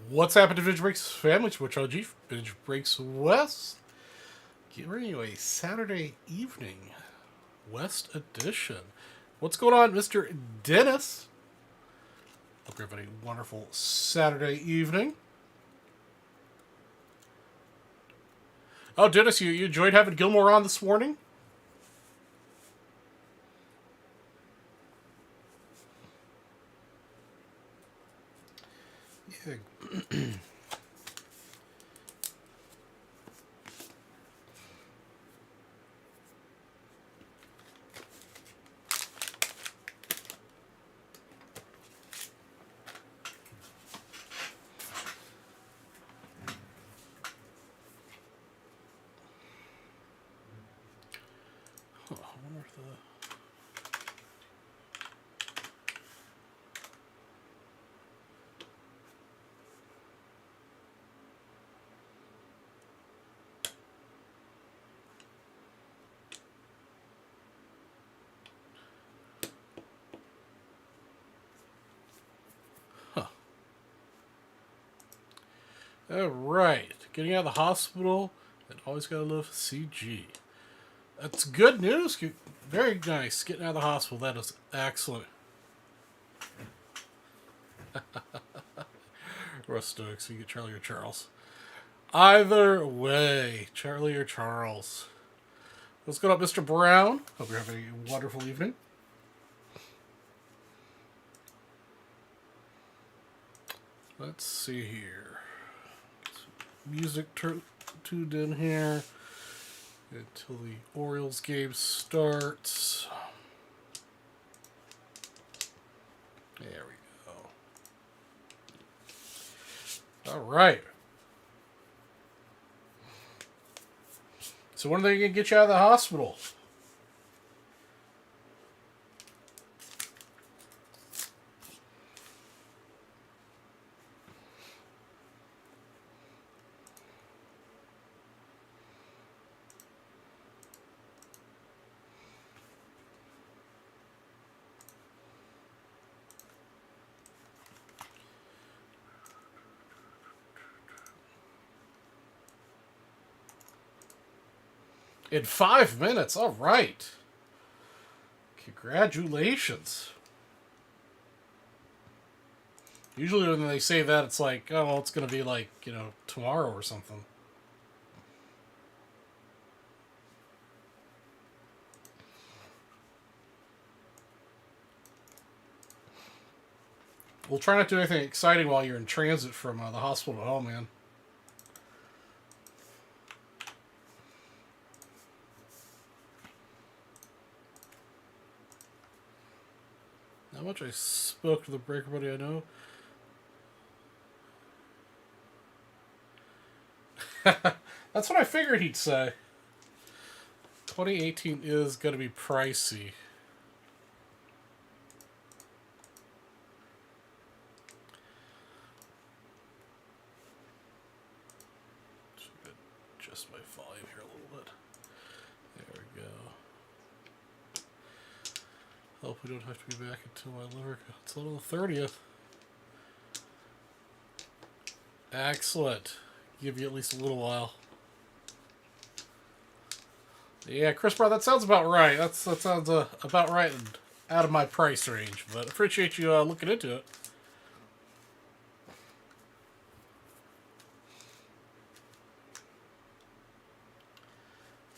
What's happening to Vintage Breaks family? It's Which OG Vintage Breaks West. Getting ready to a Saturday evening West edition. What's going on, Mr. Dennis? Hope you're having a wonderful Saturday evening. Oh, Dennis, you enjoyed having Gilmore on this morning? Yeah. I wonder if the... All right, getting out of the hospital, and always gotta love CG. That's good news. Very nice. Getting out of the hospital. That is excellent. Russ Stokes, you get Charlie or Charles. Either way, Charlie or Charles. What's going on, Mr. Brown? Hope you're having a wonderful evening. Let's see here. Music tuned in here until the Orioles game starts. There we go. All right. So when are they going to get you out of the hospital? In 5 minutes. All right. Congratulations. Usually when they say that, it's like, oh, well, it's going to be like, tomorrow or something. We'll try not to do anything exciting while you're in transit from the hospital to home, man. How much I spoke to the breaker buddy I know. That's what I figured he'd say. 2018 is going to be pricey. Adjust my volume here a little bit. There we go. Hope we don't have to be back until my liver cuts on the 30th. Excellent. Give you at least a little while. Yeah, Chris Brown, that sounds about right. That sounds about right and out of my price range. But appreciate you looking into it.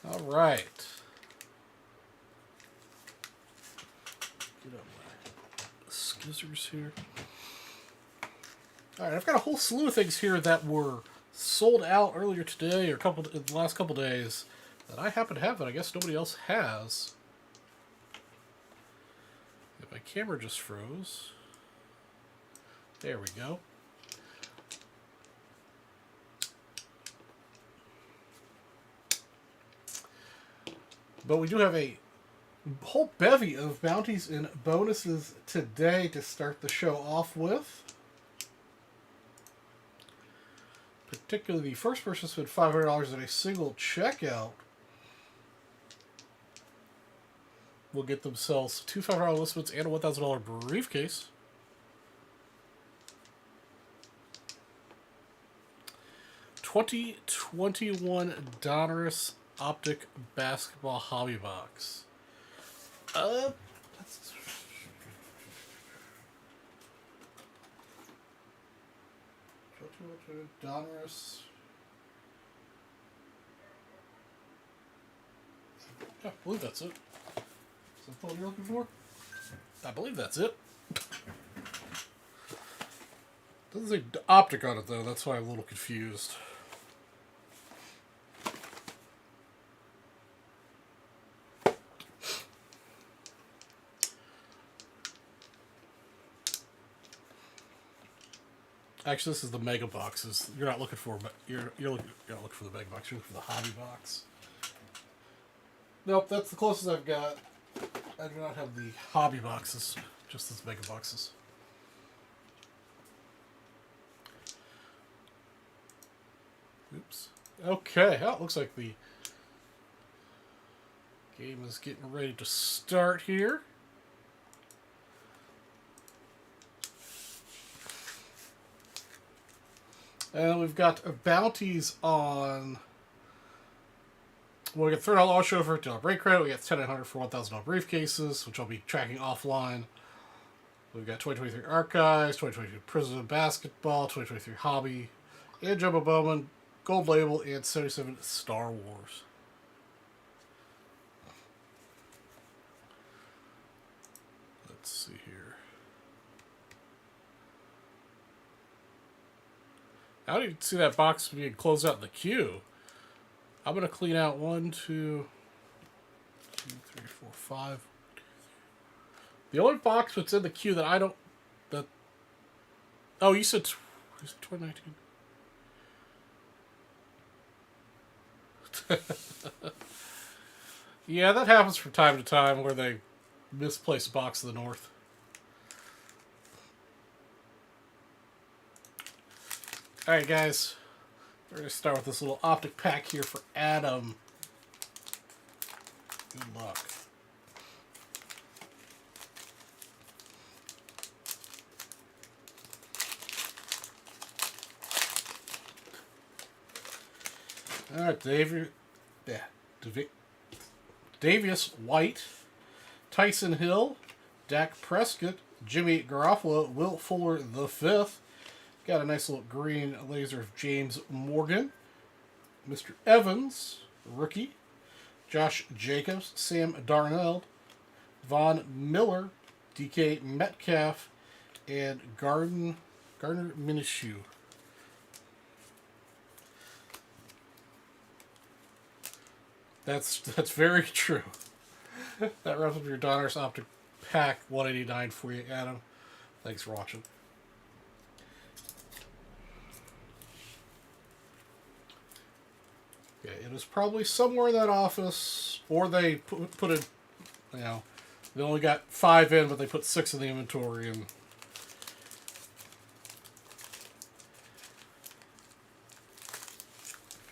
All right. Get up my scissors here. All right, I've got a whole slew of things here that were sold out earlier today or the last couple days that I happen to have that I guess nobody else has. If my camera just froze. There we go. But we do have a whole bevy of bounties and bonuses today to start the show off with. Particularly the first person spent $500 at a single checkout will get themselves two $5 enlistments and a $1,000 briefcase. $2021 Donruss Optic Basketball Hobby Box. That's... Donruss. Yeah, I believe that's it. Is that what you're looking for? I believe that's it. Doesn't say optic on it though, that's why I'm a little confused. Actually, this is the mega boxes. You're not looking for, but you're not looking for the mega box. You're looking for the hobby box. Nope, that's the closest I've got. I do not have the hobby boxes, just these mega boxes. Oops. Okay, well, it looks like the game is getting ready to start here. And we've got bounties on. Well, we get $30 auto show for $2 break credit. We got $1,000 for $1,000 briefcases, which I'll be tracking offline. We've got 2023 Archives, 2022 President Basketball, 2023 Hobby, and Jumbo Bowman, Gold Label, and 77 Star Wars. Let's see here. I don't even see that box being closed out in the queue. I'm going to clean out 1, 2, 3, 4, 5. The only box that's in the queue that I don't... Oh, you said 2019. Yeah, that happens from time to time where they misplace a box to the north. Alright, guys. We're going to start with this little optic pack here for Adam. Good luck. Alright, Davius White, Tyson Hill, Dak Prescott, Jimmy Garoppolo, Will Fuller the Fifth. Got a nice little green laser of James Morgan, Mr. Evans, rookie, Josh Jacobs, Sam Darnold, Von Miller, DK Metcalf, and Gardner Minshew. That's very true. That wraps up your Donruss Optic Pack 189 for you, Adam. Thanks for watching. Okay, it was probably somewhere in that office, or they put it, you know, they only got 5 in, but they put 6 in the inventory, and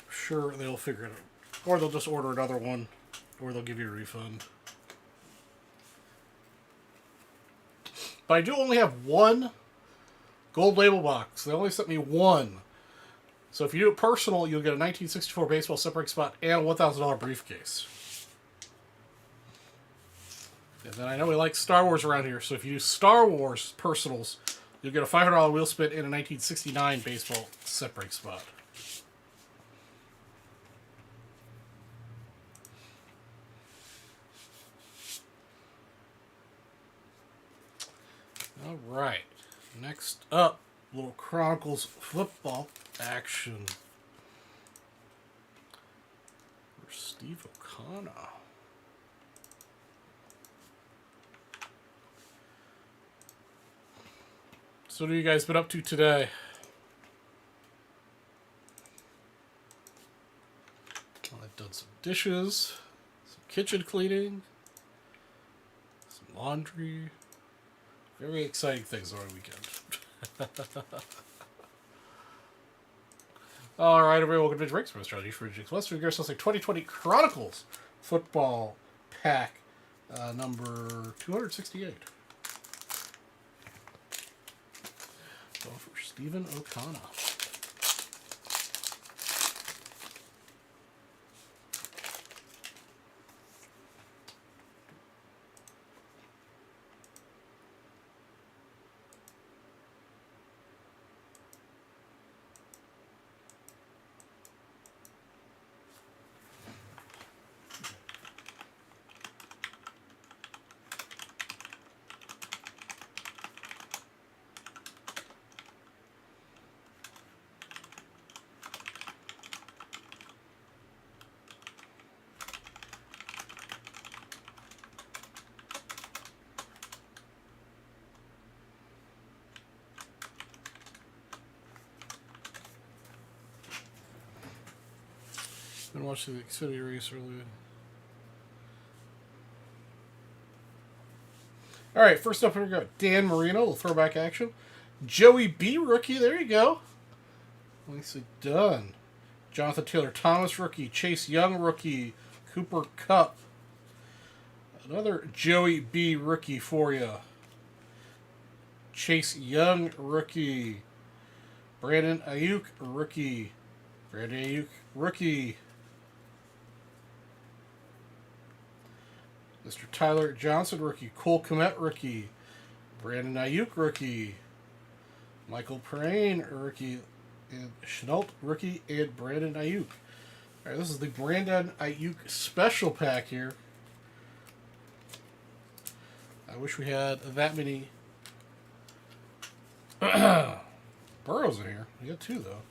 sure they'll figure it out. Or they'll just order another one, or they'll give you a refund. But I do only have one gold label box. They only sent me one. So if you do it personal, you'll get a 1964 baseball separating spot and a $1,000 briefcase. And then I know we like Star Wars around here, so if you do Star Wars personals, you'll get a $500 wheel spin and a 1969 baseball separating spot. All right, next up, little Chronicles football action for Steve O'Connor. So what have you guys been up to today? Well, I've done some dishes, some kitchen cleaning, some laundry. Very exciting things over the weekend. Alright, everybody, welcome to Vintage Breaks for Strategy for Vintage West. We've got something like 2020 Chronicles Football Pack Number 268. So for Stephen O'Connor. Been watching the Xfinity race earlier. All right, first up, here we go. Dan Marino, throwback action. Joey B, rookie. There you go. Nicely done. Jonathan Taylor Thomas, rookie. Chase Young, rookie. Cooper Kupp. Another Joey B, rookie for you. Chase Young, rookie. Brandon Ayuk, rookie. Brandon Ayuk, rookie. Mr. Tyler Johnson, rookie. Cole Kmet, rookie. Brandon Ayuk, rookie. Michael Perrine, rookie. And Chenault, rookie. And Brandon Ayuk. All right, this is the Brandon Ayuk special pack here. I wish we had that many Burrows in here. We got two, though.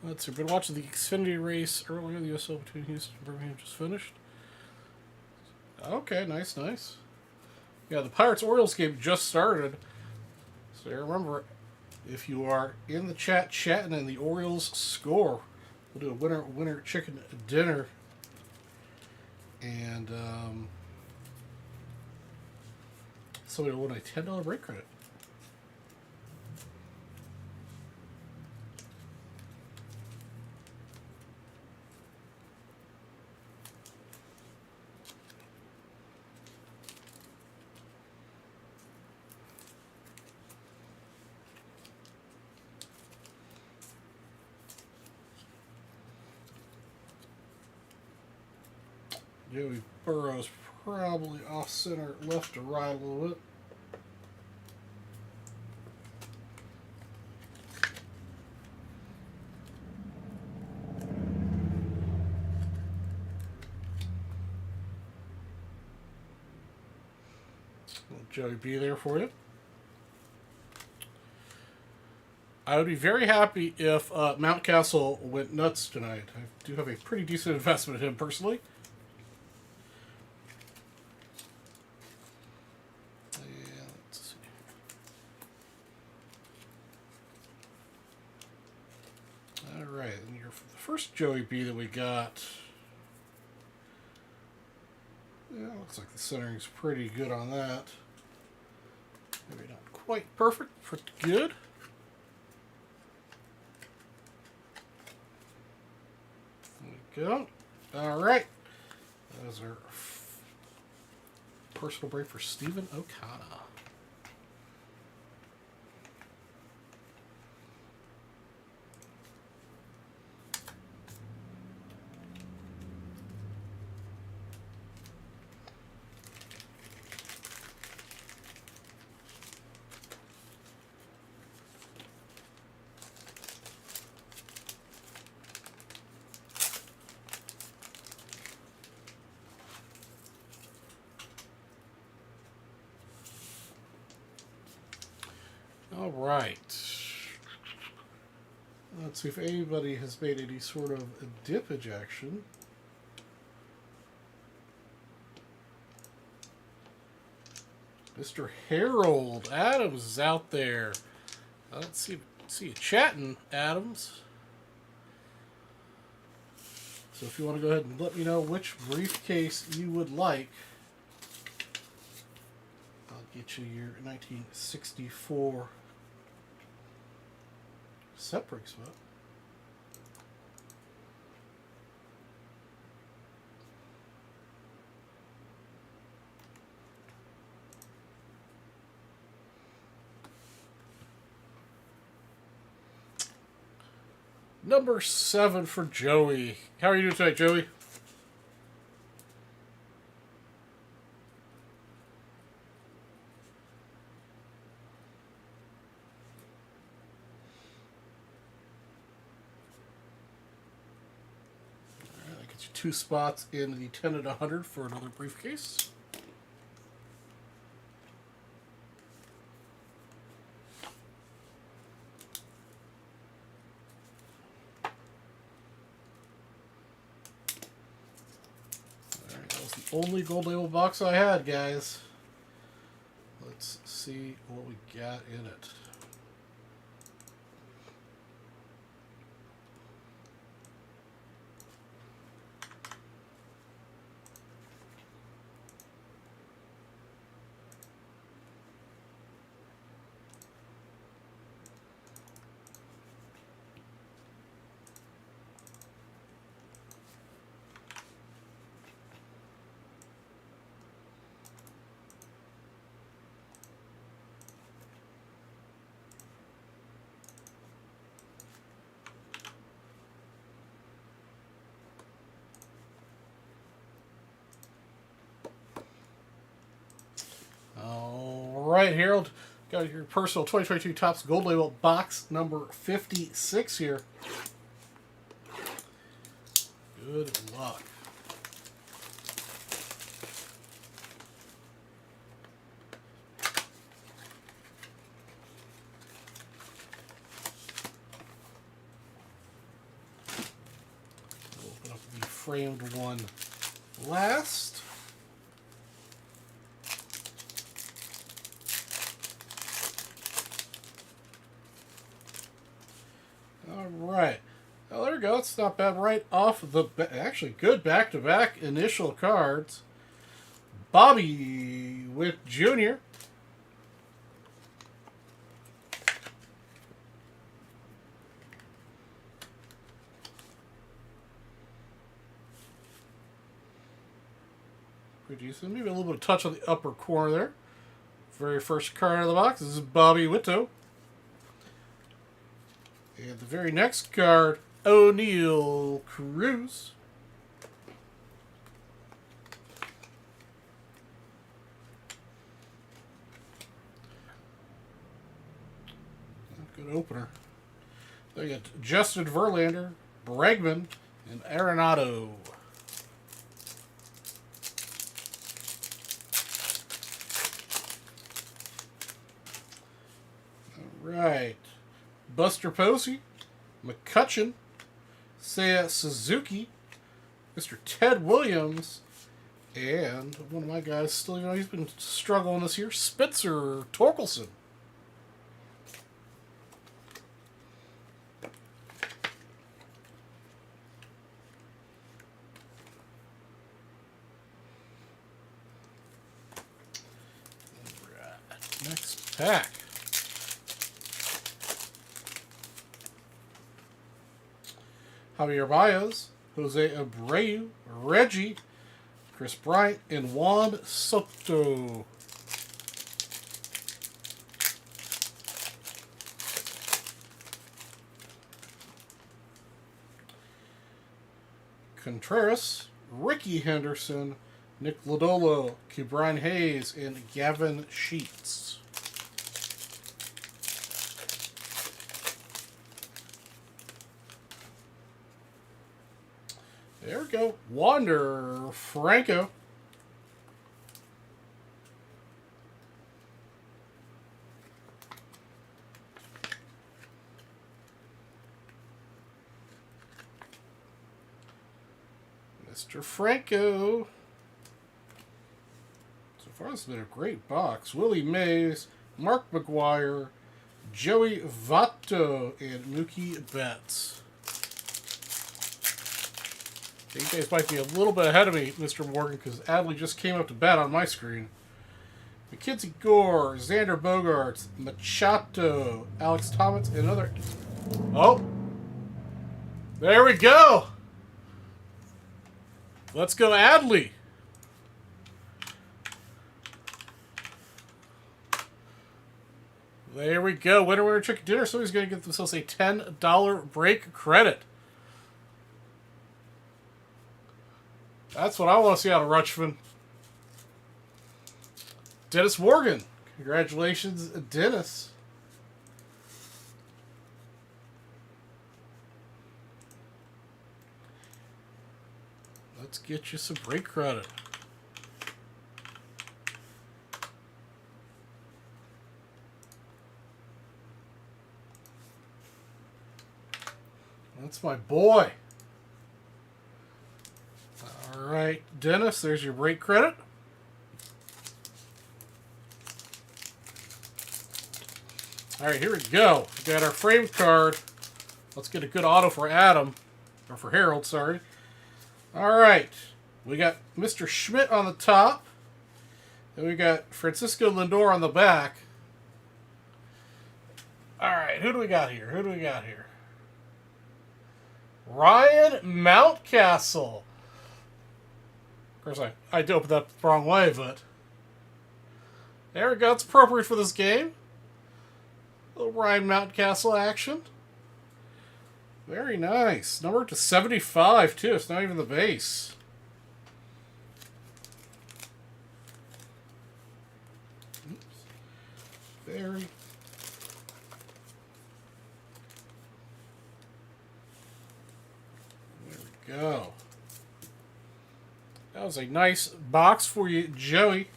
Let's see. Been watching the Xfinity race earlier. The US Open between Houston and Birmingham just finished. Okay, nice, nice. Yeah, the Pirates-Orioles game just started. So remember, if you are in the chat chatting and the Orioles score, we'll do a winner chicken dinner. And somebody will win a $10 break credit. Joey Burrow's probably off center, left to right a little bit. Joey B there for you. I would be very happy if Mountcastle went nuts tonight. I do have a pretty decent investment in him personally. First Joey B that we got, yeah, looks like the centering's pretty good on that. Maybe not quite perfect, pretty good. There we go. All right. That is our personal break for Stephen O'Connor. All right. Let's see if anybody has made any sort of a dippage action. Mr. Harold Adams is out there. Let's see you chatting, Adams. So if you want to go ahead and let me know which briefcase you would like, I'll get you your 1964 set break spot. Number 7 for Joey. How are you doing tonight, Joey? That gets you 2 spots in the 10 and 100 for another briefcase. Only gold label box I had, guys. Let's see what we got in it. Right, Harold. Got your personal 2022 Topps Gold Label box number 56 here. Good luck. We'll open up the framed one last. Right. Oh, there we go. It's not bad. Right off the... Actually, good back-to-back initial cards. Bobby with Junior. Pretty decent. Maybe a little bit of touch on the upper corner there. Very first card out of the box. This is Bobby Witt. And the very next card, O'Neal Cruz. Good opener. Then you got Justin Verlander, Bregman, and Arenado. All right. Buster Posey, McCutchen, Seiya Suzuki, Mr. Ted Williams, and one of my guys still, he's been struggling this year, Spencer Torkelson. All right, next pack. Javier Baez, Jose Abreu, Reggie, Chris Bryant, and Juan Soto. Contreras, Ricky Henderson, Nick Lodolo, Ke'Bryan Hayes, and Gavin Sheets. There we go. Wander Franco. Mr. Franco. So far, this has been a great box. Willie Mays, Mark McGuire, Joey Votto, and Mookie Betts. You guys might be a little bit ahead of me, Mr. Morgan, because Adley just came up to bat on my screen. McKenzie Gore, Xander Bogaerts, Machado, Alex Thomas, and another. Oh! There we go! Let's go, Adley! There we go. Winner, winner, chicken dinner. Somebody's going to get themselves a $10 break credit. That's what I want to see out of Rutschman. Dennis Morgan. Congratulations, Dennis. Let's get you some break credit. That's my boy. All right, Dennis, there's your break credit. All right, here we go. We got our frame card. Let's get a good auto for Adam. Or for Harold, sorry. All right. We got Mr. Schmidt on the top. And we got Francisco Lindor on the back. All right, who do we got here? Ryan Mountcastle. Of course, I did open that the wrong way, but there we go. It's appropriate for this game. A little Ryan Mountcastle action. Very nice. Number to 75, too. It's not even the base. Oops. Very. There we go. That was a nice box for you, Joey.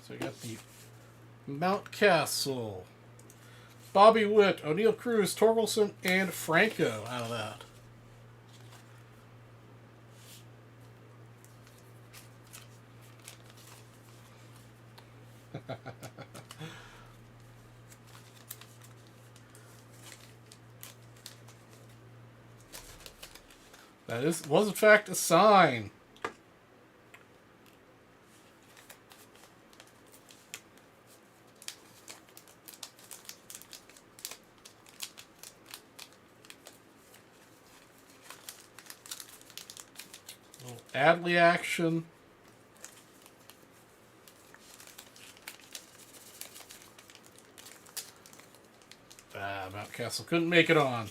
So we got the Mountcastle, Bobby Witt, O'Neill Cruz, Torkelson, and Franco out of that. That was in fact a sign. Little Adley action. Mountcastle couldn't make it on.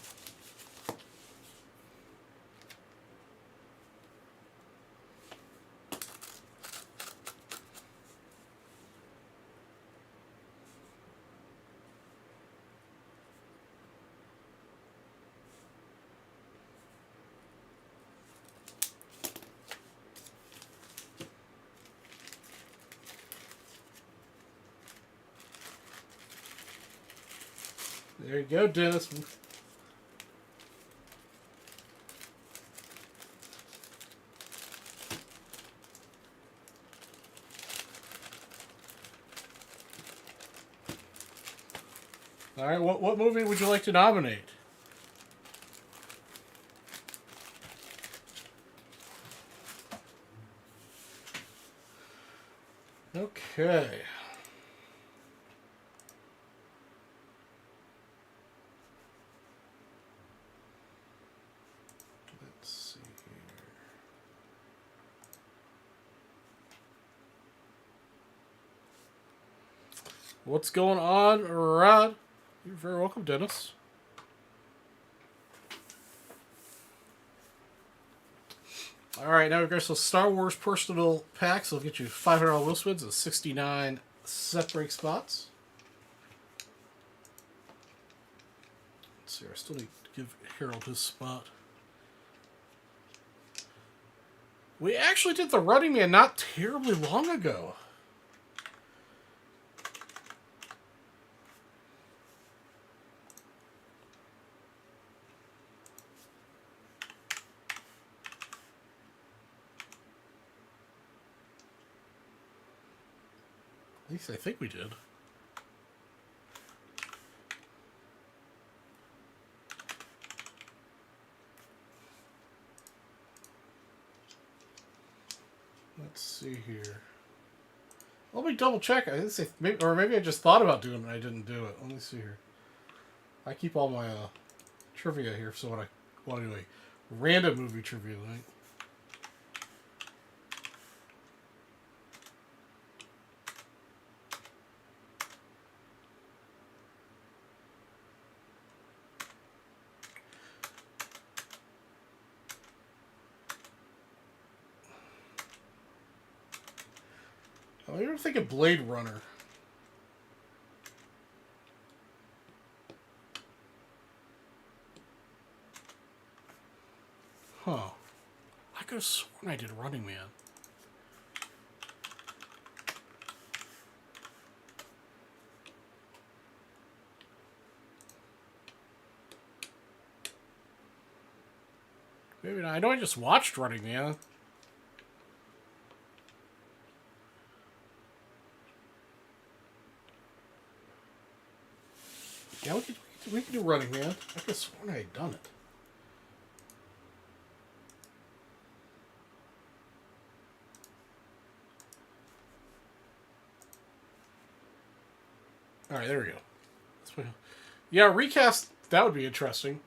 There you go, Dennis. All right, what movie would you like to nominate? Okay. Let's see here. What's going on, Rod? You're very welcome, Dennis. All right, now we're going to Star Wars personal packs. I'll get you $500 wheel spins and 69 set break spots. Let's see, I still need to give Harold his spot. We actually did the Running Man not terribly long ago. At least I think we did. Let's see here. Let me double check. I didn't say, maybe I just thought about doing it and I didn't do it. Let me see here. I keep all my trivia here, so when I want to do a Random movie trivia night. I ever think of Blade Runner. Huh. I could have sworn I did Running Man. Maybe not. I know I just watched Running Man. Yeah, we could do Running Man. I could have sworn I had done it. Alright, there we go. Yeah, recast, that would be interesting.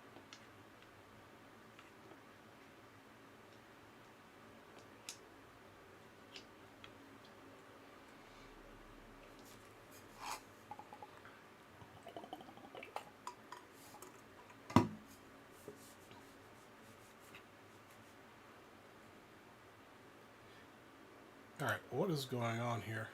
Alright, what is going on here?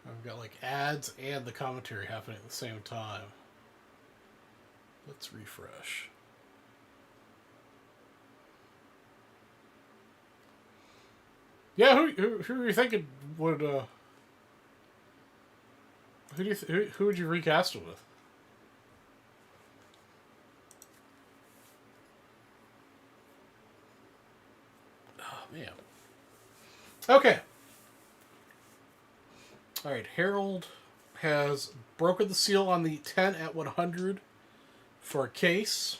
I've got like ads and the commentary happening at the same time. Let's refresh. Yeah, who are you thinking would who would you recast it with? Oh man. Okay. All right, Harold has broken the seal on the 10 at 100 for a case.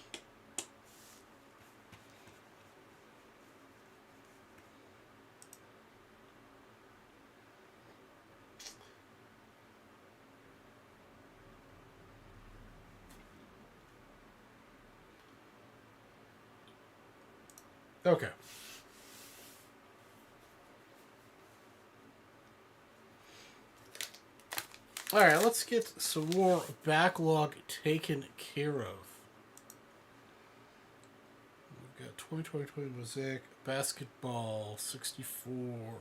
Okay. Alright, let's get some more backlog taken care of. We've got 2020 Mosaic Basketball 64.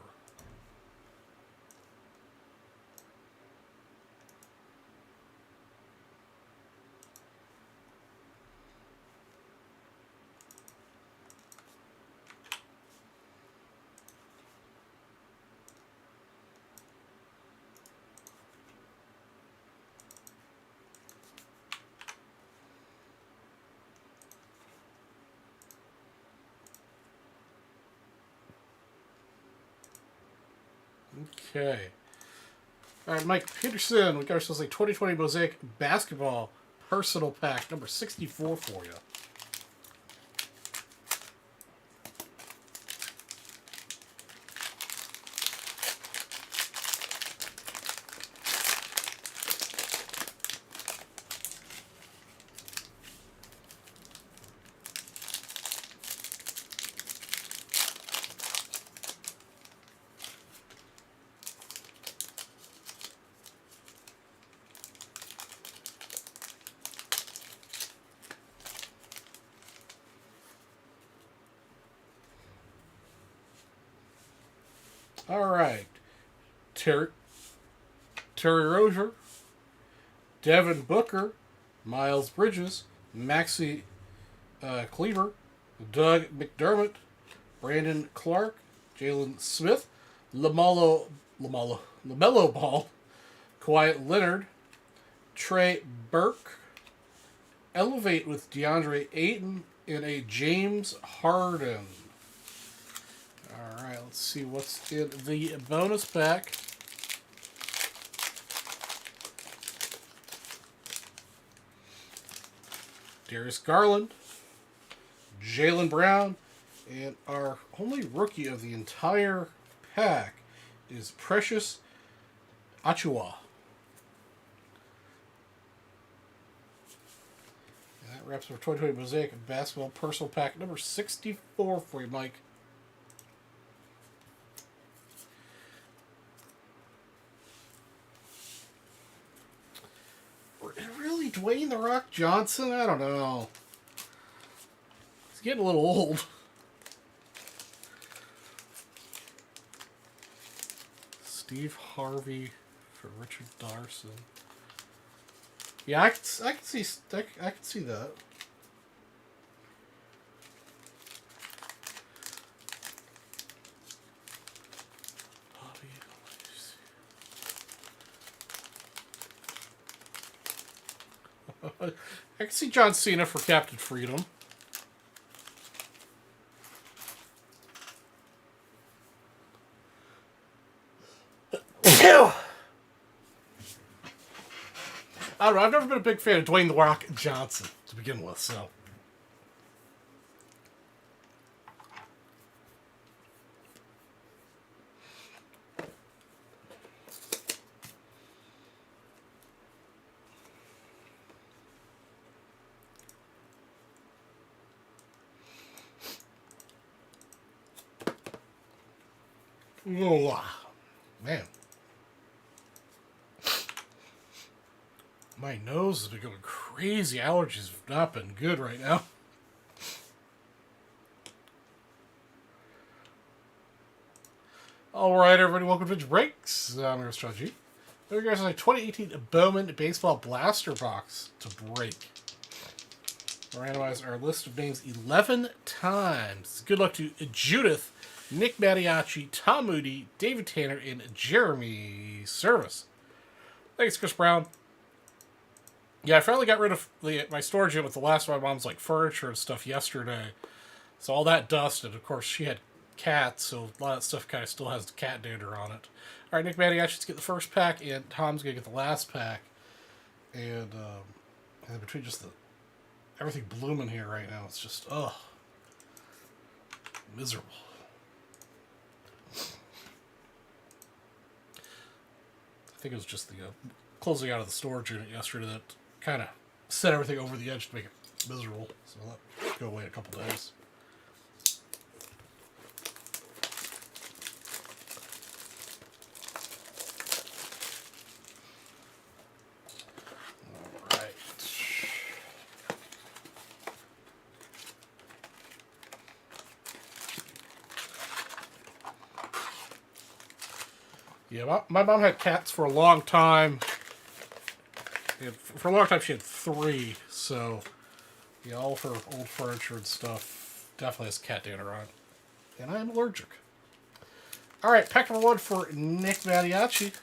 Okay. Alright, Mike Peterson, we got ourselves a 2020 Mosaic Basketball Personal Pack number 64 for you. Alright. Terry Rozier, Devin Booker, Miles Bridges, Maxi Kleber, Doug McDermott, Brandon Clark, Jalen Smith, LaMelo Ball, Kawhi Leonard, Trey Burke, Elevate with DeAndre Ayton, and a James Harden. Alright, let's see what's in the bonus pack. Darius Garland, Jaylen Brown, and our only rookie of the entire pack is Precious Achiuwa. That wraps up our 2020 Mosaic Basketball Personal Pack number 64 for you, Mike. Really, Dwayne "The Rock" Johnson? I don't know. He's getting a little old. Steve Harvey for Richard Darson. Yeah, I can see that. I can see John Cena for Captain Freedom. I don't know. I've never been a big fan of Dwayne "The Rock" Johnson to begin with, so. Oh, man. My nose has been going crazy. Allergies have not been good right now. Alright, everybody, welcome to Vintage Breaks. I'm your Strategy. Here guys are a 2018 Bowman Baseball Blaster Box to break. We'll randomize our list of names 11 times. Good luck to Judith, Nick Mattiacci, Tom Moody, David Tanner, and Jeremy Service. Thanks, Chris Brown. Yeah, I finally got rid of my storage unit with the last of my mom's furniture and stuff yesterday. So all that dust, and of course she had cats, so a lot of that stuff kind of still has the cat dander on it. All right, Nick Mattiacci's get the first pack, and Tom's gonna get the last pack. And between just everything blooming here right now, it's just miserable. I think it was just the closing out of the storage unit yesterday that kind of set everything over the edge to make it miserable. So let go away a couple days. All right. Yeah, my mom had cats for a long time. And for a long time, she had 3. So, yeah, all of her old furniture and stuff definitely has cat dander on it. And I am allergic. All right, pack number 1 for Nick Mattiacci.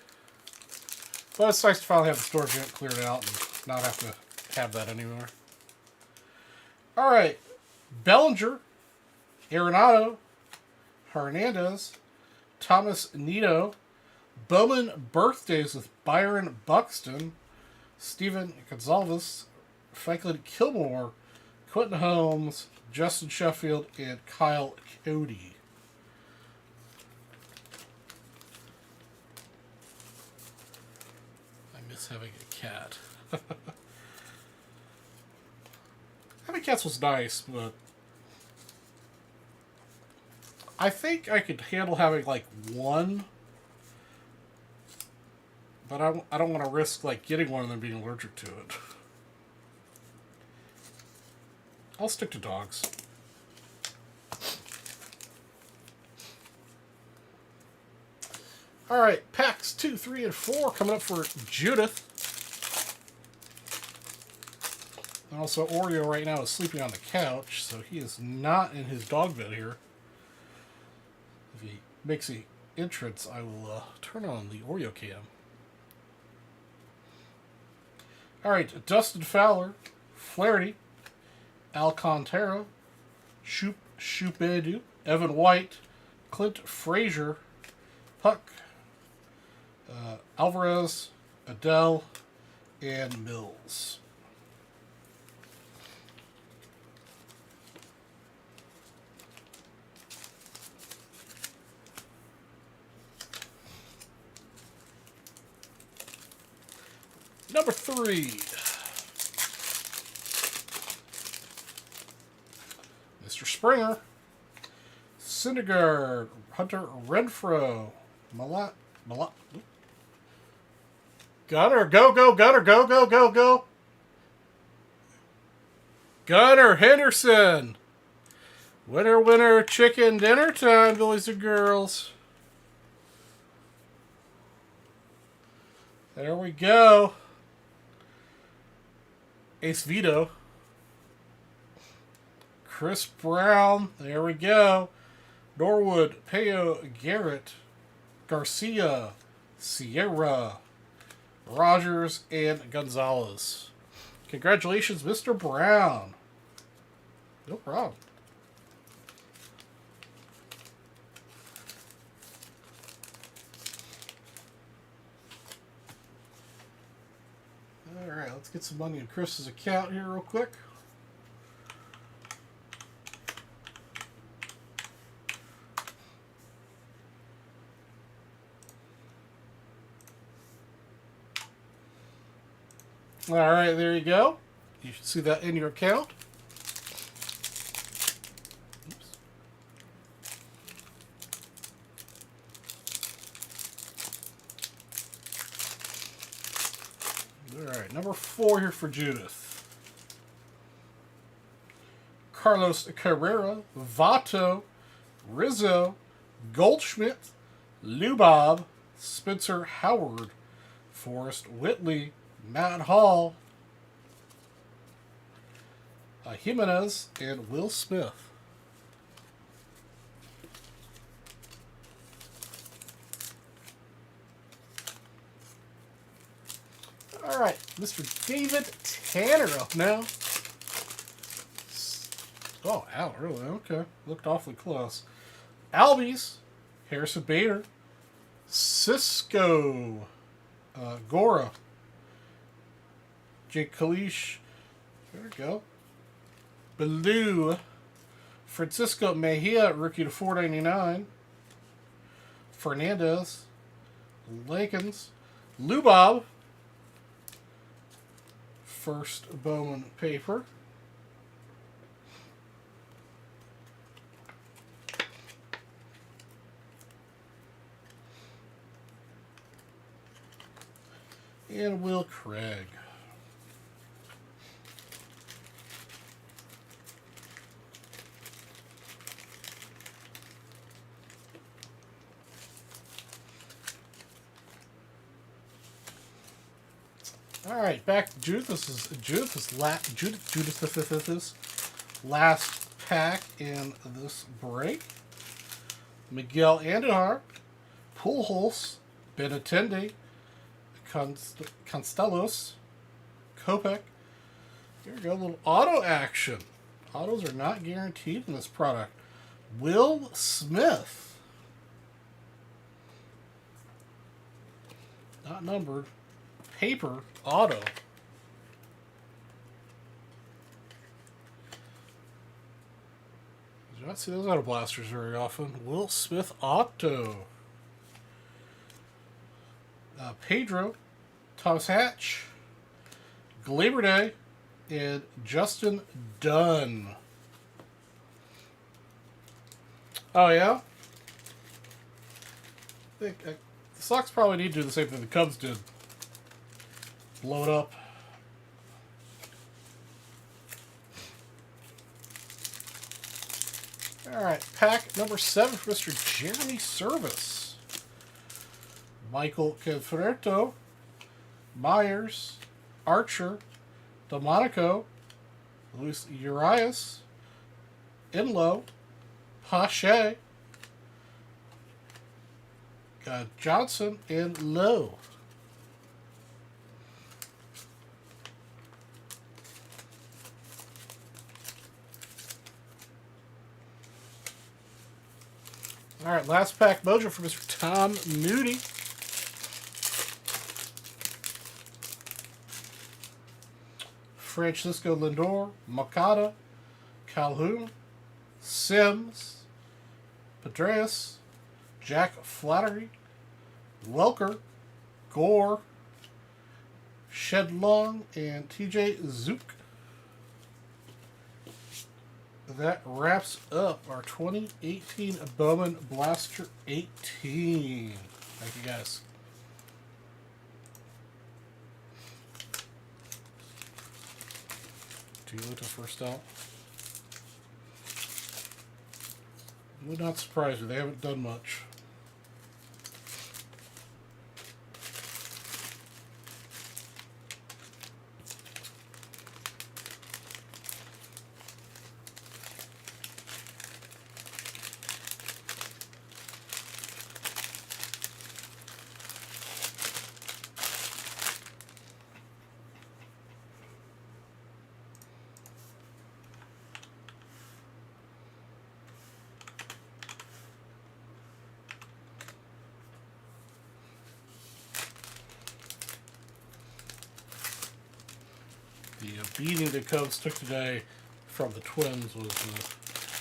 Well, it's nice to finally have the storage unit cleared out and not have to have that anymore. All right, Bellinger, Arenado, Hernandez, Thomas Nito, Bowman birthdays with Byron Buxton, Steven Gonzalez, Franklin Kilmore, Quentin Holmes, Justin Sheffield, and Kyle Cody. I miss having a cat. Having cats was nice, but I think I could handle having one. But I don't want to risk getting one and then being allergic to it. I'll stick to dogs. All right, packs 2, 3, and 4 coming up for Judith. And also, Oreo right now is sleeping on the couch, so he is not in his dog bed here. If he makes an entrance, I will turn on the Oreo cam. All right, Dustin Fowler, Flaherty, Alcantara, Shupedu, Evan White, Clint Frazier, Puck, Alvarez, Adele, and Mills. Number 3. Springer, Syndergaard, Hunter Renfroe, Malat, Gunner, go, Gunner, go. Gunner Henderson. Winner, chicken dinner time, boys and girls. There we go. Ace Vito. Chris Brown. There we go. Norwood, Peo, Garrett, Garcia, Sierra, Rogers, and Gonzalez. Congratulations, Mr. Brown. No problem. Alright, let's get some money in Chris's account here real quick. Alright, there you go. You should see that in your account. Oops. Alright, number 4 here for Judith. Carlos Carrera, Vato, Rizzo, Goldschmidt, Lubob, Spencer Howard, Forrest Whitley, Matt Hall, Jimenez, and Will Smith. All right, Mr. David Tanner up now. Oh, ow, really? Okay. Looked awfully close. Albies, Harrison Bader, Cisco, Gora, Jake Kalish, there we go. Bellew, Francisco Mejia, rookie to 499. Fernandez, Lakins, Lubob, first Bowman paper. And Will Craig. All right, back to Judith. This is Judith's last pack in this break. Miguel Andujar, Pujols, Benintendi, Constellos, Kopech. Here we go, a little auto action. Autos are not guaranteed in this product. Will Smith. Not numbered. Paper auto. Do not see those auto blasters very often. Will Smith auto. Pedro, Thomas Hatch, Glaber Day, and Justin Dunn. Oh yeah? I think the Sox probably need to do the same thing the Cubs did. Blow it up. Alright, pack number 7 for Mr. Jeremy Service. Michael Conforto, Myers, Archer, Delmonico, Luis Urias, Inlow, Pache, Johnson, and Lowe. All right, last pack mojo for Mr. Tom Moody. Francisco Lindor, Makata, Calhoun, Sims, Pedreus, Jack Flattery, Welker, Gore, Shedlong, and TJ Zook. that wraps up our 2018 Bowman Blaster 18. Thank you, guys. Do you look at first out? Would not surprise me. They haven't done much. The beating the Cubs took today from the Twins was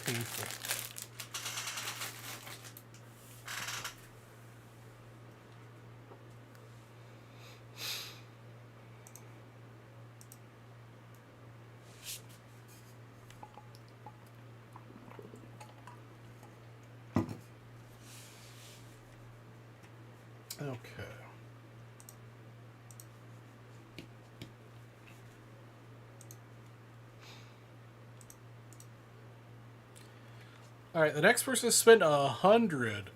painful. Okay. All right, the next person to spend 100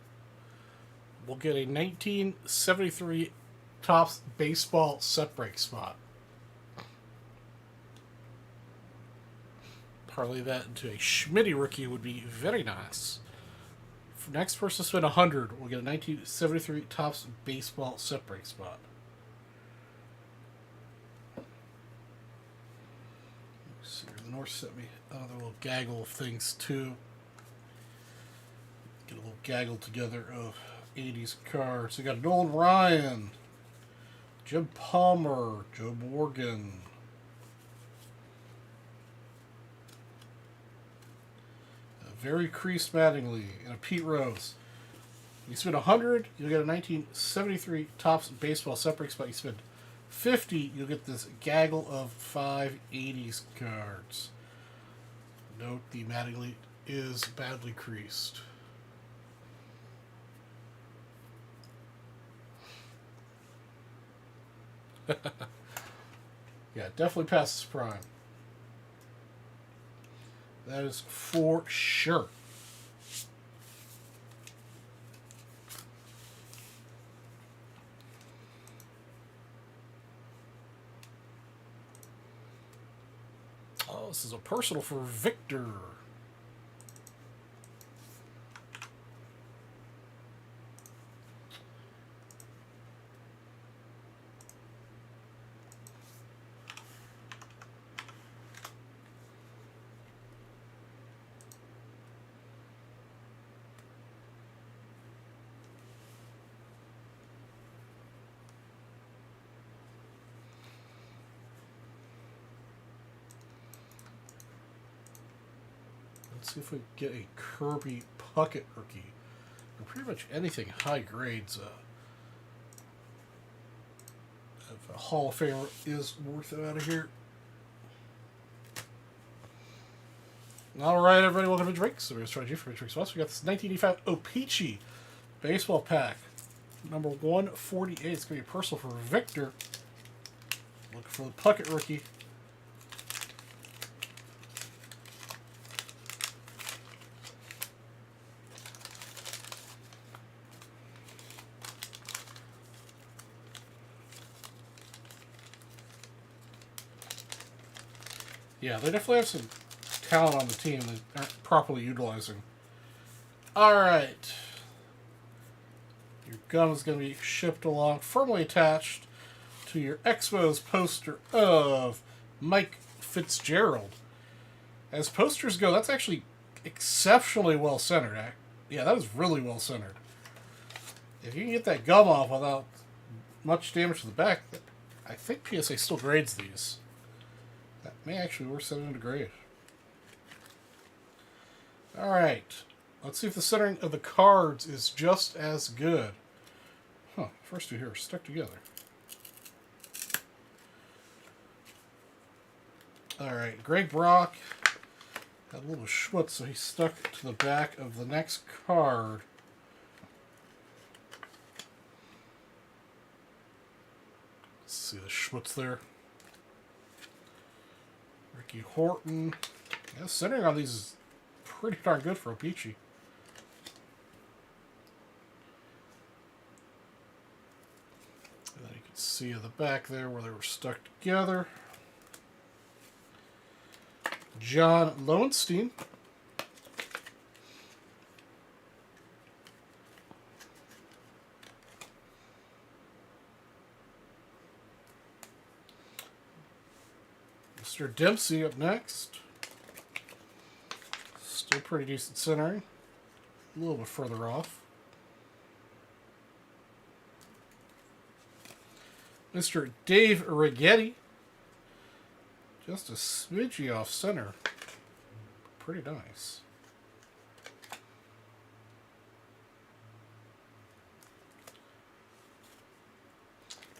will get a 1973 Topps baseball set break spot. Parlay that into a Schmitty rookie would be very nice. Next person to spend 100 will get a 1973 Topps baseball set break spot. Let's see, the North sent me another little gaggle of things too. Get a little gaggle together of 80s cards. We got Nolan Ryan, Jim Palmer, Joe Morgan, very creased Mattingly, and a Pete Rose. You spend 100, you'll get a 1973 Topps baseball set break spot. You spend 50, you'll get this gaggle of 5 80s cards. Note the Mattingly is badly creased. Yeah, definitely past its prime. That is for sure. Oh, this is a personal for Victor. Let's see if we get a Kirby Puckett rookie. Or pretty much anything high grades. If a Hall of Famer is worth it out of here. Alright, everybody, welcome to Drinks. So we're going to try G for Drinks West. We got this 1985 O-Pee-Chee baseball pack. Number 148. It's going to be a personal for Victor. Looking for the Puckett rookie. Yeah, they definitely have some talent on the team that aren't properly utilizing. Alright. Your gun is going to be shipped along, firmly attached to your Expos poster of Mike Fitzgerald. As posters go, that's actually exceptionally well centered. Yeah, that is really well centered. If you can get that gum off without much damage to the back, I think PSA still grades these. That may actually be worth sending to grade. Alright. Let's see if the centering of the cards is just as good. Huh. First two here are stuck together. Alright. Greg Brock, Got a little schmutz, so he's stuck to the back of the next card. Let's see the schmutz there. Ricky Horton. Yeah, centering on these is pretty darn good for O-Pee-Chee. And then you can see in the back there where they were stuck together. John Lowenstein. Mr. Dempsey up next. Still pretty decent centering. A little bit further off. Mr. Dave Righetti. Just a smidgy off center. Pretty nice.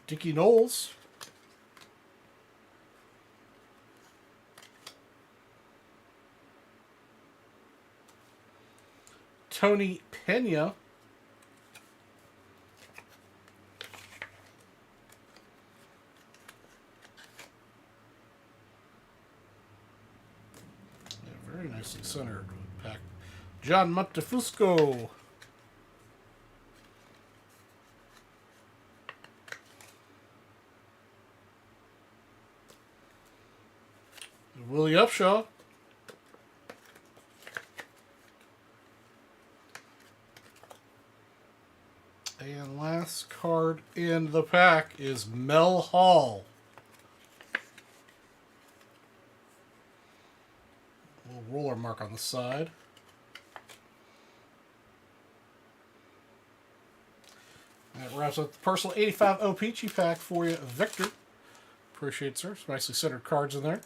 Dickie Knowles. Tony Pena. Yeah, very nicely centered pack. John Montefusco. Willie Upshaw. And last card in the pack is Mel Hall. Little roller mark on the side. That wraps up the personal 85 O-Pee-Chee pack for you, Victor. Appreciate it, sir. Some nicely centered cards in there.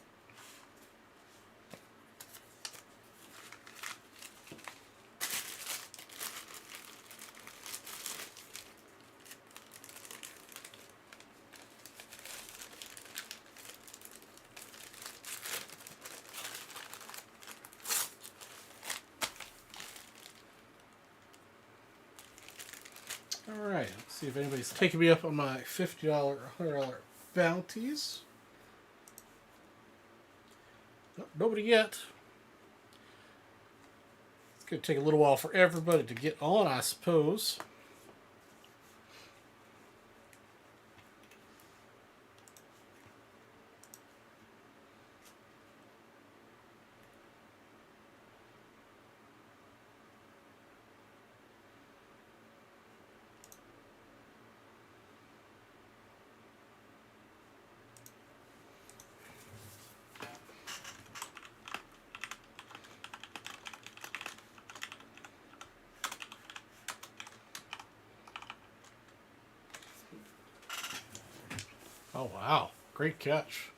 Alright, let's see if anybody's taking me up on my $50 or $100 bounties. Nope, nobody yet. It's going to take a little while for everybody to get on, I suppose. Oh, wow. Great catch.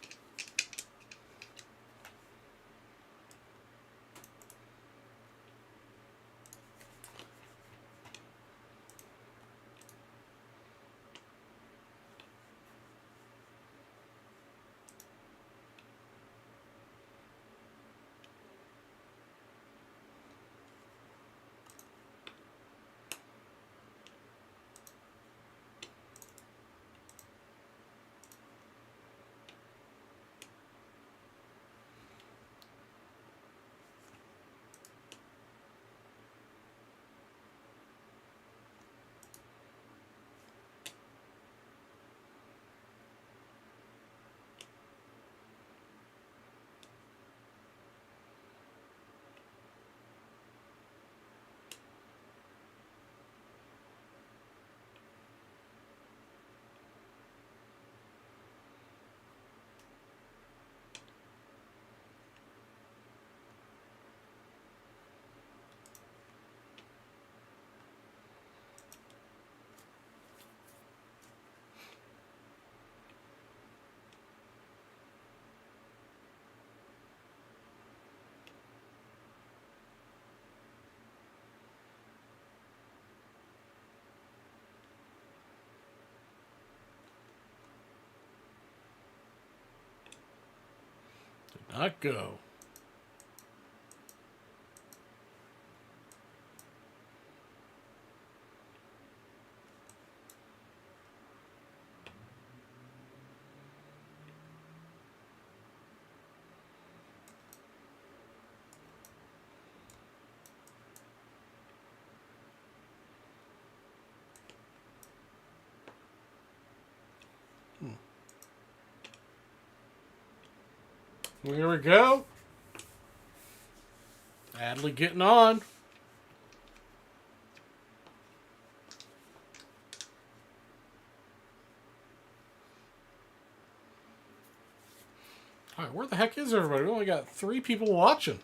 Did not go. Here we go. Adley getting on. All right, where the heck is everybody? We only got 3 people watching.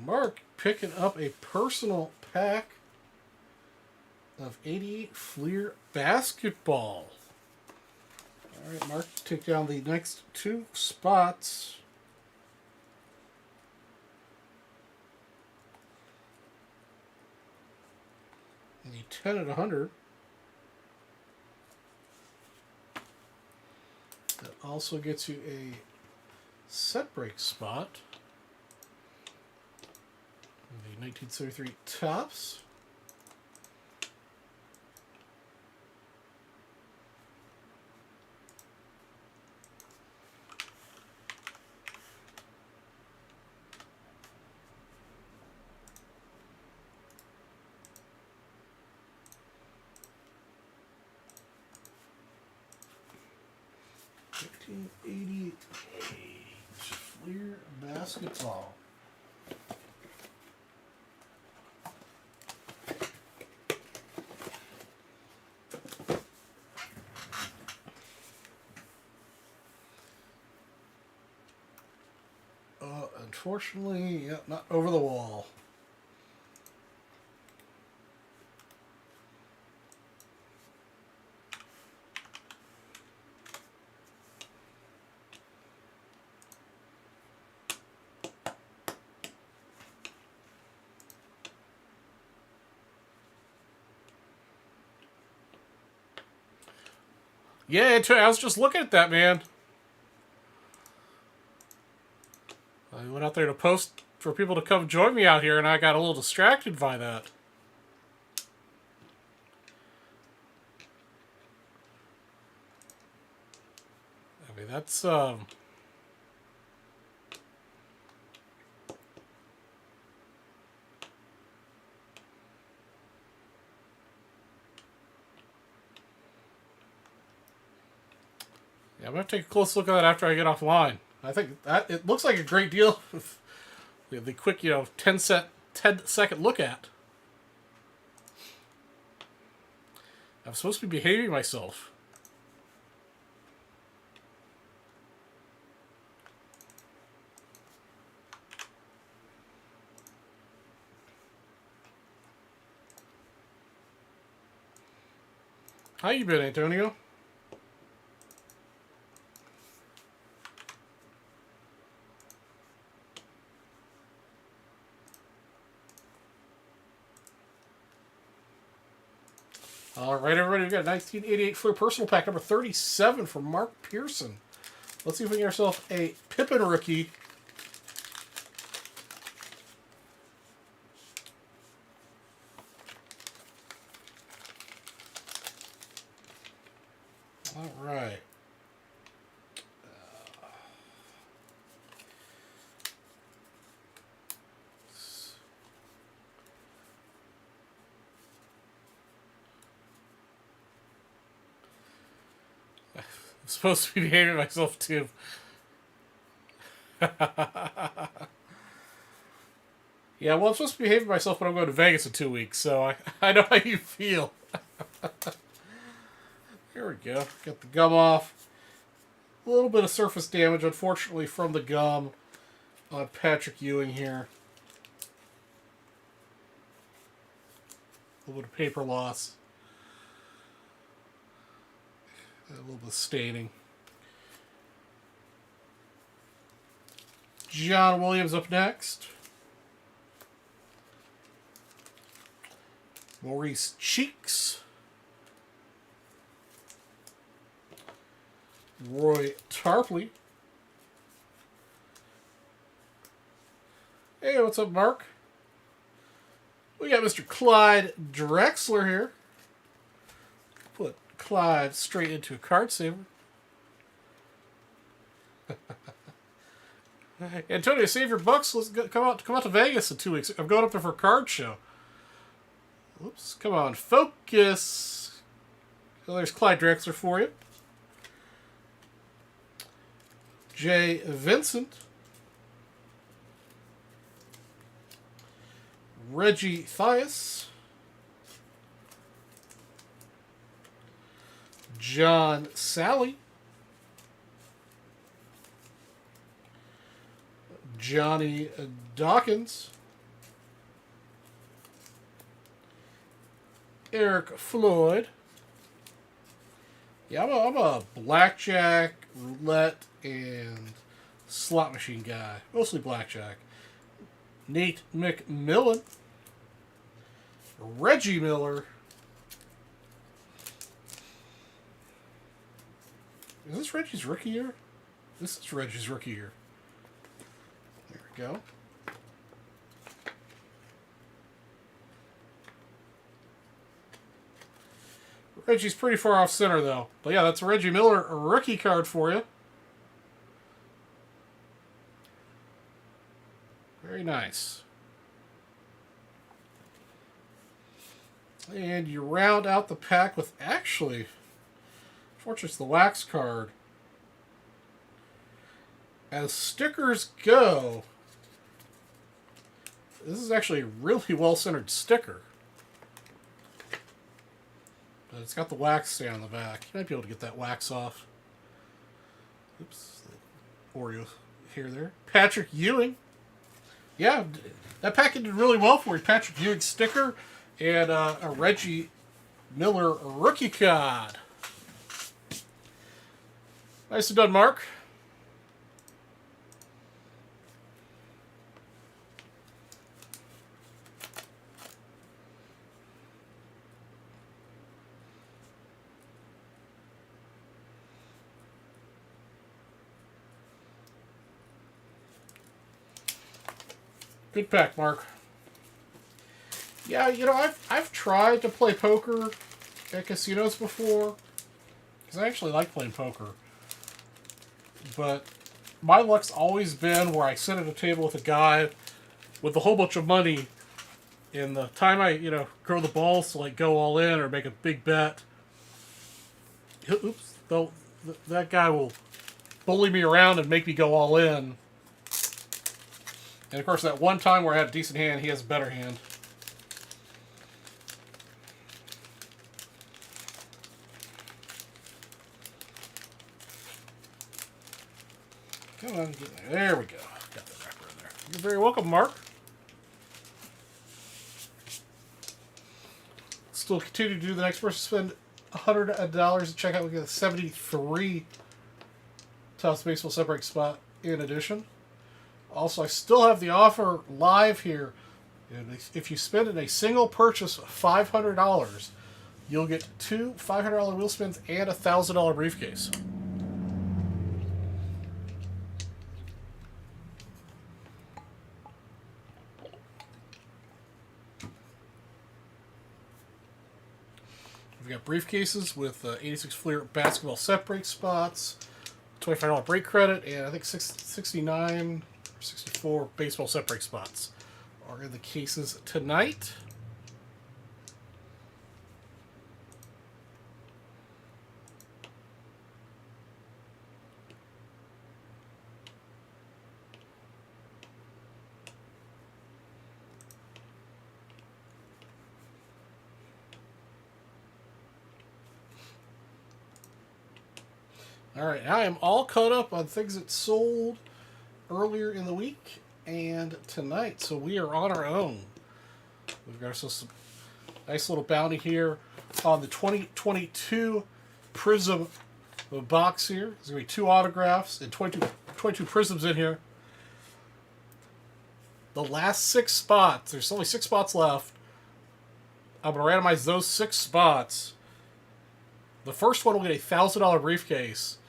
Mark picking up a personal pack of 88 Fleer basketball. All right, Mark, take down the next 2 spots. And the 10 at 100. That also gets you a set break spot. The 1973 Topps. $1988 Fleer basketball. Unfortunately, yeah, not over the wall. Yeah, I was just looking at that, man. I went out there to post for people to come join me out here, and I got a little distracted by that. I mean, that's yeah, I'm gonna take a close look at that after I get offline. I think that it looks like a great deal. The quick, 10-second look at. I'm supposed to be behaving myself. How you been, Antonio? All right, everybody, we got a 1988 Fleer personal pack number 37 from Mark Pearson. Let's see if we can get ourselves a Pippen rookie. All right. I'm supposed to be behaving myself too. Yeah, well, I'm supposed to be behaving myself, but I'm going to Vegas in 2 weeks, so I know how you feel. Here we go. Got the gum off. A little bit of surface damage, unfortunately, from the gum on Patrick Ewing here. A little bit of paper loss. A little bit of staining. John Williams up next. Maurice Cheeks. Roy Tarpley. Hey, what's up, Mark? We got Mr. Clyde Drexler here. Put Clyde straight into a card saver. Antonio, save your bucks. Let's go, come out to Vegas in 2 weeks. I'm going up there for a card show. Oops, come on, focus. Oh, there's Clyde Drexler for you. Jay Vincent. Reggie Thias. John Sally. Johnny Dawkins. Eric Floyd. Yeah, I'm a blackjack, roulette, and slot machine guy. Mostly blackjack. Nate McMillan. Reggie Miller. Is this Reggie's rookie year? This is Reggie's rookie year. There we go. Reggie's pretty far off center, though. But yeah, that's a Reggie Miller rookie card for you. Very nice. And you round out the pack with, actually, fortunately, it's the wax card. As stickers go, this is actually a really well-centered sticker. But it's got the wax stain on the back. You might be able to get that wax off. Oops. Oreo hair there. Patrick Ewing. Yeah, that packet did really well for you. Patrick Ewing sticker and a Reggie Miller rookie card. Nicely done, Mark. Good pack, Mark. Yeah, you know, I've tried to play poker at casinos before, because I actually like playing poker. But my luck's always been where I sit at a table with a guy with a whole bunch of money, and the time I, grow the balls to, go all in or make a big bet, oops, that guy will bully me around and make me go all in. And, of course, that one time where I had a decent hand, he has a better hand. Come on, get there. There we go. Got the wrapper in there. You're very welcome, Mark. Still continue to do the next person spend $100 to check out. We get a 73 Topps Baseball Set Break spot in addition. Also, I still have the offer live here. If you spend in a single purchase $500, you'll get 2 $500 wheel spins and a $1,000 briefcase. We've got briefcases with 86 Fleer basketball set break spots, $25 break credit, and I think 69 or 64 baseball set break spots are in the cases tonight. All right, I am all caught up on things that sold earlier in the week and tonight, so we are on our own. We've got ourselves some nice little bounty here on the 2022 Prism box here. There's going to be 2 autographs and 22 Prisms in here. The last 6 spots, there's only 6 spots left. I'm going to randomize those 6 spots. The first one will get a $1,000 briefcase.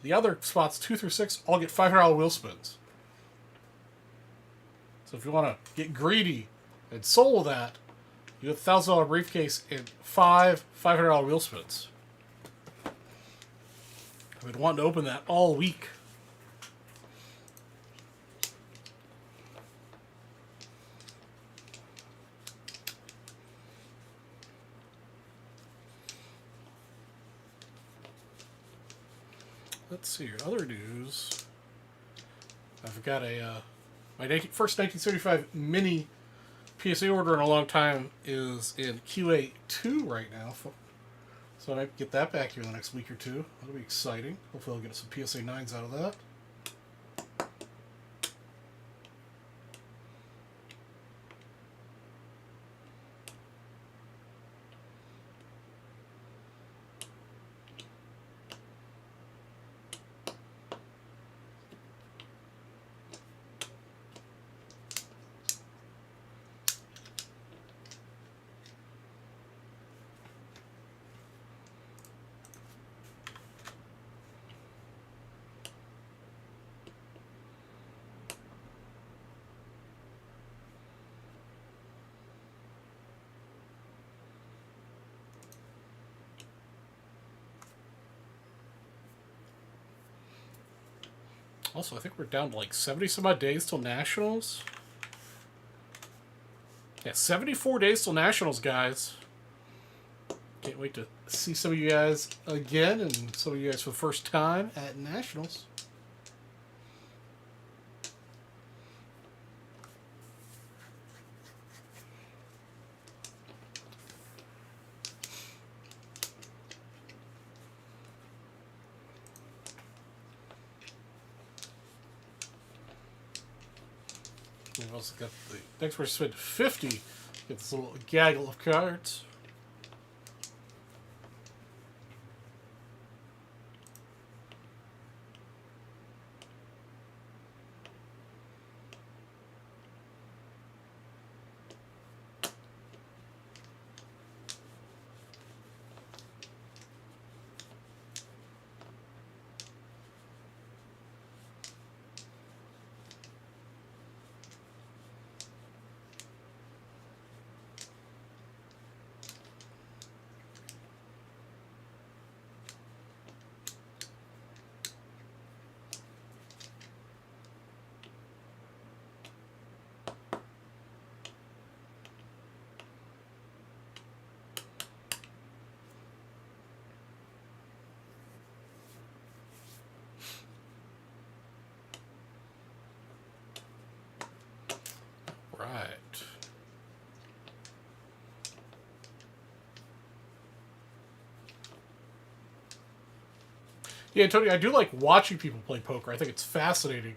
The other spots, 2 through 6, all get $500 wheel spins. So if you want to get greedy and solo that, you get a $1,000 briefcase and 5 $500 wheel spins. I've been wanting to open that all week. let's see here. Other news. I've got a my first 1975 mini PSA order in a long time is in QA2 right now. So I might get that back here in the next week or two. That'll be exciting. Hopefully I'll get some PSA 9s out of that. Also, I think we're down to like 70 some odd days till Nationals. Yeah, 74 days till Nationals, guys. Can't wait to see some of you guys again and some of you guys for the first time at Nationals. We've also got the next person spent 50. Get this little gaggle of cards. Right. Yeah, Tony, I do like watching people play poker. I think it's fascinating.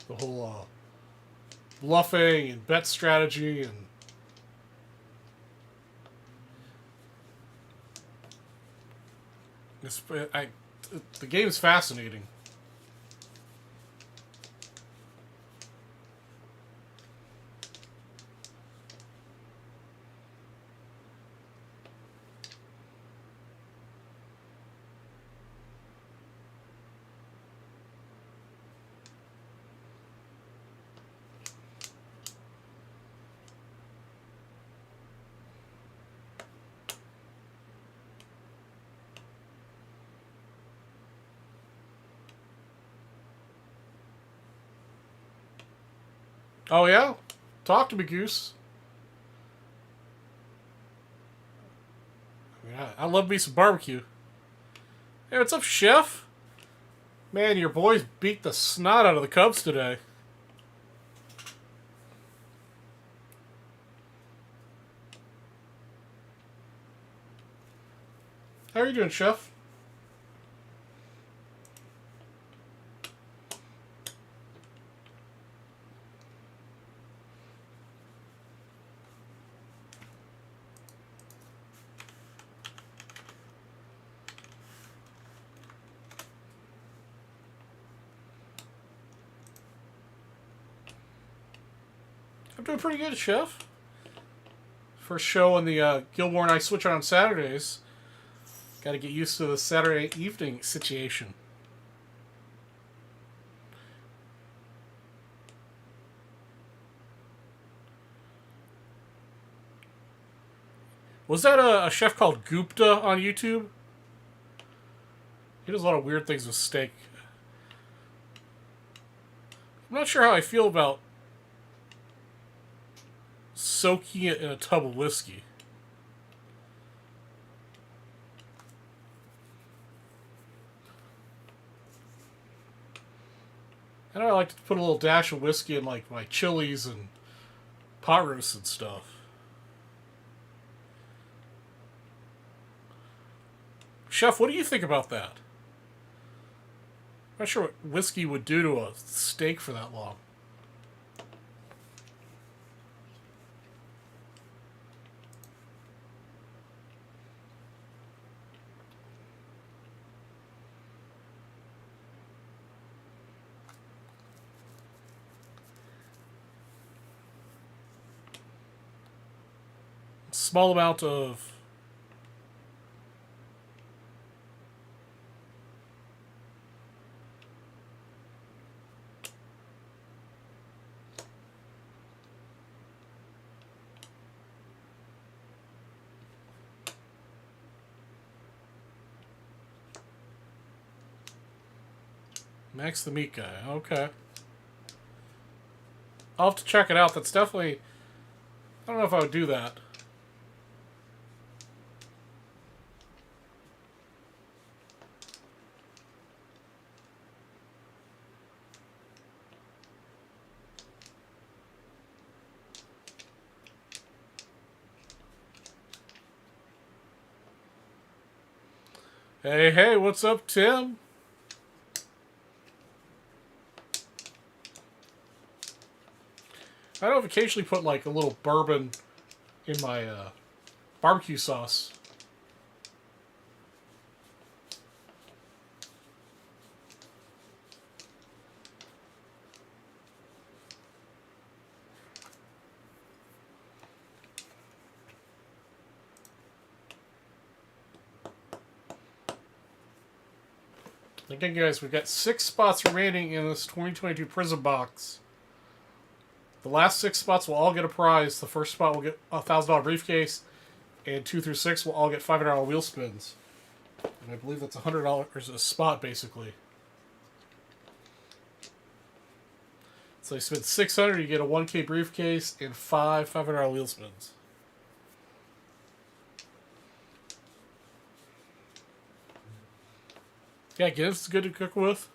The whole bluffing and bet strategy and the game is fascinating. Oh, yeah? Talk to me, Goose. I love me some barbecue. Hey, what's up, Chef? Man, your boys beat the snot out of the Cubs today. How are you doing, Chef? I'm doing pretty good, Chef. First show on the Gilmore and I switch on Saturdays. Got to get used to the Saturday evening situation. Was that a chef called Gupta on YouTube? He does a lot of weird things with steak. I'm not sure how I feel about soaking it in a tub of whiskey. I know I like to put a little dash of whiskey in like my chilies and pot roasts and stuff. Chef, what do you think about that? I'm not sure what whiskey would do to a steak for that long. Small amount of Max the meat guy. Okay. I'll have to check it out. That's definitely... I don't know if I would do that. Hey, hey, what's up, Tim? I know I've occasionally put like a little bourbon in my barbecue sauce. Again, guys, we've got 6 spots remaining in this 2022 Prism box. The last 6 spots will all get a prize. The first spot will get a $1,000 briefcase, and 2 through 6 will all get $500 wheel spins. And I believe that's $100 a spot, basically. So you spend $600, you get a 1K briefcase and 5 $500 wheel spins. Yeah, Guinness is good to cook with.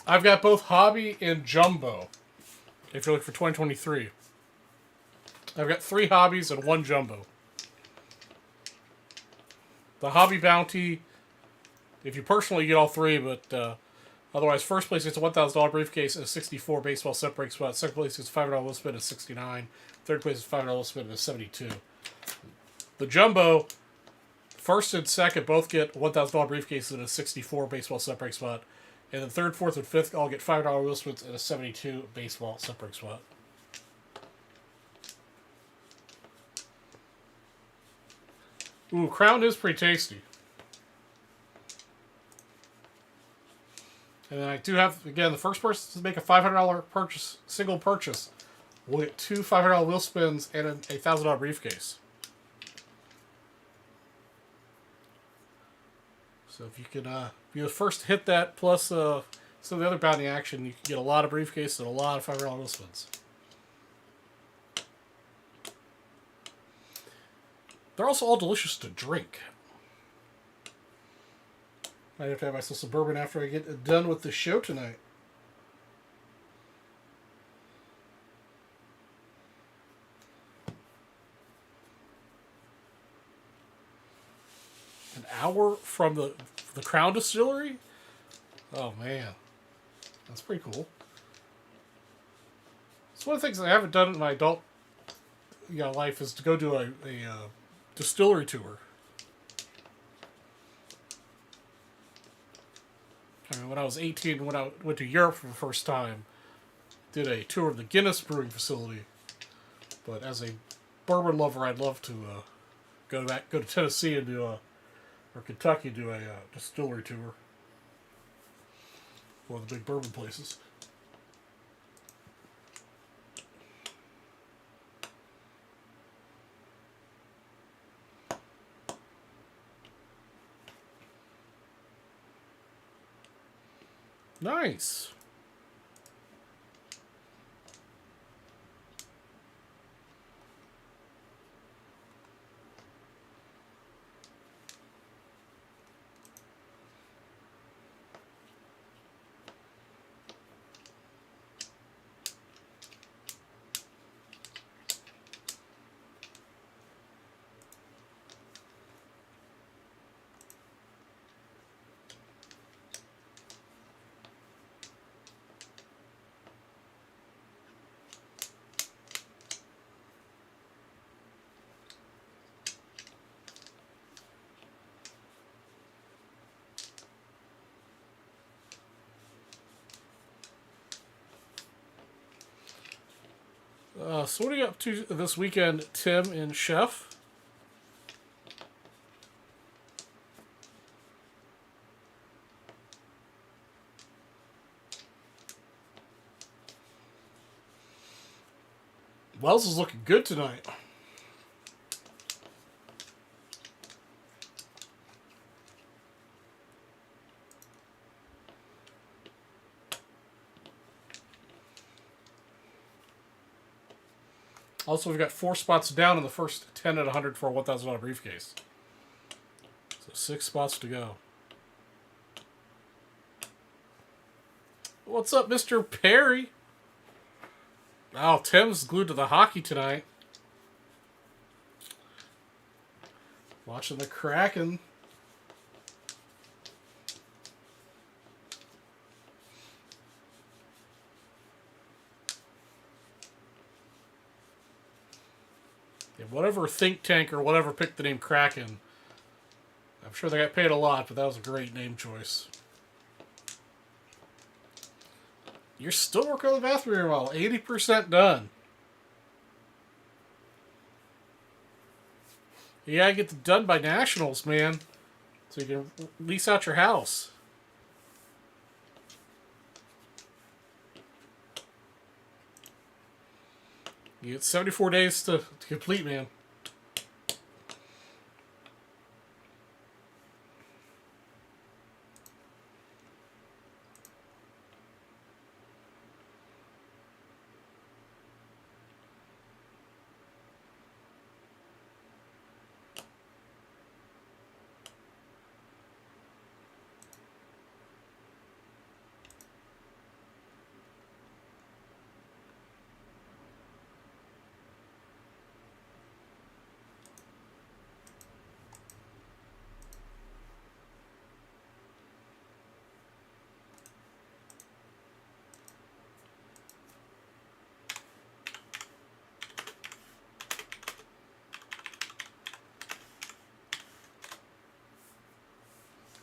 I've got both Hobby and Jumbo, if you're looking for 2023. I've got 3 Hobbies and 1 Jumbo. The Hobby Bounty, if you personally get all 3, but otherwise, first place gets a $1,000 briefcase and a 64 baseball set break spot. Second place gets a $500 wheel spin and 69. Third place is $500 wheel spin and 72. The Jumbo, first and second both get $1,000 briefcase and a 64 baseball set break spot. And then third, fourth, and fifth all get $500 wheel spins and a 72 baseball set break spot. Ooh, Crown is pretty tasty. And then I do have, again, the first person to make a $500 purchase, single purchase, will get 2 $500 wheel spins and a $1,000 briefcase. So if you can be the first to hit that, plus some of the other bounty action, you can get a lot of briefcase and a lot of $500 wheel spins. They're also all delicious to drink. I have to have myself some bourbon after I get done with the show tonight. An hour from the Crown Distillery? Oh, man. That's pretty cool. It's one of the things I haven't done in my adult life is to go do a distillery tour. I mean, when I was 18, when I went to Europe for the first time, did a tour of the Guinness brewing facility. But as a bourbon lover, I'd love to go to Tennessee and do or Kentucky, do a distillery tour. One of the big bourbon places. Nice. So what are you up to this weekend, Tim and Chef? Wells is looking good tonight. Also, we've got 4 spots down in the first 10 at 100 for a $1,000 briefcase. So 6 spots to go. What's up, Mr. Perry? Oh, Tim's glued to the hockey tonight. Watching the Kraken. Yeah, whatever think tank or whatever picked the name Kraken. I'm sure they got paid a lot, but that was a great name choice. You're still working on the bathroom remodel. 80% done. You gotta get it done by nationals, man. So you can lease out your house. You get 74 days to complete, man.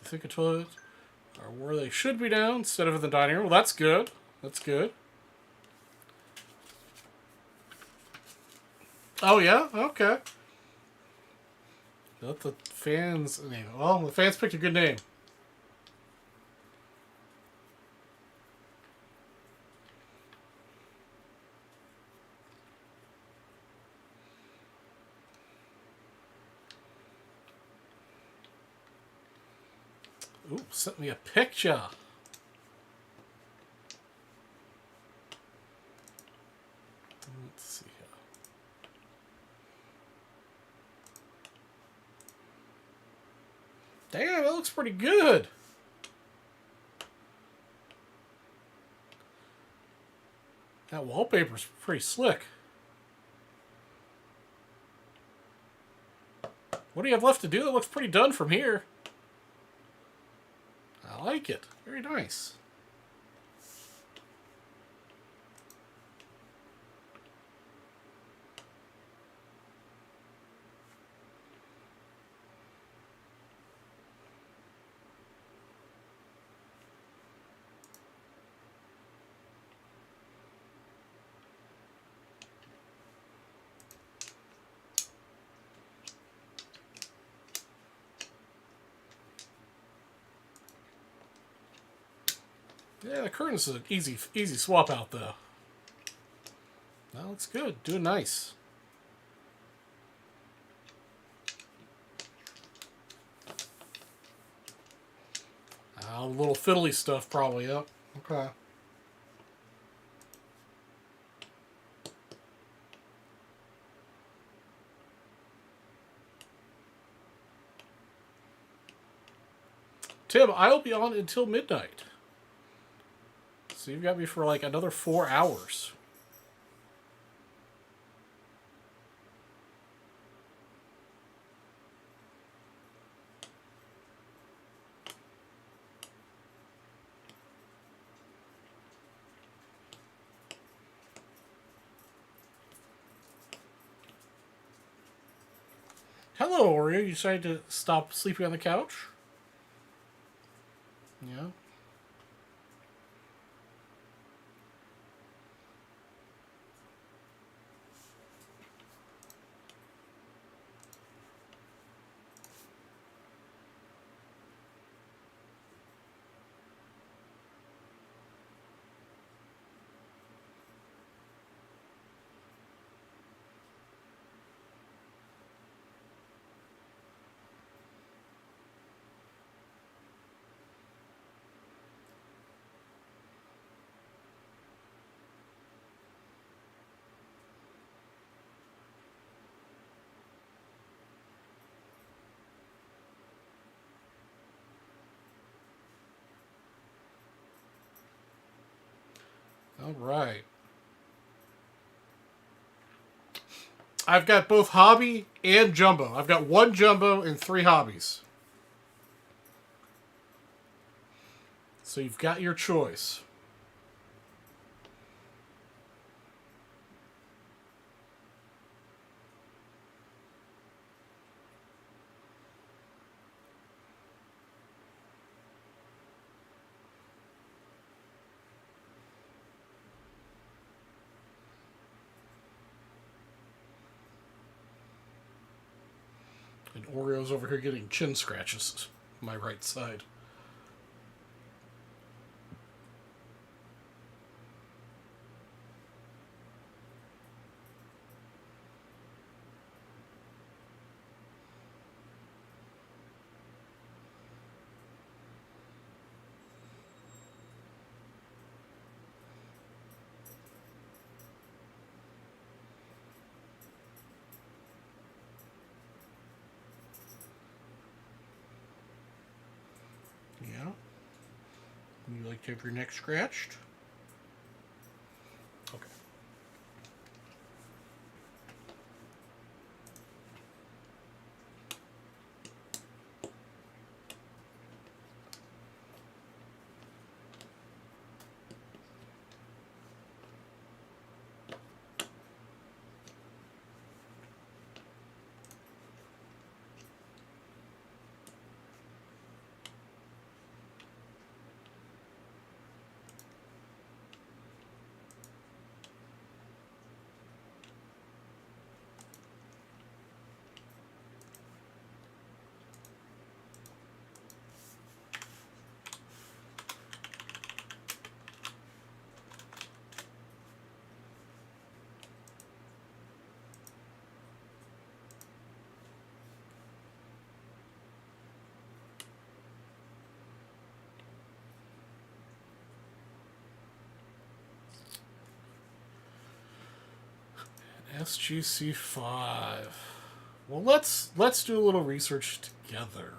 I think the toilets are where they should be down instead of in the dining room. Well, that's good. That's good. Oh, yeah? Okay. Let the fans... Well, the fans picked a good name. Ooh, sent me a picture. Let's see here. Damn, that looks pretty good. That wallpaper's pretty slick. What do you have left to do? That looks pretty done from here. I like it. Very nice. Yeah, the curtains is an easy swap out though. No, it's good. Doing nice. A little fiddly stuff probably. Yep. Okay. Tim, I'll be on until midnight. So you've got me for like another 4 hours. Hello, Oreo. You decided to stop sleeping on the couch? Yeah. All right. I've got both hobby and jumbo. I've got 1 jumbo and 3 hobbies. So you've got your choice. And Oreo's over here getting chin scratches. My right side. Yeah. Would you like to have your neck scratched? Okay. SGC5. Well, let's do a little research together.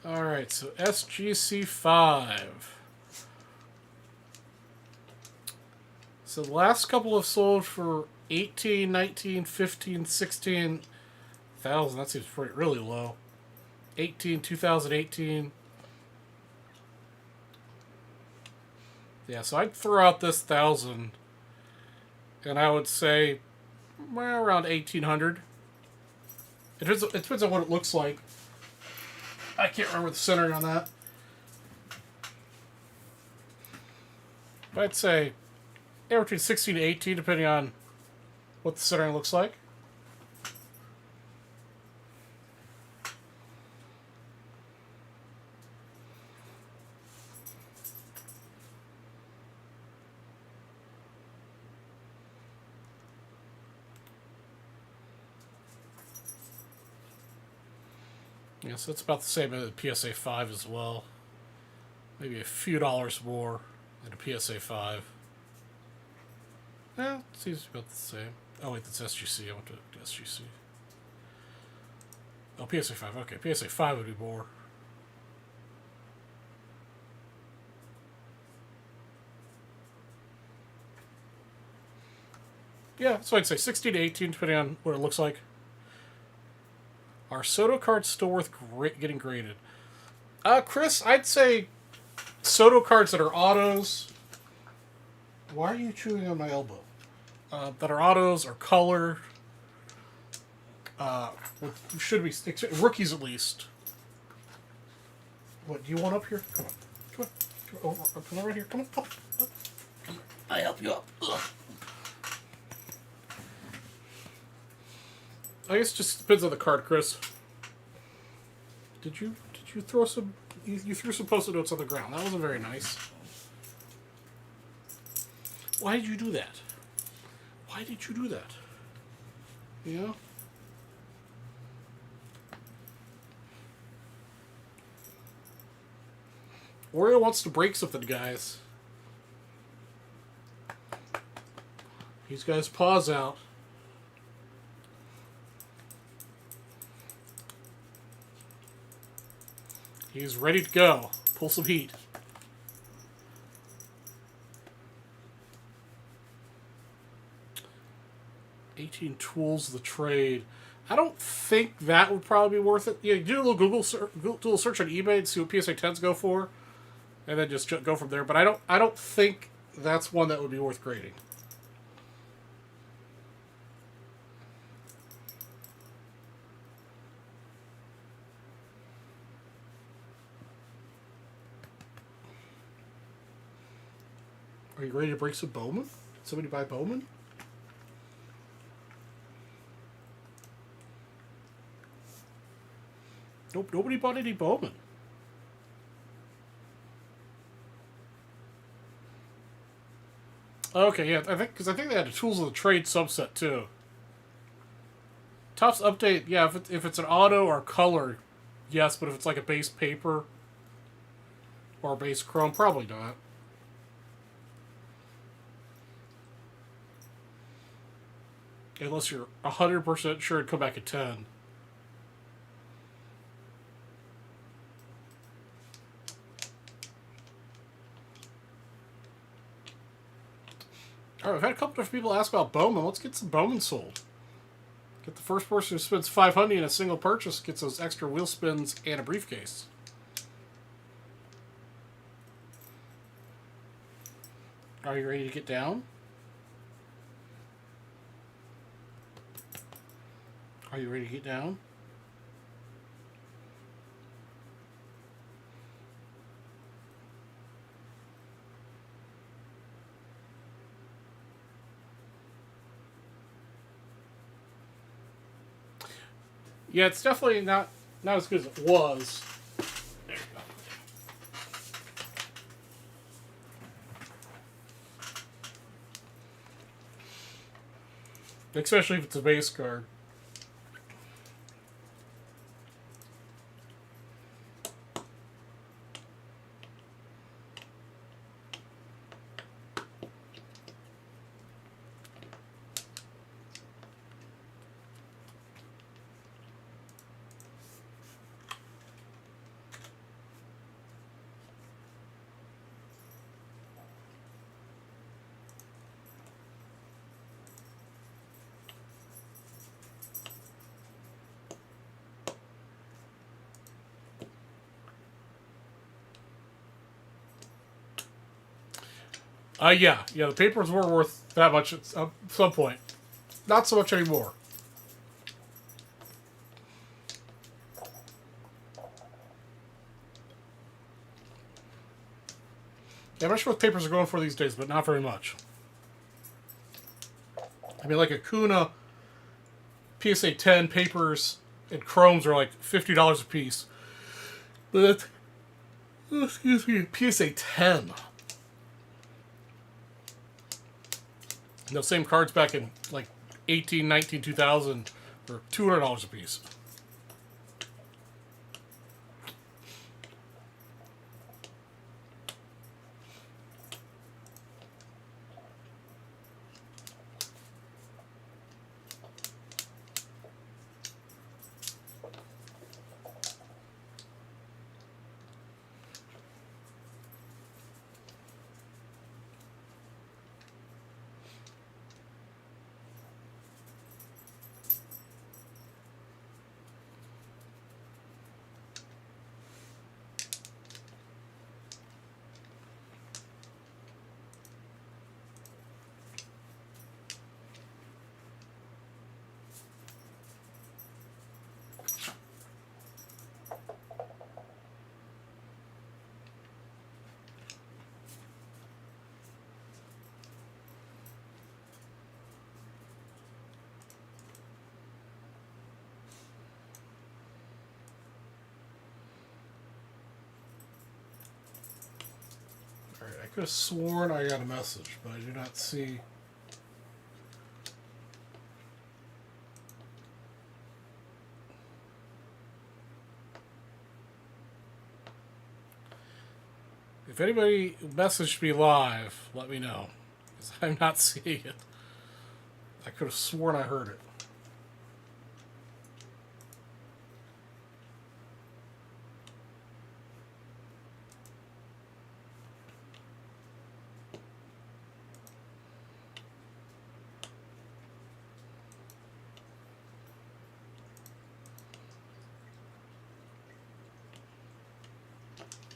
All right, so SGC5. So the last couple have sold for 18, 19, 15, 16,000. That seems pretty really low. 2018. Yeah, so I'd throw out this 1,000, and I would say around 1,800. It depends on what it looks like. I can't remember the centering on that. But I'd say anywhere between 16 to 18, depending on what the centering looks like. Yeah, so it's about the same as the PSA 5 as well. Maybe a few dollars more than a PSA 5. Yeah, it seems about the same. Oh wait, that's SGC. I went to SGC. Oh, PSA 5. Okay, PSA 5 would be more. Yeah, so I'd say 16 to 18, depending on what it looks like. Are Soto cards still worth getting graded? Chris, I'd say Soto cards that are autos. Why are you chewing on my elbow? That are autos or color. Should be rookies at least. What do you want up here? Come on, come on, come on right here. Come on, come on. I help you up. Ugh. I guess it just depends on the card, Chris. Did you throw some? You threw some post-it notes on the ground. That wasn't very nice. Why did you do that? Why did you do that? You know? Oreo wants to break something, guys. He's got his paws out. He's ready to go. Pull some heat. "18 tools of the trade." I don't think that would probably be worth it. Yeah, do a little do a little search on eBay and see what PSA 10s go for, and then just go from there. But I don't think that's one that would be worth grading. Are you ready to break some Bowman? Somebody buy Bowman? Nope, nobody bought any Bowman. Okay, yeah, I think they had the Tools of the Trade subset too. Topps update, yeah, if it's an auto or color, yes, but if it's like a base paper or a base chrome, probably not. Unless you're 100% sure it'd come back at 10. Alright, we've had a couple of people ask about Bowman. Let's get some Bowman sold. Get the first person who spends $500 in a single purchase gets those extra wheel spins and a briefcase. Are you ready to get down? Are you ready to get down? Yeah, it's definitely not as good as it was. There you go. Especially if it's a base card. Yeah, the papers were worth that much at some point. Not so much anymore. I'm not sure what papers are going for these days, but not very much. I mean, like a Kuna PSA 10 papers and chromes are like $50 a piece. But excuse me, PSA 10. Those same cards back in like 18, 19, 2000 were $200 a piece. Alright, I could have sworn I got a message, but I do not see. If anybody messaged me live, let me know. Because I'm not seeing it. I could have sworn I heard it.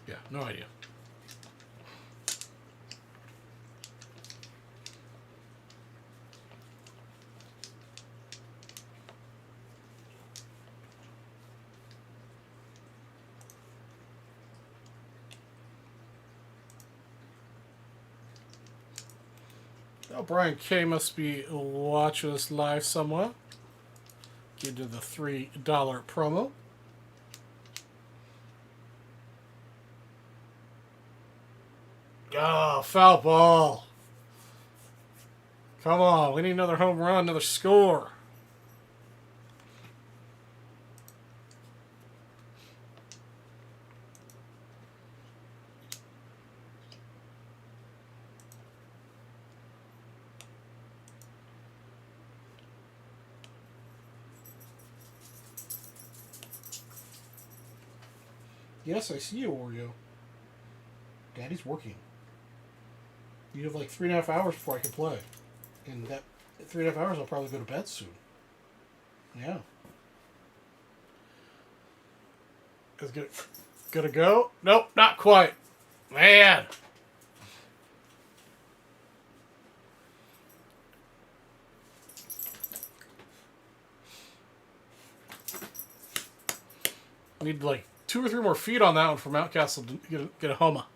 Yeah, no idea. Oh, Brian K must be watching us live somewhere. Get to the $3 promo. Oh, foul ball. Come on, we need another home run, another score. Yes, I see you, Oreo. Daddy's working. You have like 3.5 hours before I can play. In that 3.5 hours, I'll probably go to bed soon. Yeah. Is it gonna go? Nope, not quite. Man. Need like 2 or 3 more feet on that one for Mountcastle to get a homa.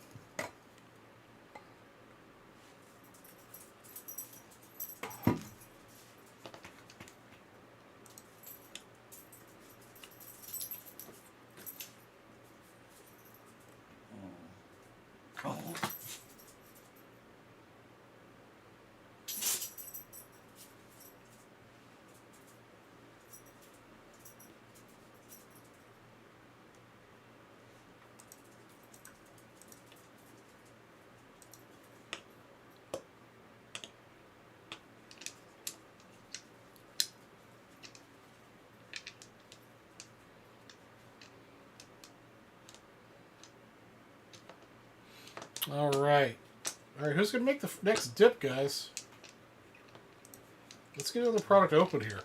Alright. Alright, who's going to make the next dip, guys? Let's get another product open here.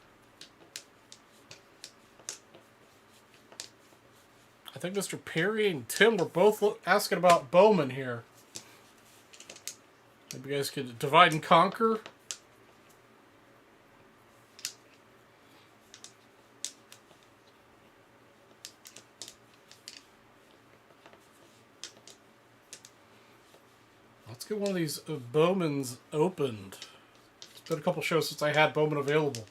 I think Mr. Perry and Tim were both asking about Bowman here. Maybe you guys could divide and conquer. get one of these Bowmans opened. It's been a couple shows since I had Bowman available.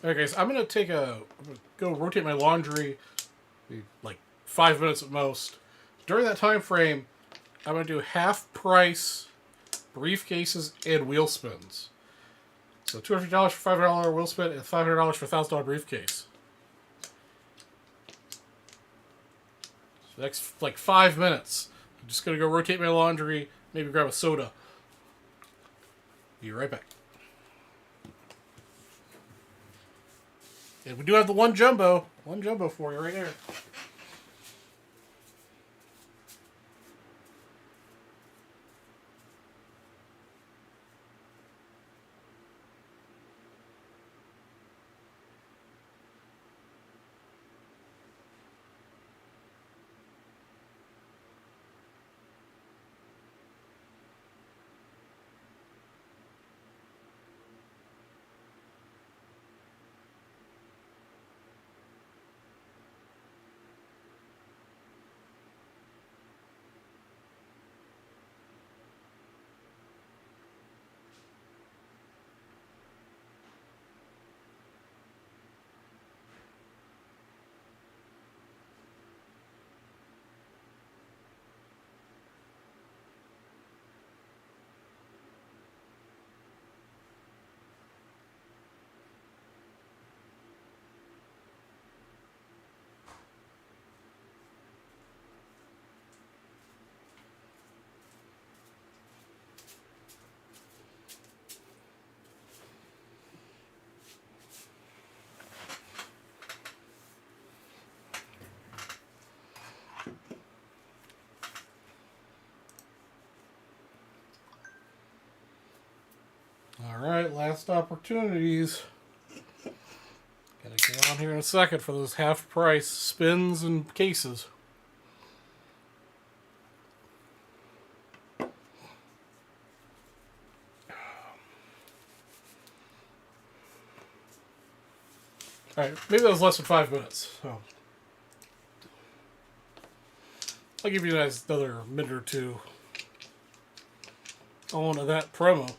Okay, so I'm gonna go rotate my laundry, like 5 minutes at most. During that time frame, I'm gonna do half price briefcases and wheel spins. So $250 for $500 wheel spin and $500 for $1,000 briefcase. So next like 5 minutes, I'm just gonna go rotate my laundry, maybe grab a soda. Be right back. And we do have the one jumbo for you right there. Alright, last opportunities. Gonna get on here in a second for those half price spins and cases. Alright, maybe that was less than 5 minutes. So I'll give you guys another minute or two on that promo.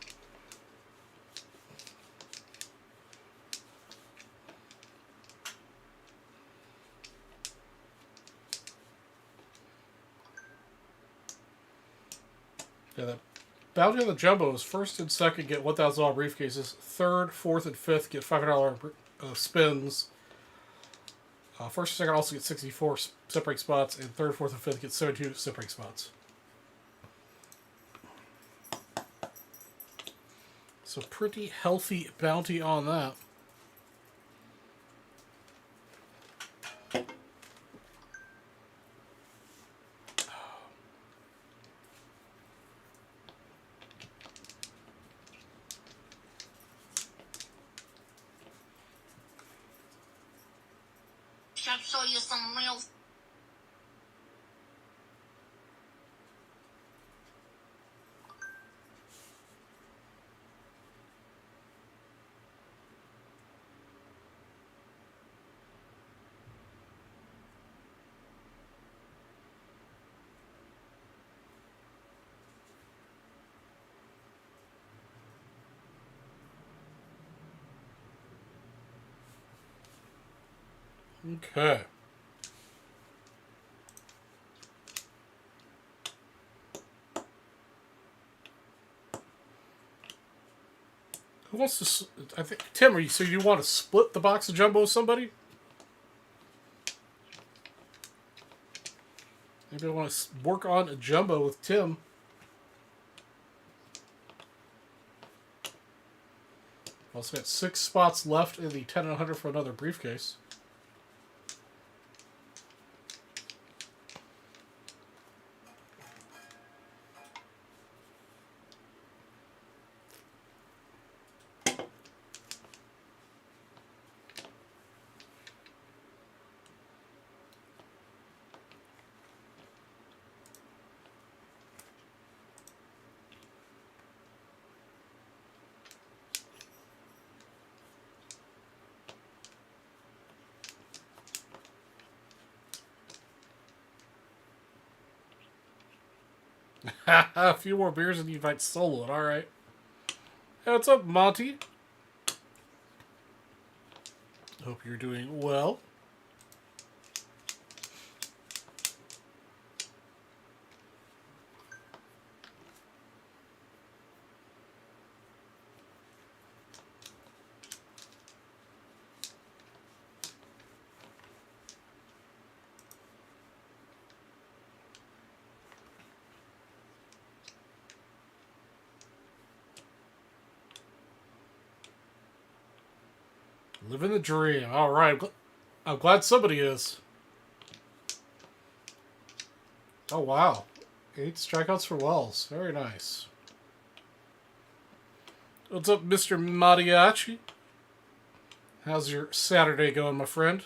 Yeah, that bounty on the jumbo is first and second get $1,000 briefcases. Third, fourth, and fifth get $500 spins. First and second also get 64 separate spots, and third, fourth, and fifth get 72 separate spots. So pretty healthy bounty on that. Should show you some real. Okay. Who wants to? I think Tim. So you want to split the box of jumbo with somebody? Maybe I want to work on a jumbo with Tim. Also got 6 spots left in the 10 and 100 for another briefcase. A few more beers and you might solo it. All right. Hey, what's up, Monty? Hope you're doing well. Living the dream. All right. I'm glad somebody is. Oh, wow. 8 strikeouts for Wells. Very nice. What's up, Mr. Mariachi? How's your Saturday going, my friend?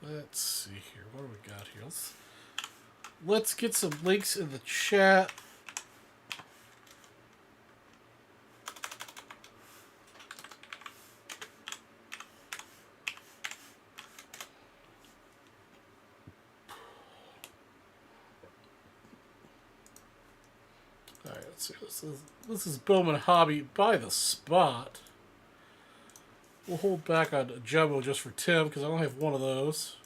Let's see here. What do we got here? Let's get some links in the chat. Alright, let's see. This is Bowman Hobby by the spot. We'll hold back on Jumbo just for Tim because I don't have one of those.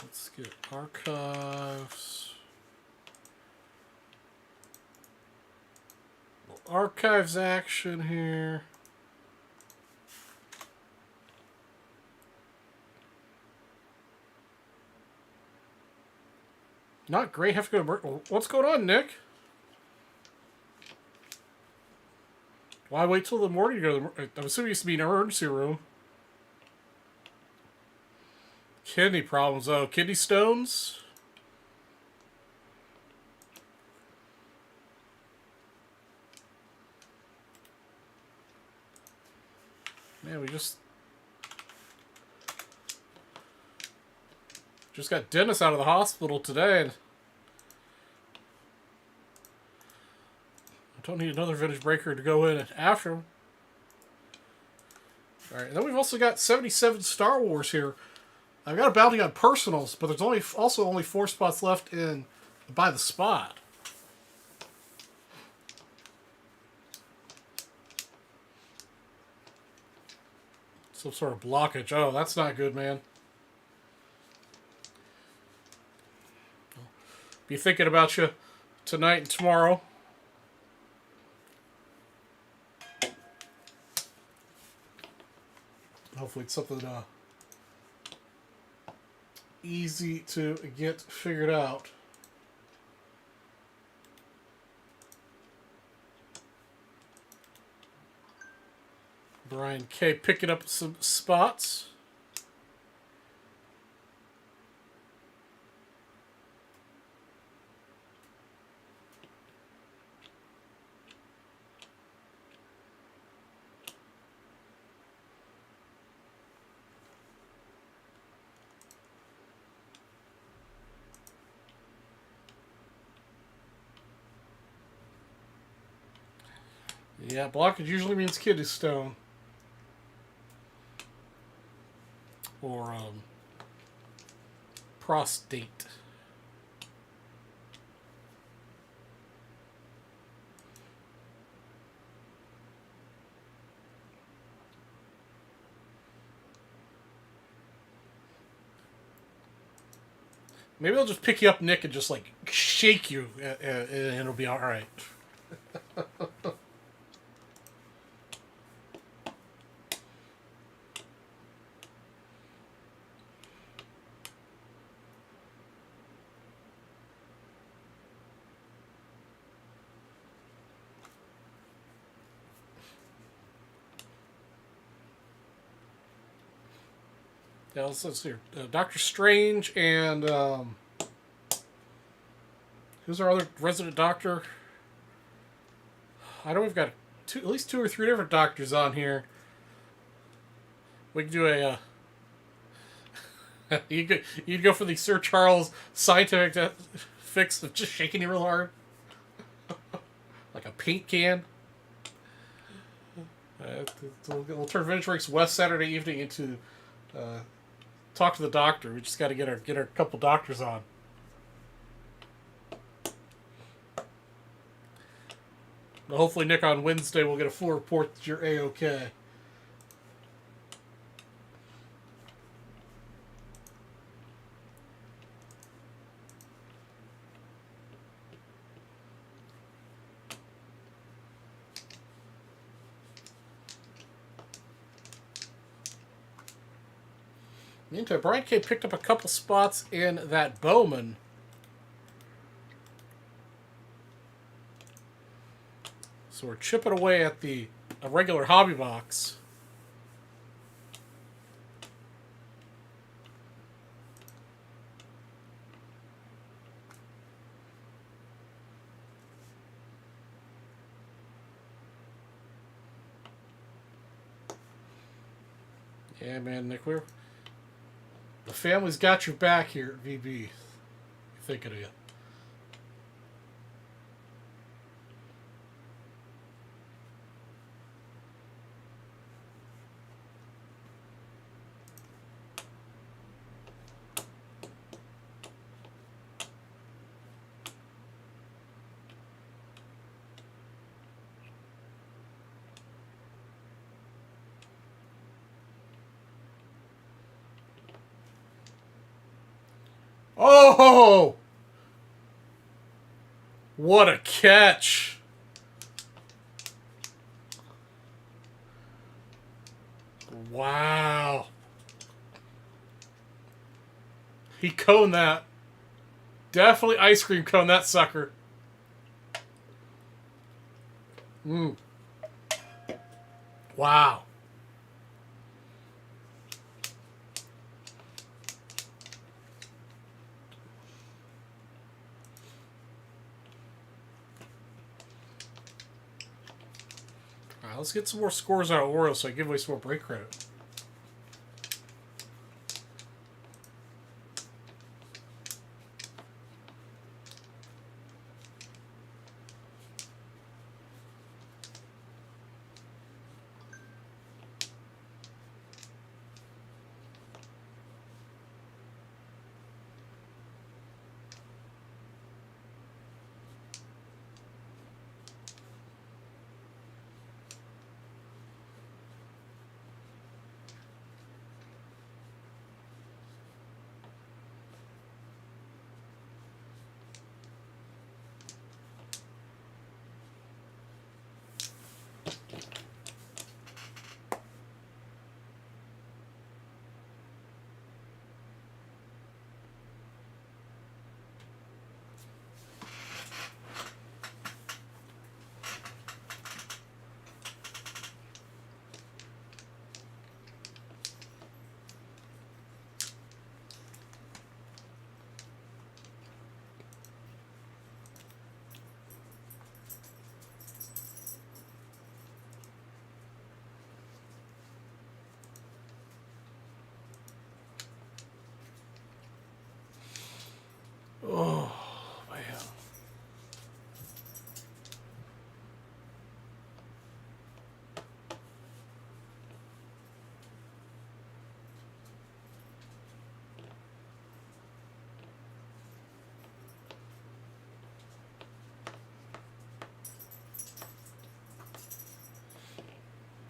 Let's get archives. Archives action here. Not great. Have to go to what's going on, Nick? Why wait till the morning to go to the... I'm assuming it used to be an emergency room. Kidney problems. Oh, kidney stones? Man, we just got Dennis out of the hospital today. And I don't need another vintage breaker to go in after him. Alright, then we've also got 77 Star Wars here. I've got a bounty on personals, but there's also only 4 spots left in by the spot. Some sort of blockage. Oh, that's not good, man. Be thinking about you tonight and tomorrow. Hopefully it's something easy to get figured out. Brian K picking up some spots. Yeah, blockage usually means kidney stone. Or prostate. Maybe I'll just pick you up, Nick, and just like shake you, and it'll be all right. Yeah, let's see here. Doctor Strange and who's our other resident doctor? I know we've got at least 2 or 3 different doctors on here. We can do a. You'd go for the Sir Charles scientific fix of just shaking you real hard, like a paint can. We'll turn Vintage Breaks West Saturday evening into talk to the doctor. We just got to get our couple doctors on. Well, hopefully, Nick, on Wednesday we'll get a full report that you're A-OK. Meantime, Brian K picked up a couple spots in that Bowman. So we're chipping away at a regular hobby box. Yeah, man, Nick, the family's got your back here at VB. Thinking of you. Oh! What a catch! Wow. He coned that. Definitely ice cream cone that sucker. Wow. All right, let's get some more scores out of Orioles so I give away some more break credit. Oh, man.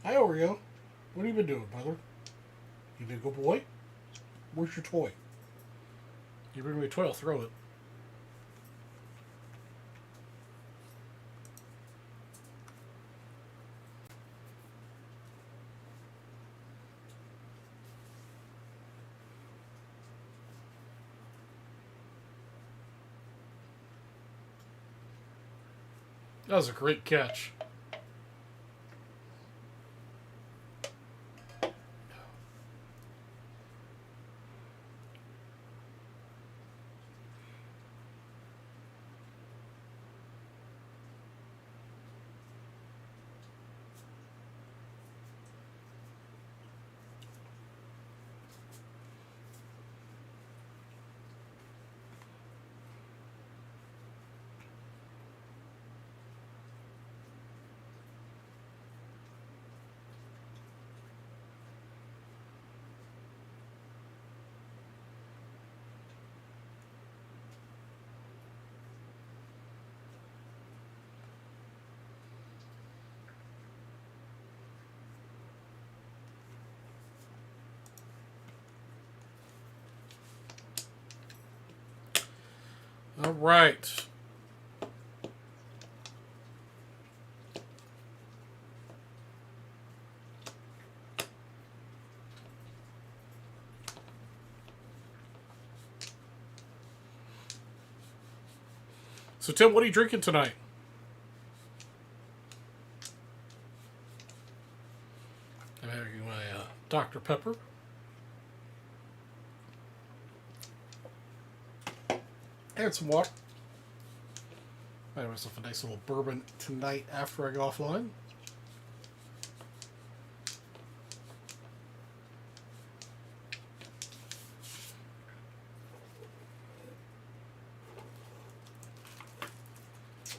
Hi, Oreo. What have you been doing, brother? You been a good boy? Where's your toy? You bring me a toy, I'll throw it. That was a great catch. right. So, Tim, what are you drinking tonight? I'm having my Dr. Pepper. And some water. I have myself a nice little bourbon tonight after I go offline.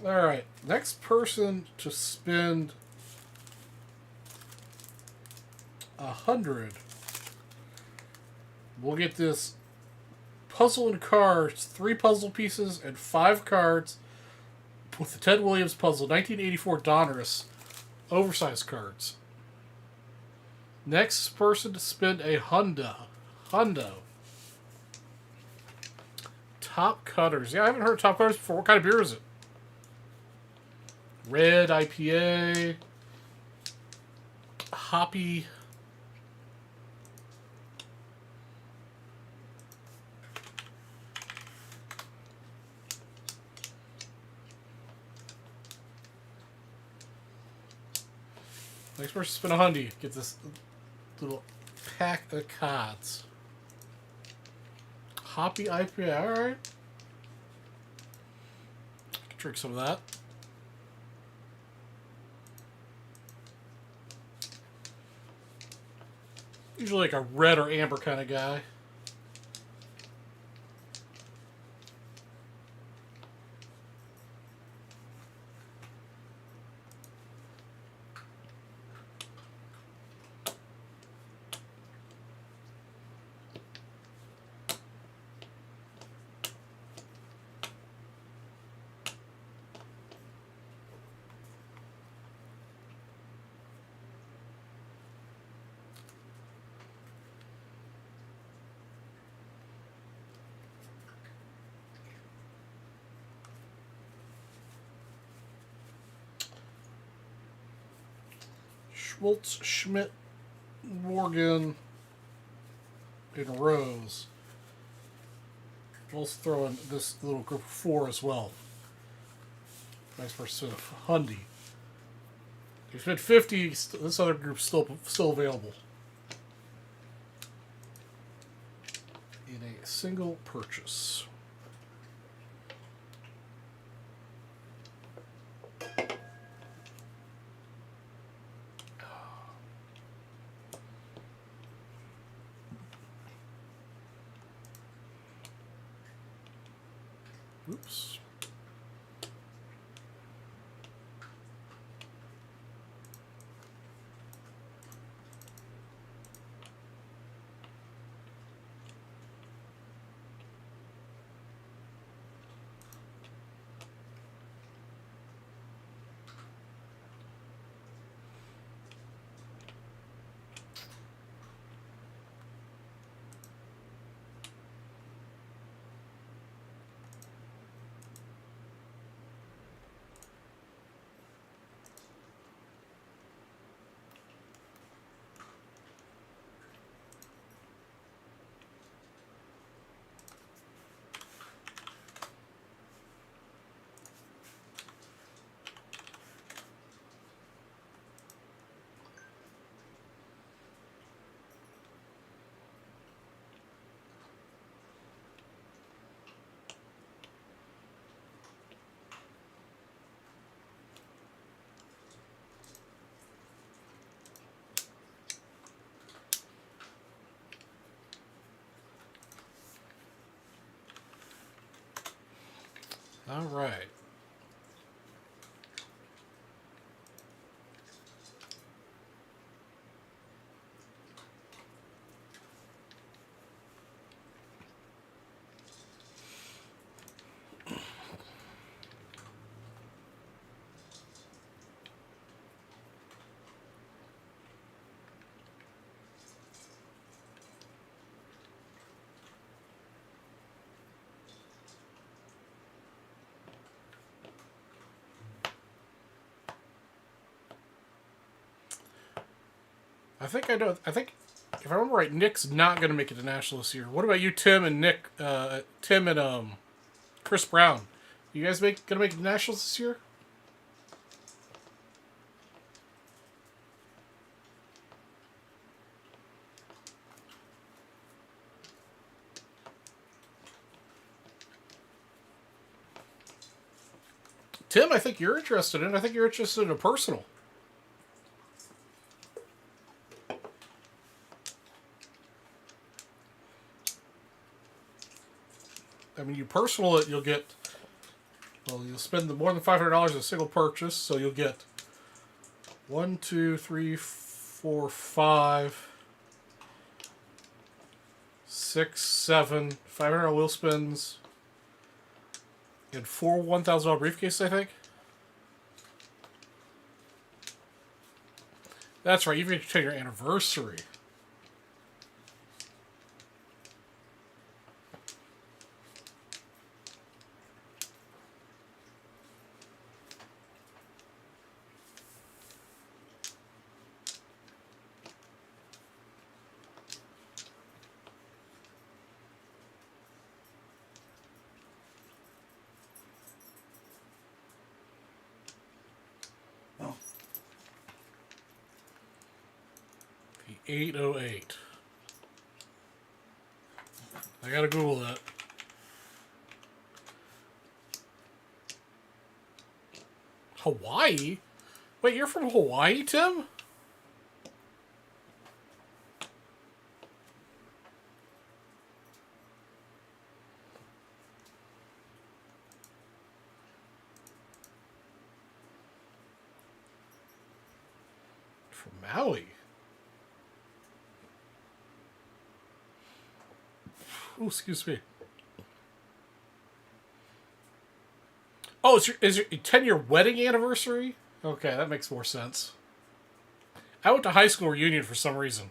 Alright, next person to spend 100. We'll get this puzzle and cards, 3 puzzle pieces and 5 cards with the Ted Williams puzzle, 1984 Donruss, oversized cards. Next person to spend a hundo. Top Cutters. Yeah, I haven't heard of Top Cutters before. What kind of beer is it? Red IPA. Hoppy. Next person spin a hundy. Get this little pack of cards. Hoppy IPA. Alright. Drink some of that. Usually like a red or amber kind of guy. Schultz, Schmidt, Morgan, and Rose. We'll throw in this little group of 4 as well. Nice person of Hundy. If you spent 50, this other group's still available. In a single purchase. Oops. All right. I think I know. I think if I remember right, Nick's not going to make it to nationals this year. What about you, Tim and Nick? Tim and Chris Brown. You guys gonna make it to nationals this year? Tim, I think you're interested in. I think you're interested in a personal. I mean, you personal it, you'll get. Well, you'll spend more than $500 in a single purchase, so you'll get 1, 2, 3, 4, 5, 6, 7, 500 wheel spins, and 4 $1,000 briefcases, I think. That's right. Even if you take your anniversary. The 808. I gotta Google that. Hawaii? Wait, you're from Hawaii, Tim? From Maui? Oh, excuse me. Oh, is your 10-year wedding anniversary? Okay, that makes more sense. I went to high school reunion for some reason.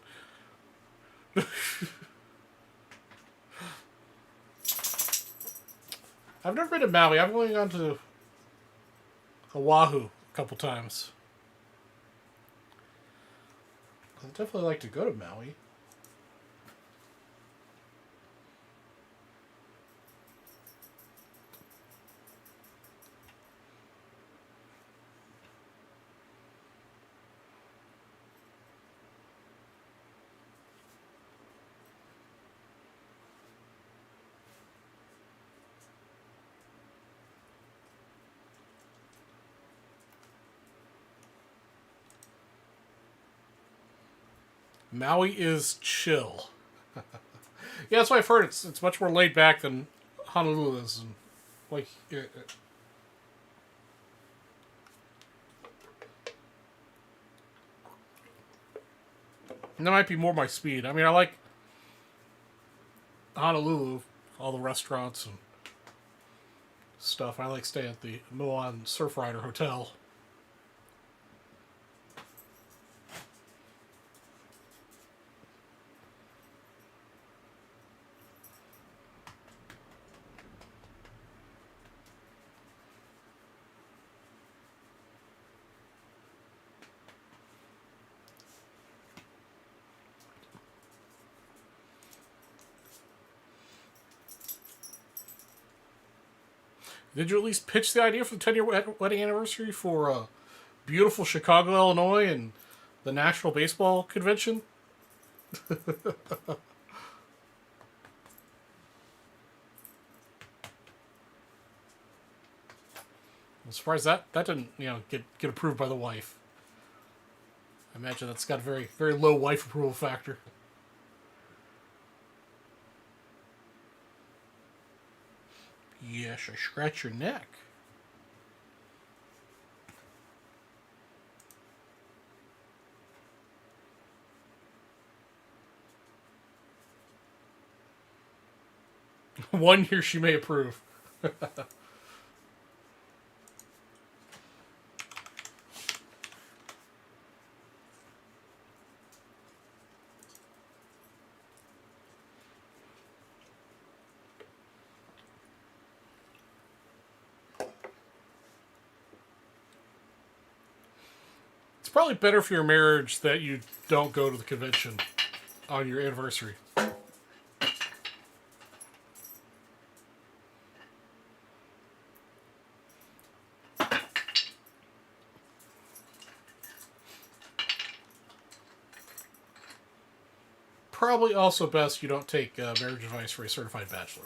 I've never been to Maui. I've only gone to Oahu a couple times. I'd definitely like to go to Maui. Maui is chill. Yeah, that's what I've heard. It's much more laid back than Honolulu is. And like, and that might be more my speed. I mean, I like Honolulu, all the restaurants and stuff. I like staying at the Moan Surfrider Hotel. Did you at least pitch the idea for the 10-year wedding anniversary for beautiful Chicago, Illinois, and the National Baseball Convention? I'm surprised that didn't get approved by the wife. I imagine that's got a very very low wife approval factor. Yes, I scratch your neck. One year she may approve. probably better for your marriage that you don't go to the convention on your anniversary. Probably also best you don't take marriage advice for a certified bachelor.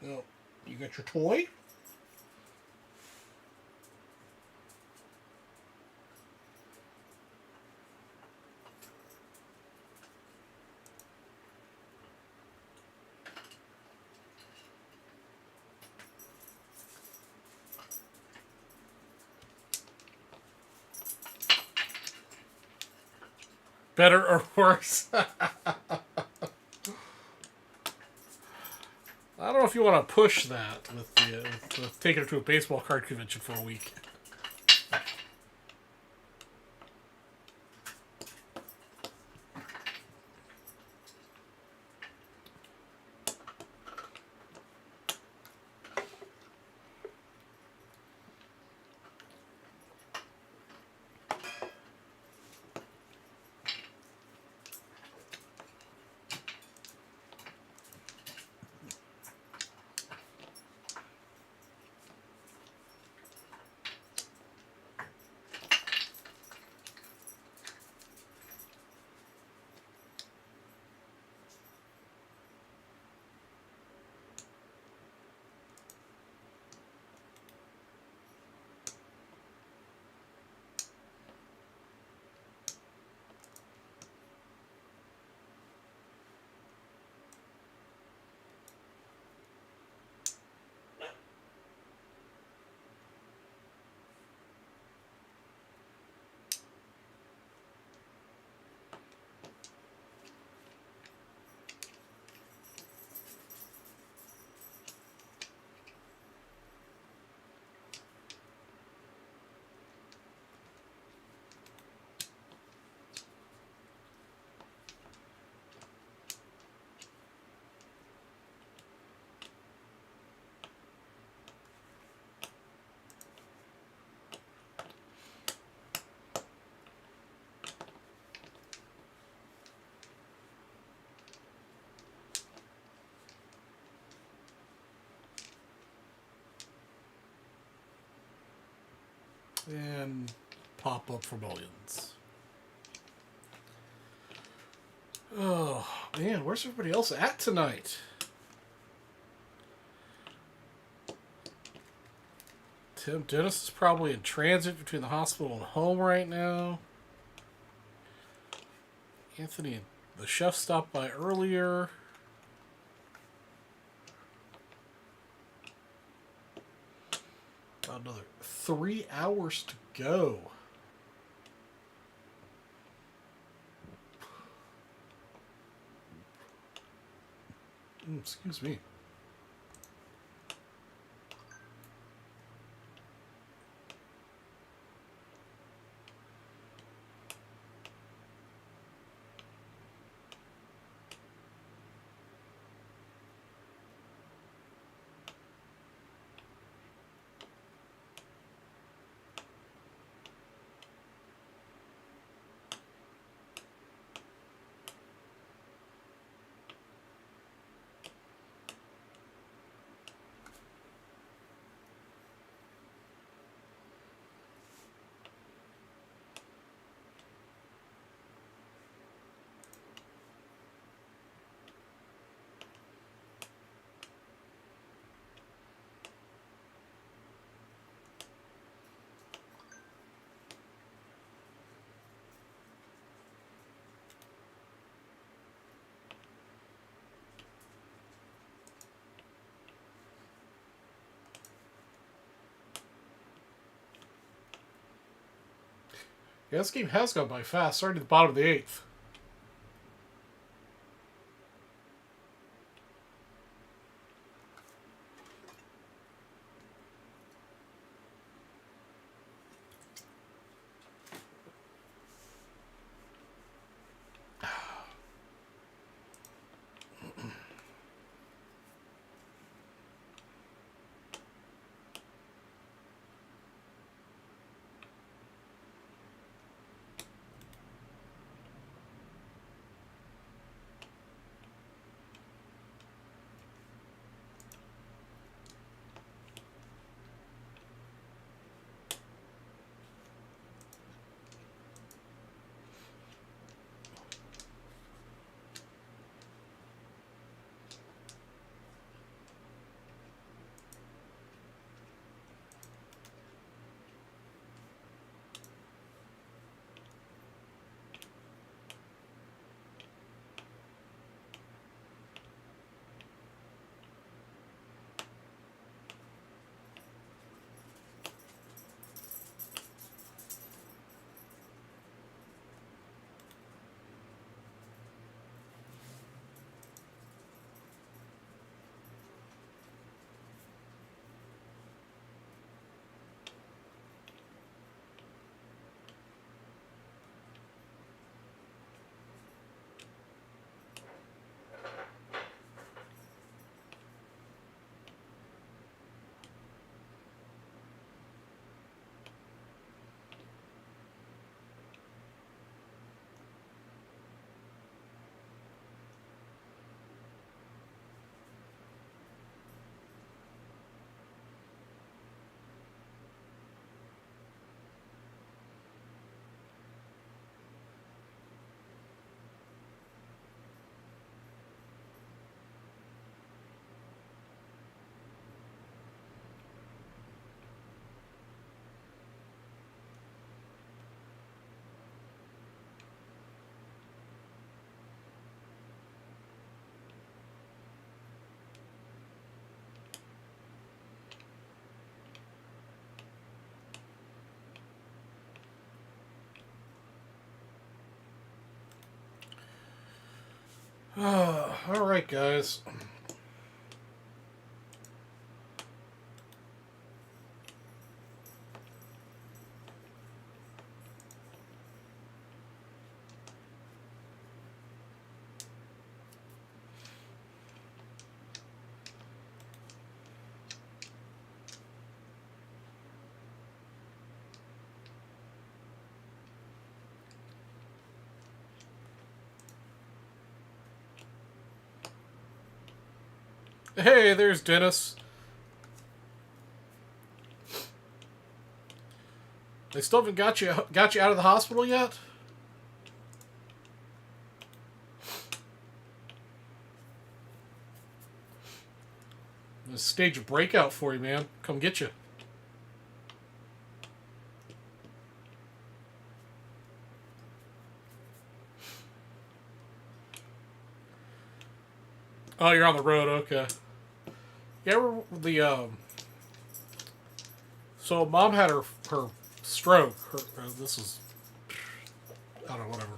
Well, you got your toy? Better or worse? I don't know if you want to push that with taking her to a baseball card convention for a week. And pop up for mullions. Oh, man, where's everybody else at tonight? Tim Dennis is probably in transit between the hospital and home right now. Anthony and the chef stopped by earlier. About another 3 hours to go. Excuse me. Yeah, this game has gone by fast. Starting at the bottom of the 8th. Alright, guys. Hey, there's Dennis. They still haven't got you out of the hospital yet? Let's stage a breakout for you, man. Come get you. Oh, you're on the road. Okay. Yeah, so mom had her stroke. This is, I don't know, whatever.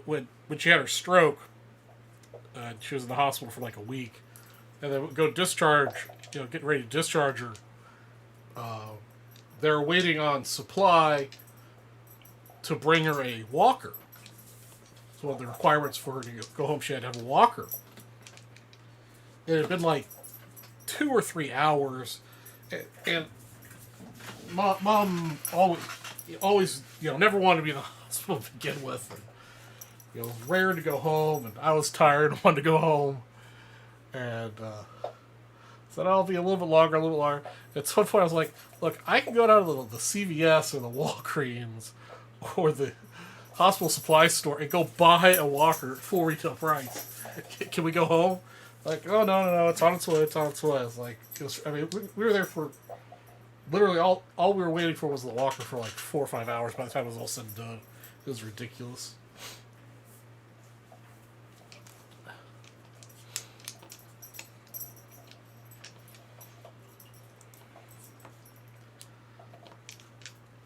When she had her stroke, she was in the hospital for like a week, and then go discharge. Getting ready to discharge her. They're waiting on supply to bring her a walker. So one of the requirements for her to go home, she had to have a walker. It had been like 2 or 3 hours, and mom always never wanted to be in the hospital to begin with, and it was rare to go home, and I was tired and wanted to go home, and said I'll be a little bit longer. At some point I was like, look, I can go down to the CVS or the Walgreens or the hospital supply store and go buy a walker at full retail price. Can we go home? Like, oh, no, it's on its way. It's like, we were there for literally all we were waiting for was the walker for like 4 or 5 hours by the time it was all said and done. It was ridiculous.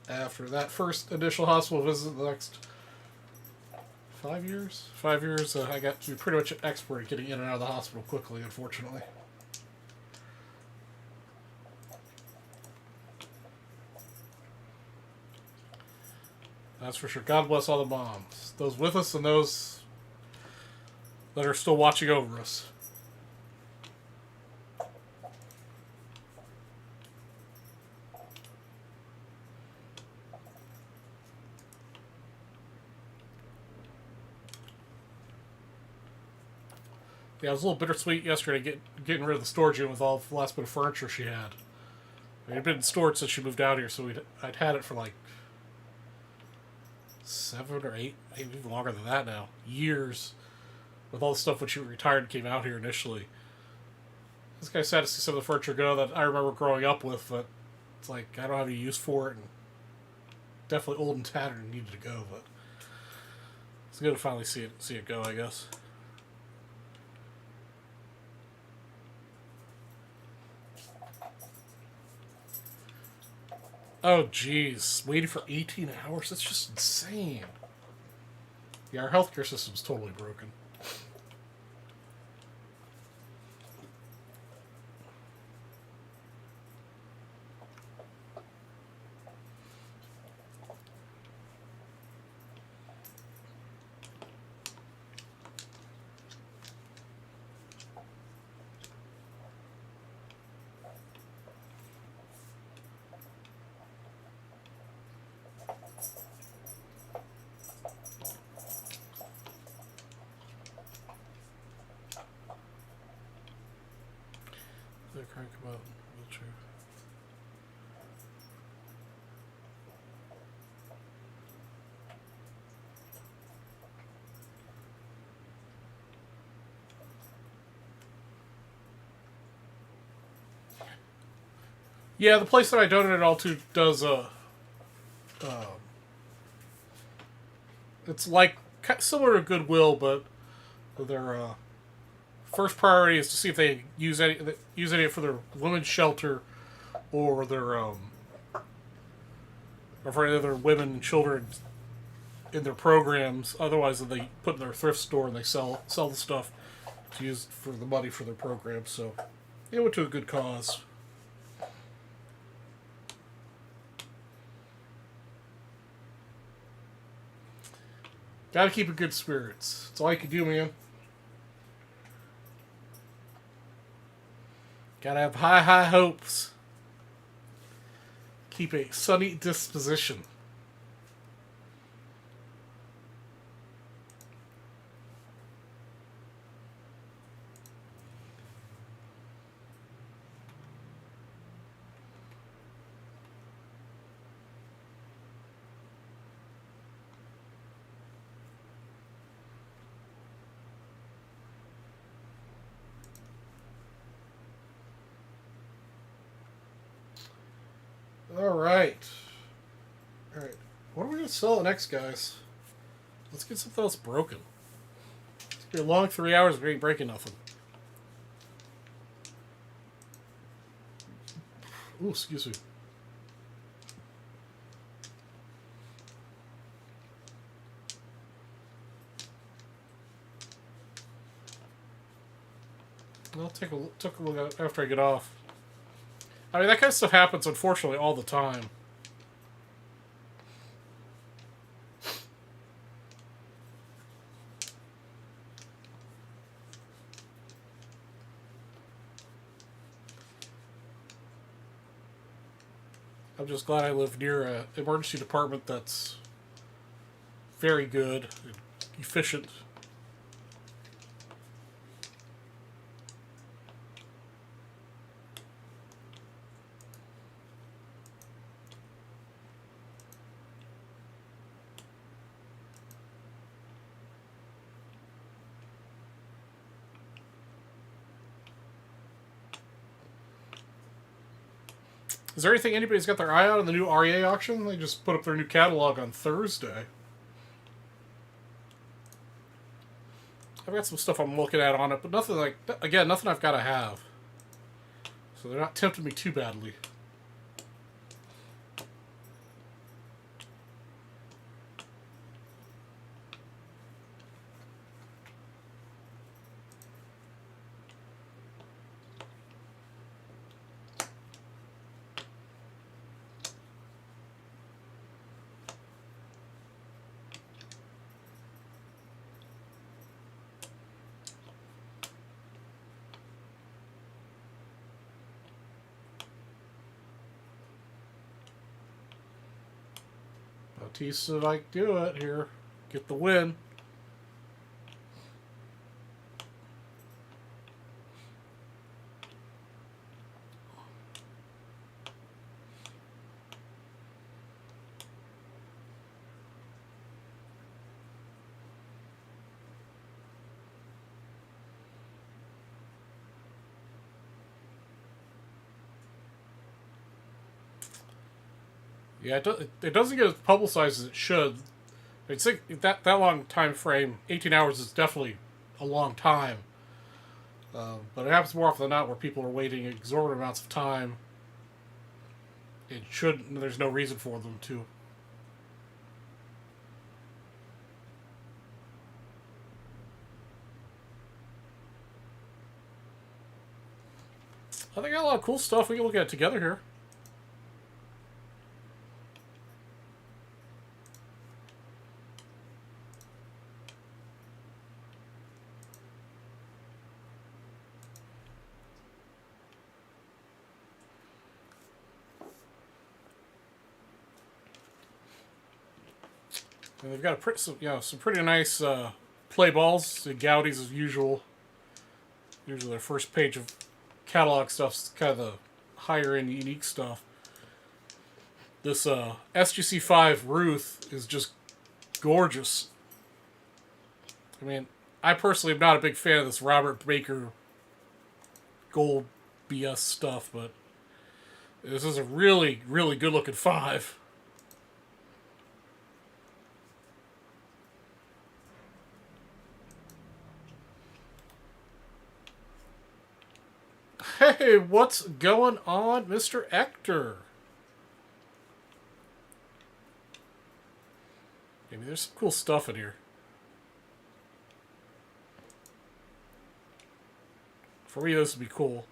After that first initial hospital visit, the next 5 years? 5 years, I got to be pretty much an expert at getting in and out of the hospital quickly, unfortunately. That's for sure. God bless all the moms. Those with us and those that are still watching over us. Yeah, it was a little bittersweet yesterday getting rid of the storage unit with all the last bit of furniture she had. It had been stored since she moved out here, so I'd had it for like 7 or 8, maybe even longer than that now, years, with all the stuff when she retired and came out here initially. It's kind of sad to see some of the furniture go that I remember growing up with, but it's like I don't have any use for it, and definitely old and tattered and needed to go. But it's good to finally see it go, I guess. Oh, jeez. Waiting for 18 hours? That's just insane. Yeah, our healthcare system's totally broken. The crank him out. Wheelchair. Yeah, the place that I donated it all to does it's like similar to Goodwill, but their first priority is to see if they use any of it for their women's shelter or their or for any other women and children in their programs. Otherwise, they put in their thrift store and they sell the stuff to use for the money for their program. So it went to a good cause. Gotta keep in good spirits. That's all you can do, man. Gotta have high, high hopes. Keep a sunny disposition. Alright. Alright. What are we going to sell next, guys? Let's get something else broken. It's been a long 3 hours, we ain't breaking nothing. Ooh, excuse me. I'll take a look after I get off. I mean, that kind of stuff happens, unfortunately, all the time. I'm just glad I live near an emergency department that's very good, efficient. Is there anything anybody's got their eye on in the new REA auction? They just put up their new catalog on Thursday. I've got some stuff I'm looking at on it, but nothing like, again, nothing I've got to have. So they're not tempting me too badly. Bautista like do it here. Get the win. Yeah, it doesn't get as publicized as it should. I'd say that long time frame, 18 hours, is definitely a long time. But it happens more often than not where people are waiting exorbitant amounts of time. It should. There's no reason for them to. I think I got a lot of cool stuff. We can look at it together here. And they've got some pretty nice play balls. The Gaudis as usual. Usually their first page of catalog stuff's kind of the higher end unique stuff. This SGC5 Ruth is just gorgeous. I mean, I personally am not a big fan of this Robert Baker gold BS stuff, but this is a really, really good looking 5. Hey, what's going on, Mr. Ector? Maybe there's some cool stuff in here. For me, this would be cool.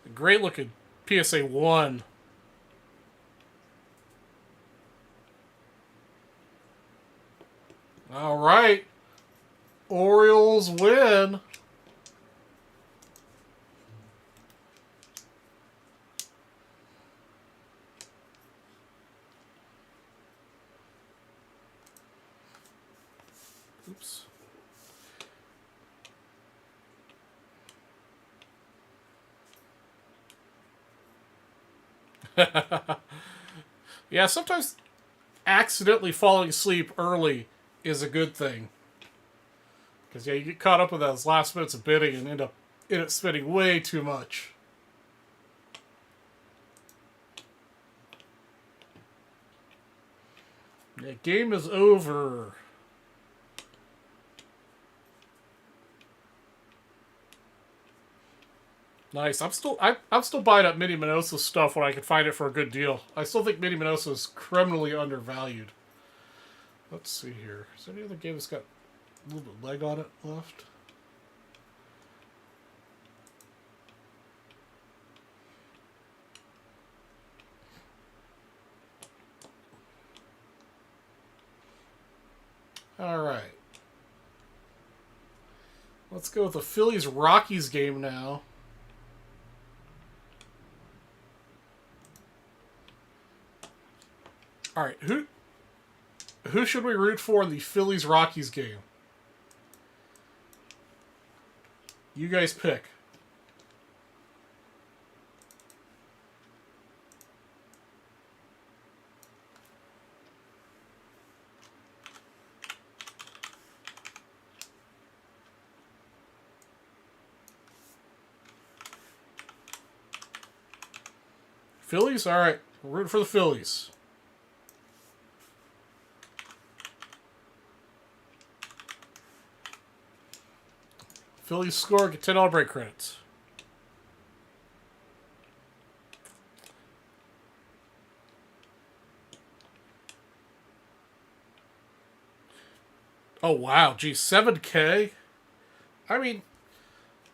A great looking PSA 1. All right. Orioles win. Oops. Yeah, sometimes accidentally falling asleep early is a good thing. Because, yeah, you get caught up with those last minutes of bidding and end up spending way too much. Yeah, game is over. Nice. I'm still buying up Minnie Minoso's stuff when I can find it for a good deal. I still think Minnie Minoso is criminally undervalued. Let's see here. Is there any other game that's got a little bit of leg on it left? All right. Let's go with the Phillies Rockies game now. All right, who should we root for in the Phillies Rockies game? You guys pick. Phillies? All right, we're rooting for the Phillies. Phillies score, get $10 break credits. Oh, wow. Geez, 7K? I mean,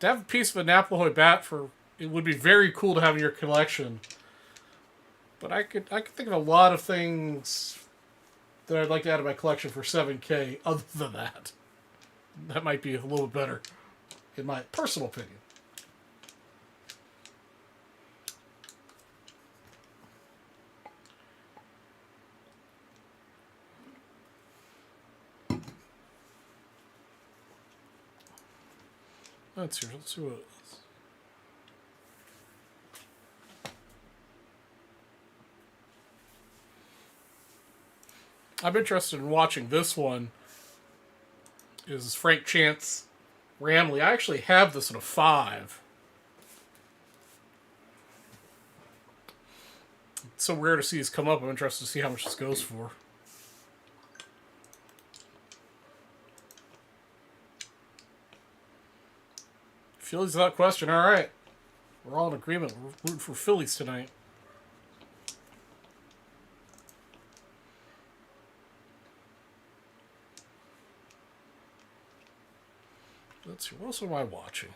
to have a piece of a Napoli bat it would be very cool to have in your collection. But I could think of a lot of things that I'd like to add to my collection for 7K other than that. That might be a little bit better, in my personal opinion. Let's see what it is. I'm interested in watching this one. Is Frank Chance Ramley. I actually have this in a 5. It's so rare to see this come up. I'm interested to see how much this goes for. Phillies without question. All right. We're all in agreement. We're rooting for Phillies tonight. Let's see. What else am I watching?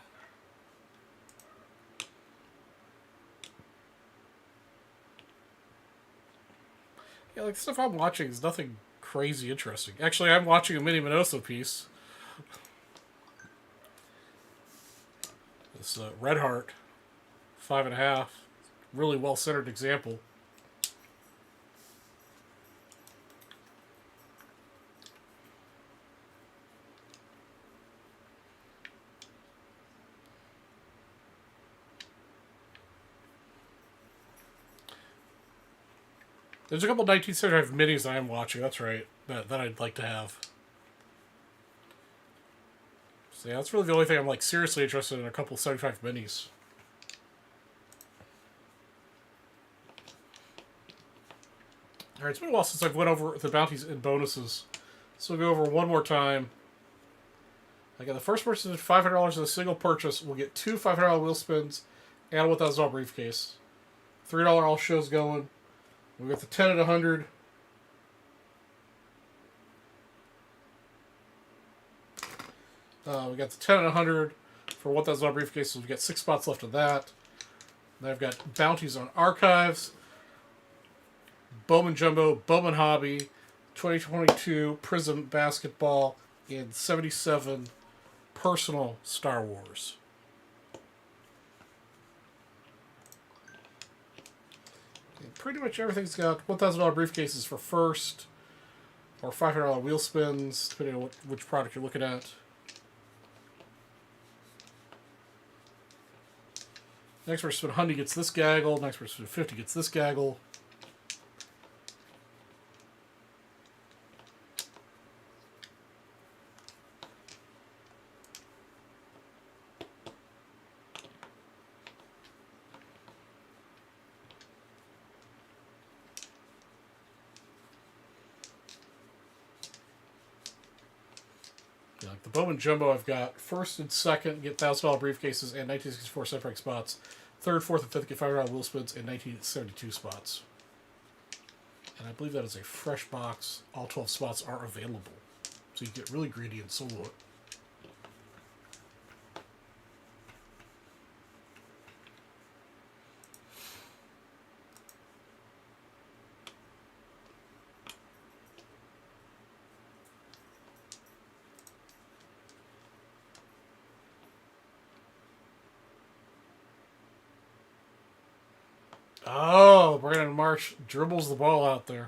Yeah, like the stuff I'm watching is nothing crazy interesting. Actually, I'm watching a Minnie Minoso piece. This Red Heart, 5.5. Really well-centered example. There's a couple 1975 minis I am watching. That's right. That I'd like to have. So yeah, that's really the only thing I'm like seriously interested in. A couple 75 minis. All right, it's been a while since I've went over the bounties and bonuses, so we'll go over one more time. Again, the first person to $500 in a single purchase will get 2 $500 wheel spins and a $1,000 briefcase. $3 all shows going. We got the 10 at 100. We got the 10 at 100, For $1,000 briefcases, we've got 6 spots left of that. Then I've got bounties on archives, Bowman Jumbo, Bowman Hobby, 2022 Prism Basketball, and 77 Personal Star Wars. And pretty much everything's got $1,000 briefcases for first, or $500 wheel spins, depending on which product you're looking at. Next person spin 100 gets this gaggle. Next person spin 50 gets this gaggle. Like the Bowman Jumbo, I've got first and second get $1,000 briefcases and 1964 separate spots. Third, fourth, and fifth get $500 wheel spins and 1972 spots. And I believe that is a fresh box. All 12 spots are available. So you get really greedy and solo it. Oh, Brandon Marsh dribbles the ball out there.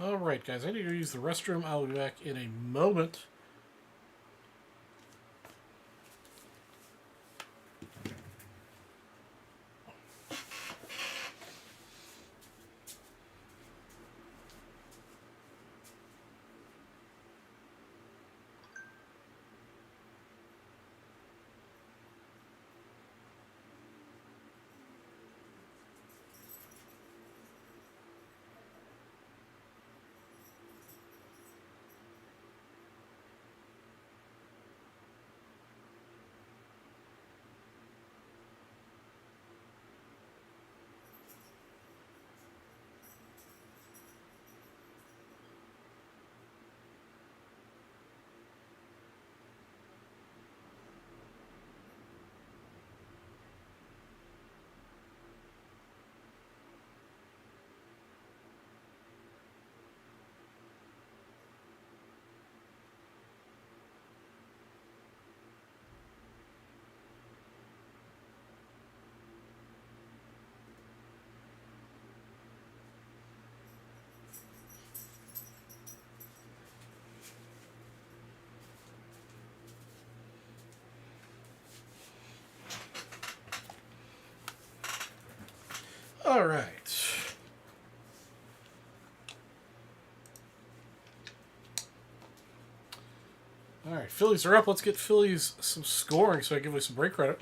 Alright, guys, I need to use the restroom. I'll be back in a moment. All right. All right, Phillies are up. Let's get Phillies some scoring so I can give you some break credit.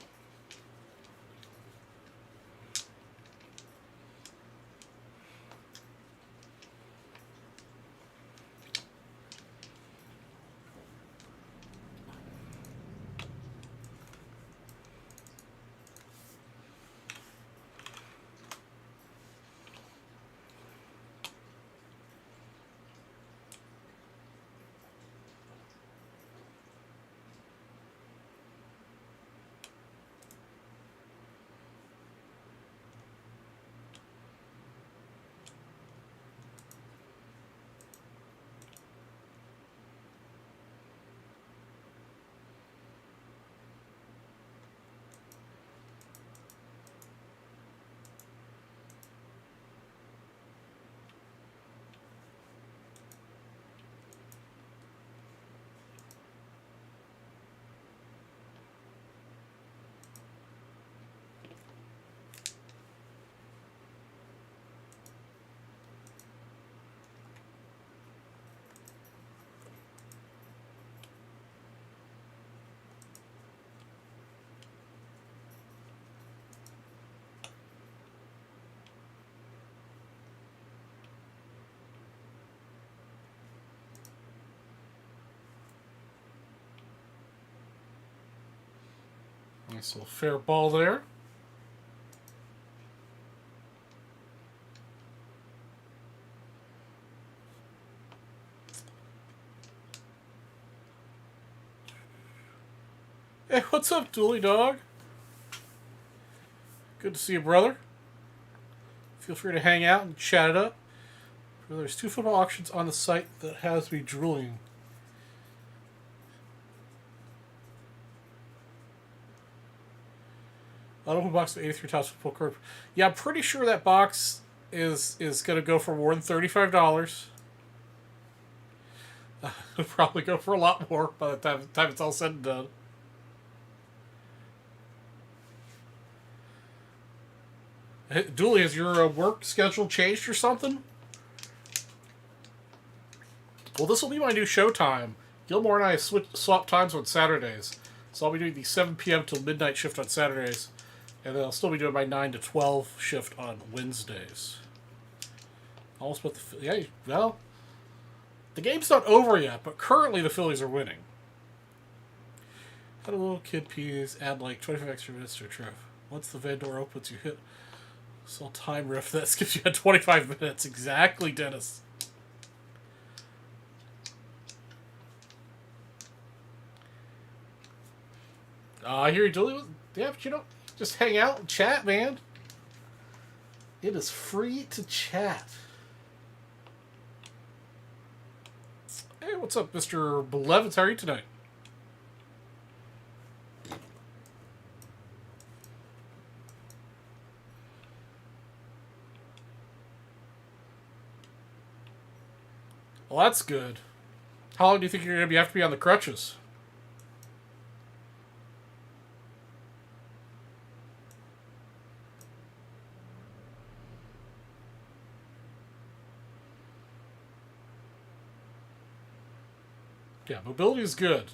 Nice little fair ball there. Hey, what's up, Dooley Dog? Good to see you, brother. Feel free to hang out and chat it up. There's 2 football auctions on the site that has me drooling. An open box of 83 Topps Football Card. Yeah, I'm pretty sure that box is going to go for more than $35. It'll probably go for a lot more by the time it's all said and done. Hey, Dooley, has your work schedule changed or something? Well, this will be my new show time. Gilmore and I swap times on Saturdays. So I'll be doing the 7 p.m. till midnight shift on Saturdays. And then I'll still be doing my 9 to 12 shift on Wednesdays. Almost put the... Yeah, well... The game's not over yet, but currently the Phillies are winning. Had a little kid peas, add like 25 extra minutes to a trip. Once the van door opens, you hit... This little time riff that skips you at 25 minutes. Exactly, Dennis. I hear you, Dooley. Yeah, but you know, just hang out and chat, man. It is free to chat. Hey, what's up, Mr. Belevitz? How are you tonight? Well, that's good. How long do you think you're going to have to be on the crutches? Yeah, mobility is good.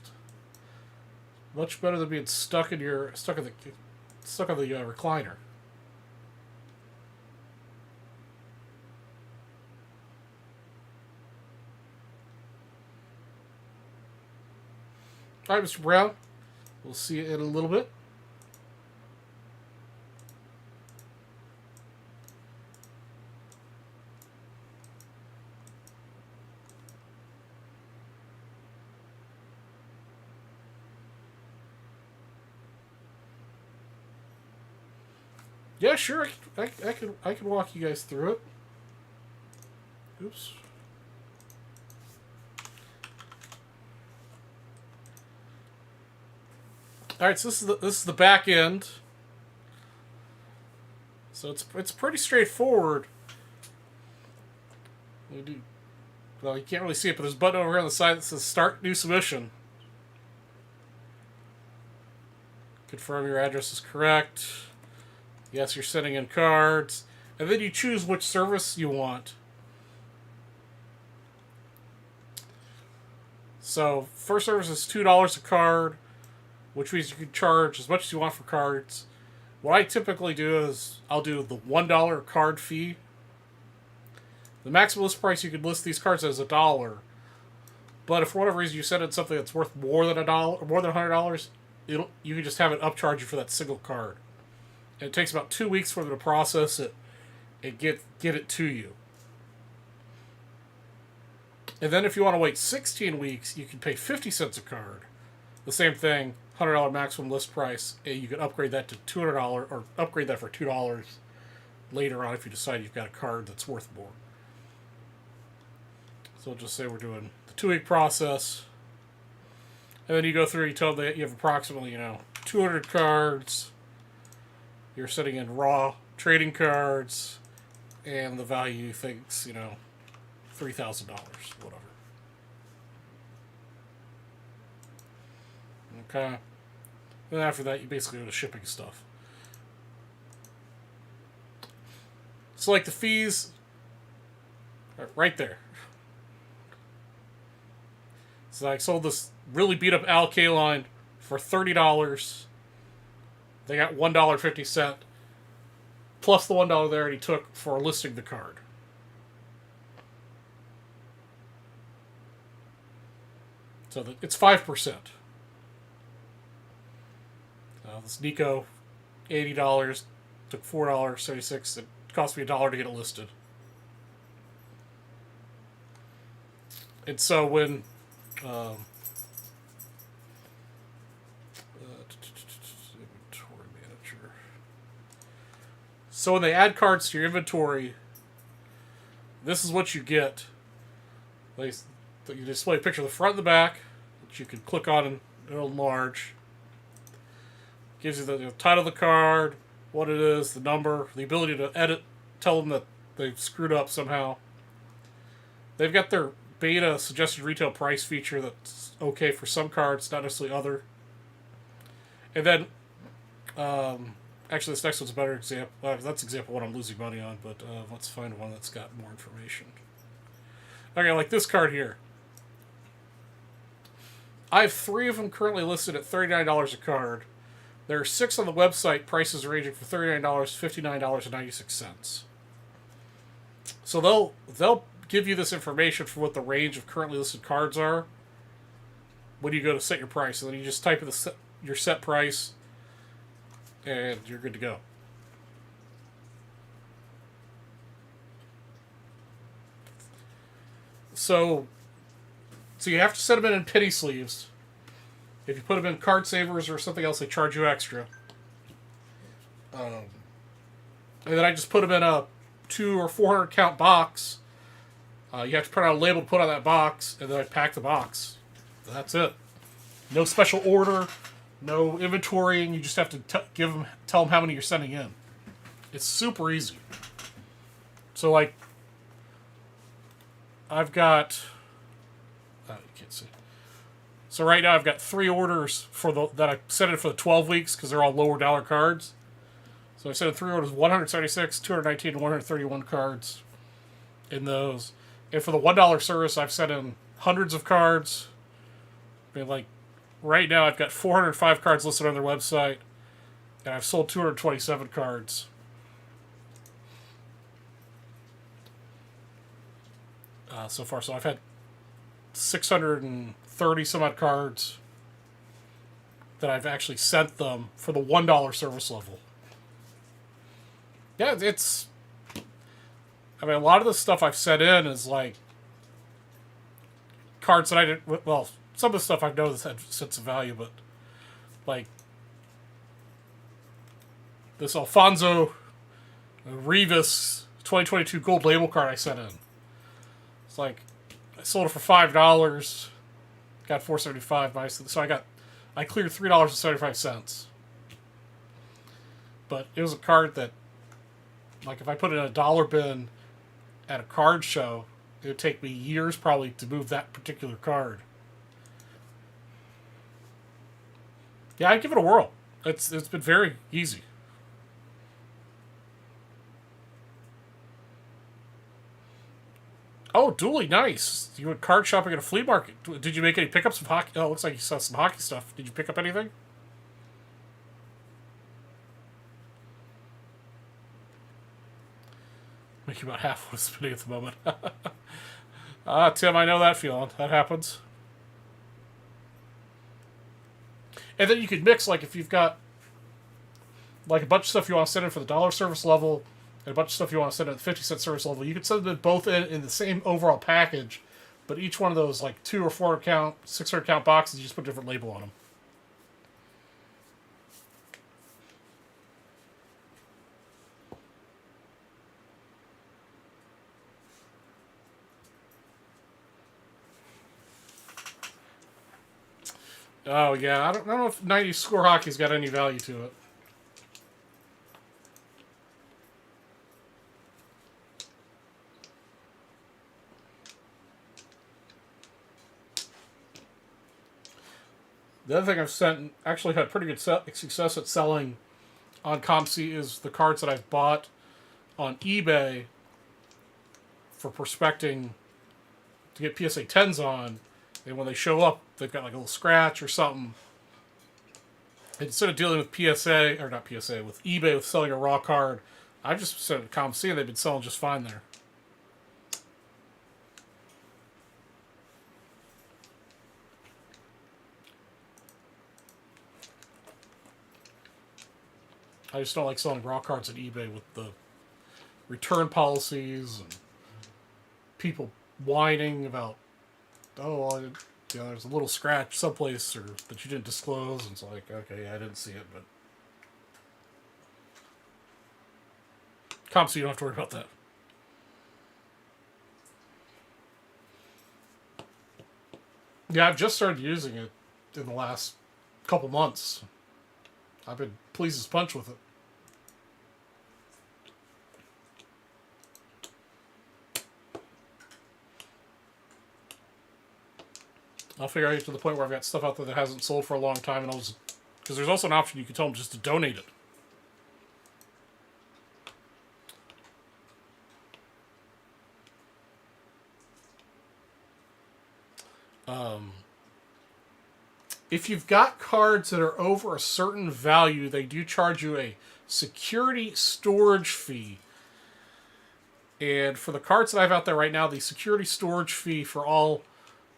Much better than being stuck on the recliner. All right, Mr. Brown. We'll see you in a little bit. Yeah, sure. I can walk you guys through it. Oops. All right, so this is the back end. So it's pretty straightforward. Well, you can't really see it, but there's a button over here on the side that says Start New Submission. Confirm your address is correct. Yes, you're sending in cards. And then you choose which service you want. So, first service is $2 a card, which means you can charge as much as you want for cards. What I typically do is I'll do the $1 card fee. The maximum list price you can list these cards as $1. But if for whatever reason you set in something that's worth more than $1 or more than $100, you can just have it upcharge you for that single card. And it takes about 2 weeks for them to process it and get it to you. And then if you want to wait 16 weeks, you can pay 50 cents a card. The same thing, $100 maximum list price, and you can upgrade that to $200 or upgrade that for $2 later on if you decide you've got a card that's worth more. So we'll just say we're doing the 2-week process. And then you go through, you tell them that you have approximately, 200 cards. You're setting in raw trading cards, and the value thinks, $3,000, whatever. Okay. Then after that, you basically go to shipping stuff. So, like the fees, right there. So I sold this really beat up Al Kaline for $30. They got $1.50 plus the $1 they already took for listing the card. So it's 5%. This Nico, $80, took $4.76. It cost me $1 to get it listed. And so when inventory manager. So when they add cards to your inventory, this is what you get. You display a picture of the front and the back, which you can click on and it'll enlarge. Gives you the title of the card, what it is, the number, the ability to edit, tell them that they've screwed up somehow. They've got their beta suggested retail price feature that's okay for some cards, not necessarily other. And then, actually, this next one's a better example. That's example one I'm losing money on, but let's find one that's got more information. Okay, like this card here. I have 3 of them currently listed at $39 a card. There are 6 on the website, prices ranging from $39 to $59.96. So they'll give you this information for what the range of currently listed cards are when you go to set your price. And then you just type in your set price, and you're good to go. So you have to set them in penny sleeves. If you put them in card savers or something else, they charge you extra. And then I just put them in a 200 or 400 count box. You have to print out a label to put on that box, and then I pack the box. That's it. No special order, no inventorying. You just have to tell them how many you're sending in. It's super easy. So like, I've got. You can't see. So right now I've got 3 orders that I set in for the 12 weeks because they're all lower dollar cards. So I set in 3 orders: 176, 219, and 131 cards in those. And for the $1 service, I've set in hundreds of cards. I mean, like right now I've got 405 cards listed on their website, and I've sold 227 cards. So far. So I've had 630 some odd cards that I've actually sent them for the $1 service level. Yeah, a lot of the stuff I've sent in is like cards that I didn't. Well, some of the stuff I know that's had sense of value, but like this Alfonso Rivas 2022 gold label card I sent in. It's like I sold it for $5, got $4.75 so I cleared $3.75. But it was a card that, like, if I put it in a dollar bin at a card show, it would take me years probably to move that particular card. Yeah, I'd give it a whirl. It's been very easy. Oh, duly nice. You went card shopping at a flea market. Did you make any pickups of hockey? Oh, looks like you saw some hockey stuff. Did you pick up anything? Making about half what I'm spending at the moment. Tim, I know that feeling. That happens. And then you could mix, like, if you've got like a bunch of stuff you want to send in for the dollar service level and a bunch of stuff you want to send in at the 50-cent service level, you could send them both in the same overall package, but each one of those, like 2 or 4 count, 600 count boxes, you just put a different label on them. Oh, yeah. I don't know if 90 score hockey's got any value to it. The other thing I've sent, actually had pretty good success at selling on ComC is the cards that I've bought on eBay for prospecting to get PSA 10s on. And when they show up, they've got like a little scratch or something. Instead of dealing with PSA, or not PSA, with eBay with selling a raw card, I've just sent it to ComC and they've been selling just fine there. I just don't like selling raw cards at eBay with the return policies and people whining about, oh, there's a little scratch someplace or that you didn't disclose. And it's like, okay, I didn't see it, but ComC, you don't have to worry about that. Yeah, I've just started using it in the last couple months. I've been pleased as punch with it. I'll figure out to the point where I've got stuff out there that hasn't sold for a long time, and because there's also an option you can tell them just to donate it. If you've got cards that are over a certain value, they do charge you a security storage fee. And for the cards that I have out there right now, the security storage fee for all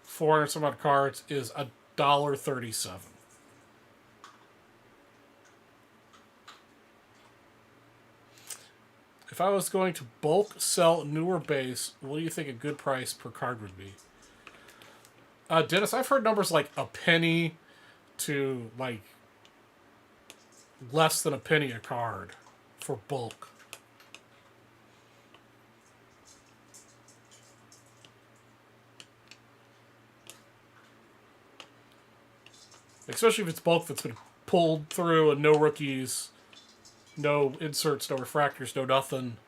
400 some odd cards is $1.37. If I was going to bulk sell newer base, what do you think a good price per card would be? Dennis, I've heard numbers like a penny to like less than a penny a card for bulk. Especially if it's bulk that's been pulled through and no rookies, no inserts, no refractors, no nothing.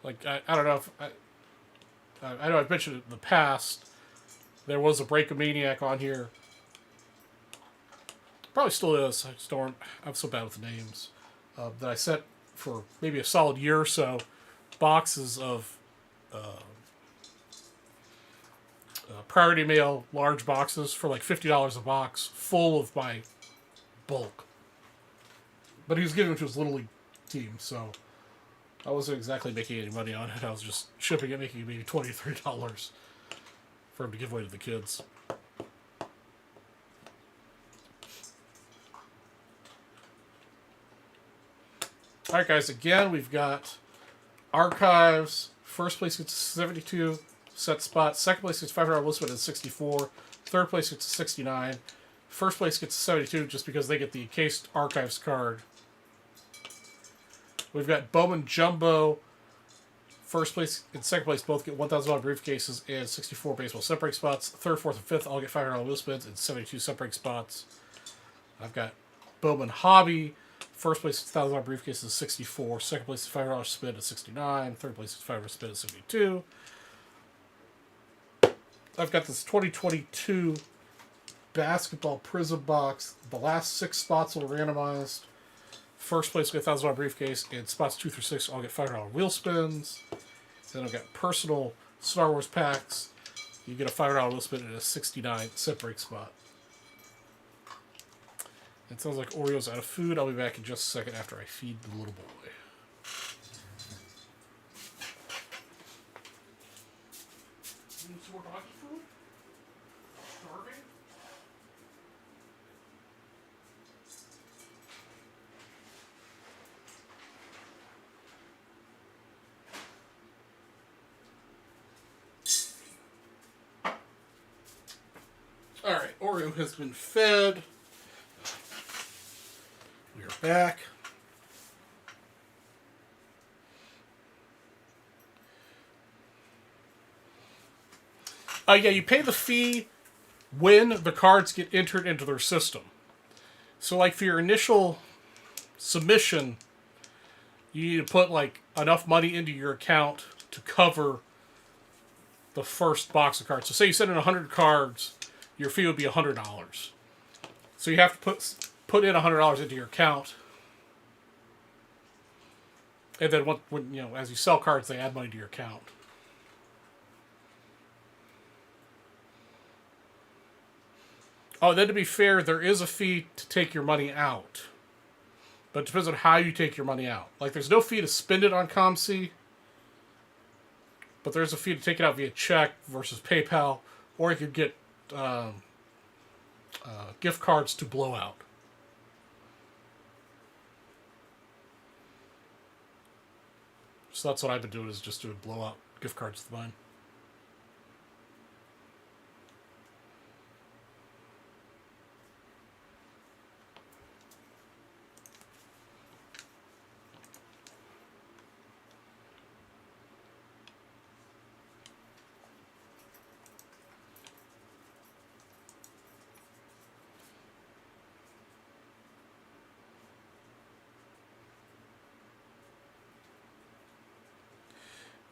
Like, I don't know if... I know I've mentioned it in the past. There was a Break-A-Maniac on here. Probably still is. I just don't... I'm so bad with names. That I sent for maybe a solid year or so. Boxes of... priority mail, large boxes for like $50 a box, full of my bulk. But he was giving it to his Little League team, so I wasn't exactly making any money on it. I was just shipping it, making maybe $20, $30 for him to give away to the kids. Alright guys, again, we've got Archives. First place gets 72 set spot. Second place gets $500 Elizabeth at 64. Third place gets 69. First place gets 72 just because they get the encased Archives card. We've got Bowman Jumbo. First place and second place both get $1,000 briefcases and 64 baseball set break spots. Third, fourth, and fifth all get $500 wheel spins and 72 set break spots. I've got Bowman Hobby. First place is $1,000 briefcases 64. Second place is $500 spin at 69. Third place is $500 spin at 72. I've got this 2022 basketball Prism box. The last 6 spots will be randomized. First place will get $1,000 briefcase, and spots 2 through 6 all get $500 wheel spins. Then I've got personal Star Wars packs. You get a $5 wheel spin and a 69 set break spot. It sounds like Oreo's out of food. I'll be back in just a second after I feed the little boy. Need some more doggy food? Starving? Alright, Oreo has been fed. We are back. Yeah, you pay the fee when the cards get entered into their system. So, like, for your initial submission, you need to put, like, enough money into your account to cover the first box of cards. So, say you send in 100 cards, your fee would be $100. So, you have to put in $100 into your account. And then, when you know, as you sell cards, they add money to your account. Oh, then to be fair, there is a fee to take your money out. But it depends on how you take your money out. Like, there's no fee to spend it on ComC, but there's a fee to take it out via check versus PayPal, or you could get gift cards to Blowout. So that's what I've been doing, is just doing Blowout gift cards to mine.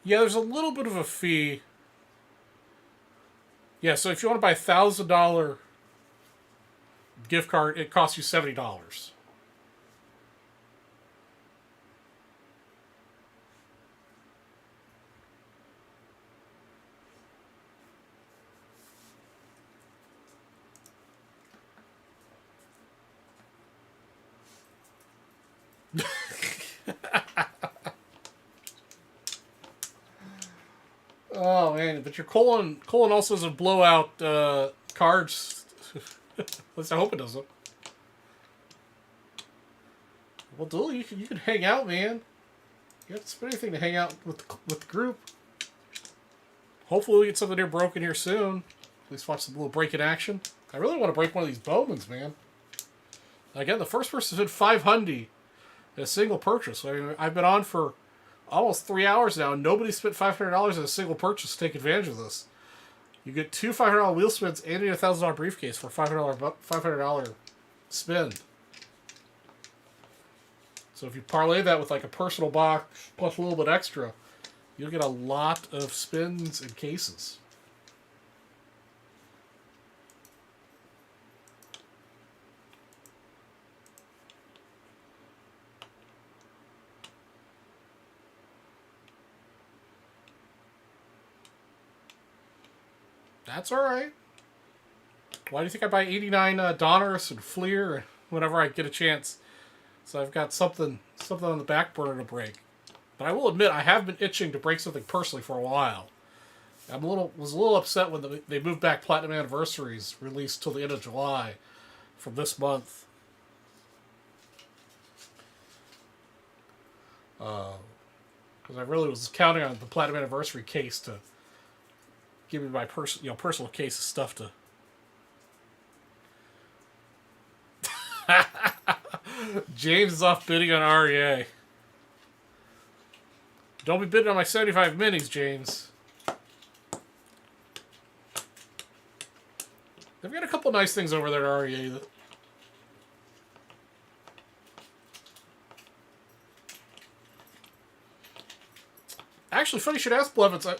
Yeah, there's a little bit of a fee. Yeah, so if you want to buy a $1,000 gift card, it costs you $70. Oh man, but your colon also doesn't blow out cards. At least I hope it doesn't. Well, Dul, you can hang out, man. You have to spend anything to hang out with the group. Hopefully we get something here broken here soon. At least watch some little break in action. I really want to break one of these Bowmans, man. Again, the first person said $500 in a single purchase. I mean, I've been on for almost 3 hours now, and nobody spent $500 in a single purchase to take advantage of this. You get 2 $500 wheel spins and a $1,000 briefcase for $500 spin. So if you parlay that with like a personal box plus a little bit extra, you'll get a lot of spins and cases. That's alright. Why do you think I buy 89 Donruss and Fleer whenever I get a chance? So I've got something on the back burner to break. But I will admit, I have been itching to break something personally for a while. Was a little upset when they moved back Platinum Anniversaries released till the end of July from this month. Because I really was counting on the Platinum Anniversary case to give me my personal case of stuff to. James is off bidding on REA. Don't be bidding on my 75 minis, James. They've got a couple nice things over there at REA. Actually, funny you should ask, Blevins. I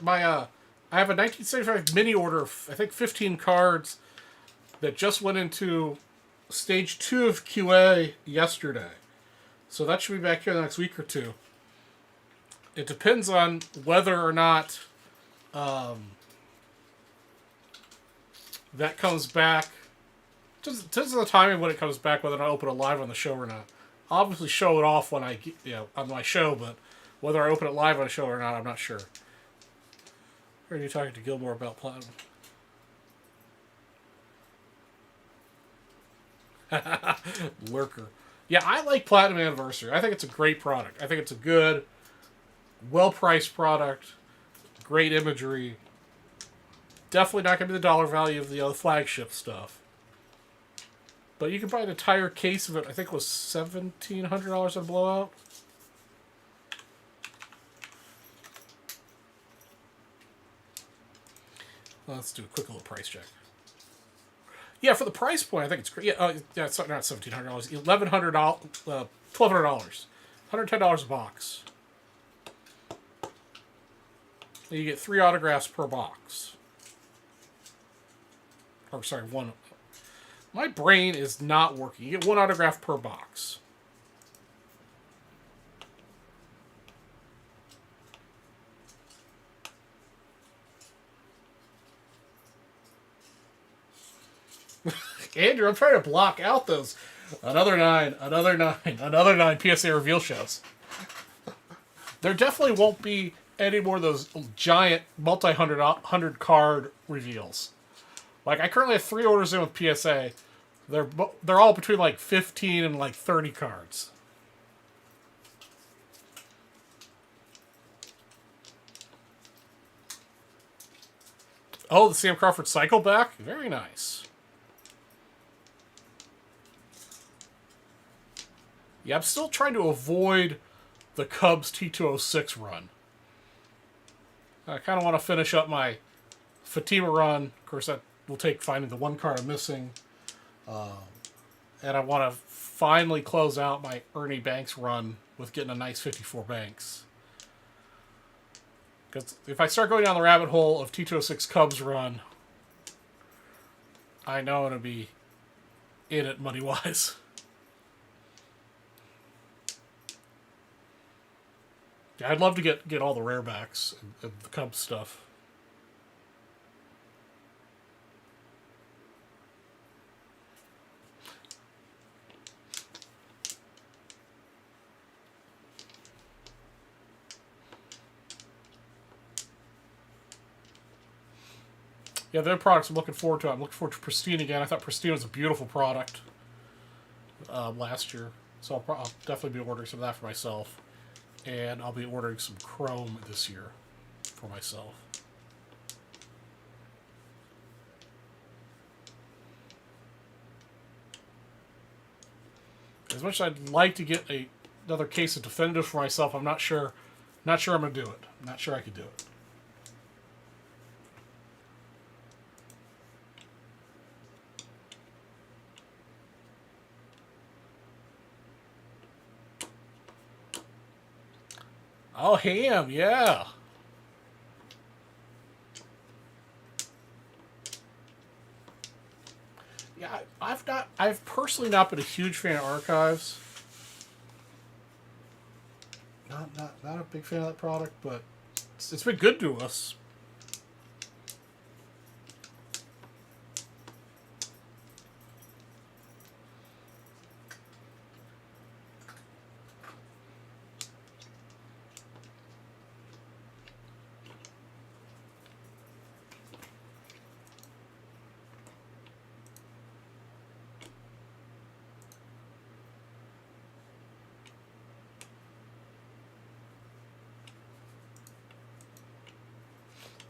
have a 1975 mini order of, I think, 15 cards that just went into stage 2 of QA yesterday. So that should be back here in the next week or two. It depends on whether or not that comes back. Just the timing when it comes back, whether I open it live on the show or not. I'll obviously show it off when on my show, but whether I open it live on a show or not, I'm not sure. Or are you talking to Gilmore about Platinum? Lurker. Yeah, I like Platinum Anniversary. I think it's a great product. I think it's a good, well-priced product. Great imagery. Definitely not going to be the dollar value of the other flagship stuff. But you can buy an entire case of it. I think it was $1,700 on Blowout. Let's do a quick little price check. Yeah, for the price point, I think it's great. Yeah, it's not $1,700. $1,200. $110 a box. You get 3 autographs per box. Or sorry, one. My brain is not working. You get 1 autograph per box. Andrew, I'm trying to block out those another nine PSA reveal shows. There definitely won't be any more of those giant multi-hundred card reveals. Like, I currently have 3 orders in with PSA. They're all between like 15 and like 30 cards. Oh, the Sam Crawford cycle back? Very nice. Yeah, I'm still trying to avoid the Cubs T206 run. I kind of want to finish up my Fatima run. Of course, that will take finding the 1 card I'm missing. And I want to finally close out my Ernie Banks run with getting a nice 54 Banks. Because if I start going down the rabbit hole of T206 Cubs run, I know I'm going to be in it money-wise. Yeah, I'd love to get all the rarebacks and the Cubs stuff. Yeah, the other products I'm looking forward to. I'm looking forward to Pristine again. I thought Pristine was a beautiful product last year. So I'll definitely be ordering some of that for myself. And I'll be ordering some Chrome this year for myself. As much as I'd like to get another case of Definitive for myself, I'm not sure. Not sure I'm going to do it. I'm not sure I could do it. Oh, Ham, yeah. Yeah, I've personally not been a huge fan of Archives. Not a big fan of that product, but it's been good to us.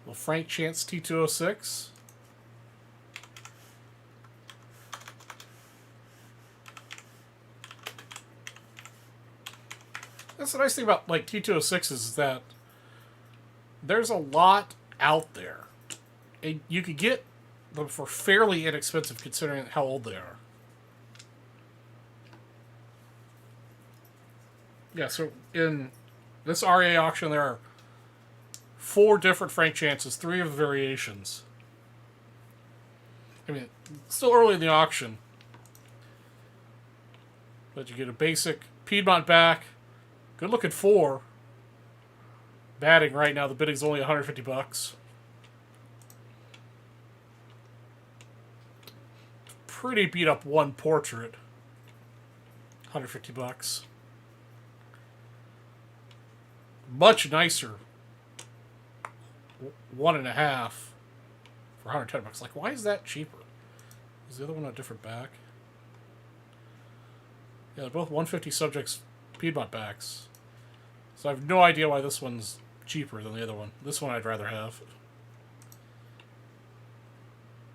Well, Frank Chance T206. That's the nice thing about like T206 is that there's a lot out there. And you could get them for fairly inexpensive considering how old they are. Yeah, so in this RA auction there are 4 different Frank Chances, 3 of the variations. I mean, it's still early in the auction. But you get a basic Piedmont back, good looking 4. Batting right now, the bidding's only 150 bucks. Pretty beat up one portrait. 150 bucks. Much nicer. 1.5 for 110 bucks. Like, why is that cheaper? Is the other one a different back? Yeah, they're both 150 subjects Piedmont backs. So I have no idea why this one's cheaper than the other one. This one I'd rather have.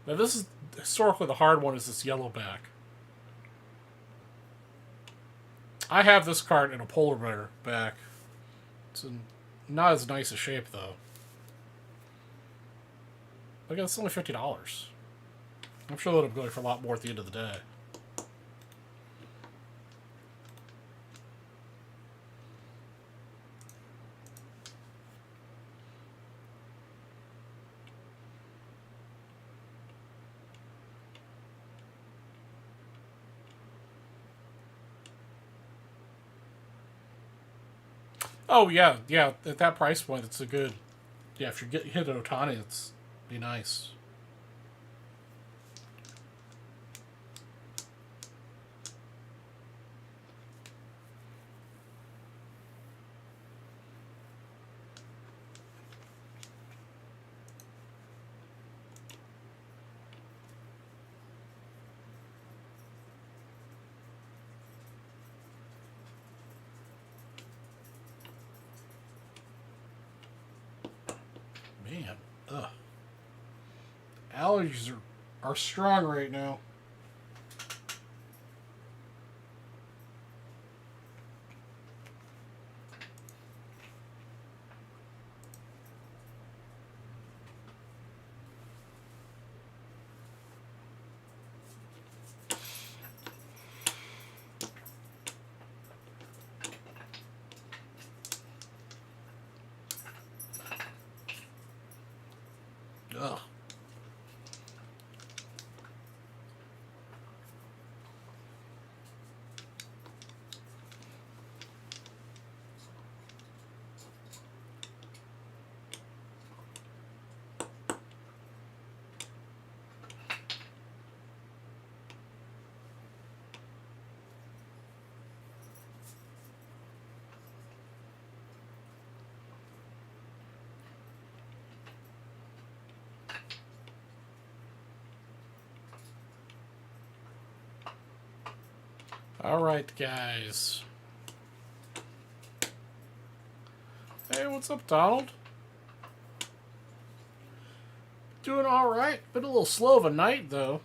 Now this is historically the hard one is this yellow back. I have this card in a polar bear back. It's in not as nice a shape though. Again, it's only $50. I'm sure that I'm going for a lot more at the end of the day. Oh yeah, yeah. At that price point, it's a good. Yeah, if you get hit an Otani, it's be nice. Man, ugh. Allergies are strong right now. Ugh. All right, guys. Hey, what's up, Donald? Doing all right. Been a little slow of a night, though.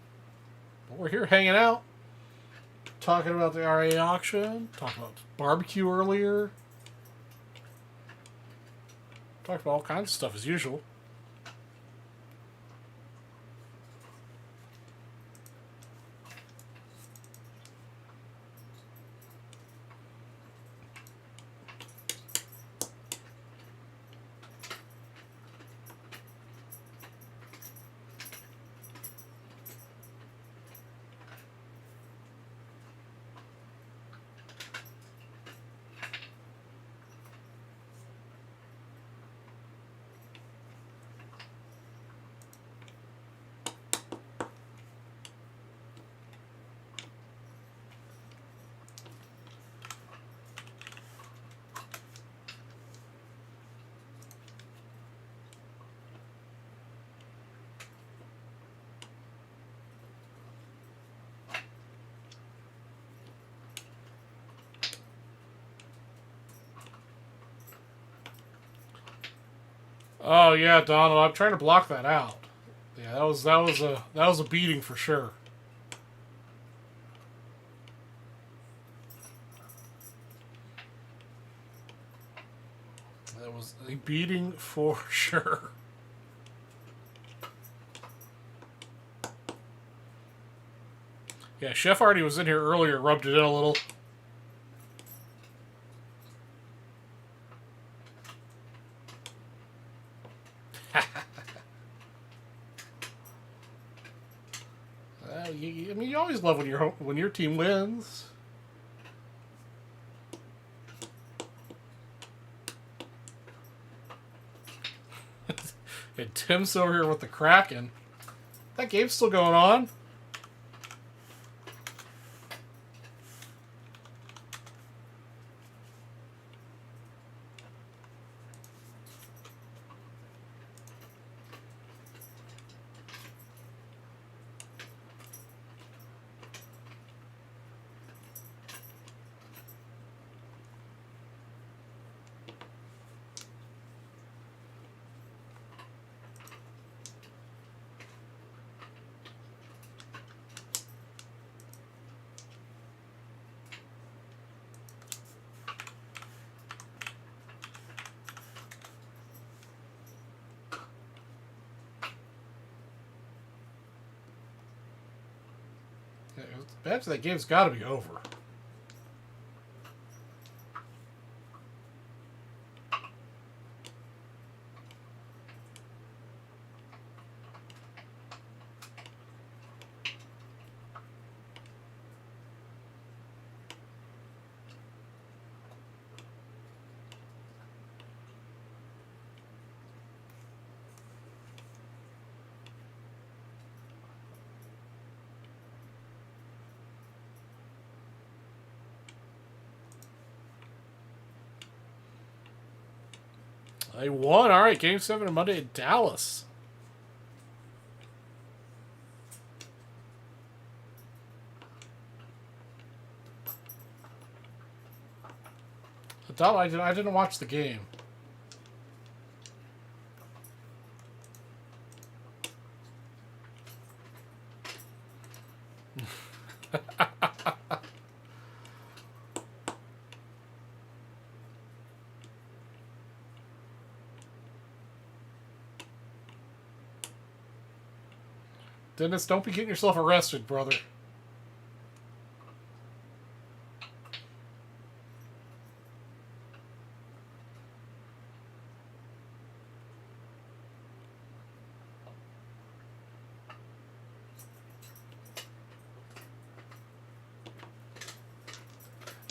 But we're here hanging out. Talking about the RA auction. Talking about barbecue earlier. Talked about all kinds of stuff, as usual. Oh yeah, Donald. I'm trying to block that out. Yeah, that was a beating for sure. That was a beating for sure. Yeah, Chef Artie was in here earlier, rubbed it in a little. I mean, you always love when your team wins. And Tim's over here with the Kraken. That game's still going on. Back to that game's got to be over. They won. All right, Game 7 on Monday in Dallas. I didn't watch the game. Dennis, don't be getting yourself arrested, brother.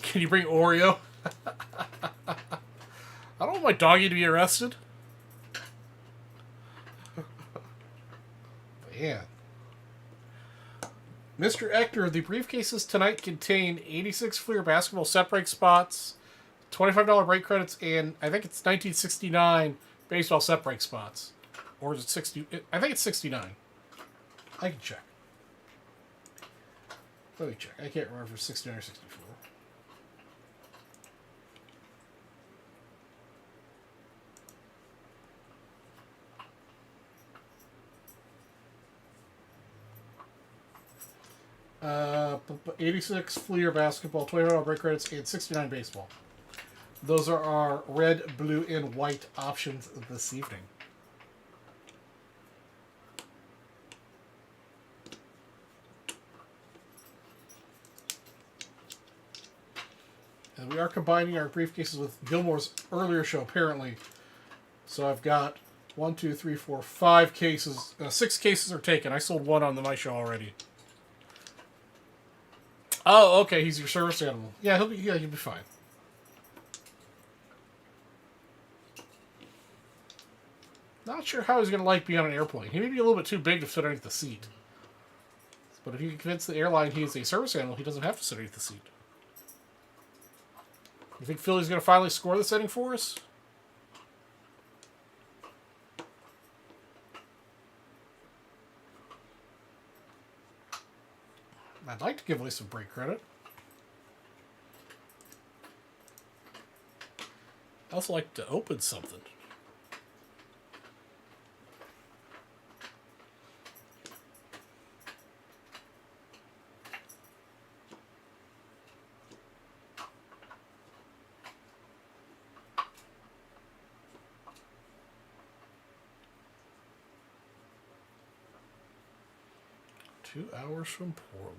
Can you bring Oreo? I don't want my doggy to be arrested. Man. Mr. Ector, the briefcases tonight contain 86 Fleer basketball set break spots, $25 break credits, and I think it's 1969 baseball set break spots. Or is it 60? I think it's 69. I can check. Let me check. I can't remember if it's 69 or 64. Uh, 86 Fleer basketball, $20 break credits, and 69 baseball. Those are our red, blue, and white options this evening. And we are combining our briefcases with Gilmore's earlier show, apparently. So I've got 1, 2, 3, 4, 5 cases. 6 cases are taken. I sold one on my show already. Oh, okay. He's your service animal. Yeah, he'll be fine. Not sure how he's going to like being on an airplane. He may be a little bit too big to fit underneath the seat. But if you can convince the airline he is a service animal, he doesn't have to sit underneath the seat. You think Philly's going to finally score this inning for us? I'd like to give away some break credit. I also like to open something. Two hours from Portland.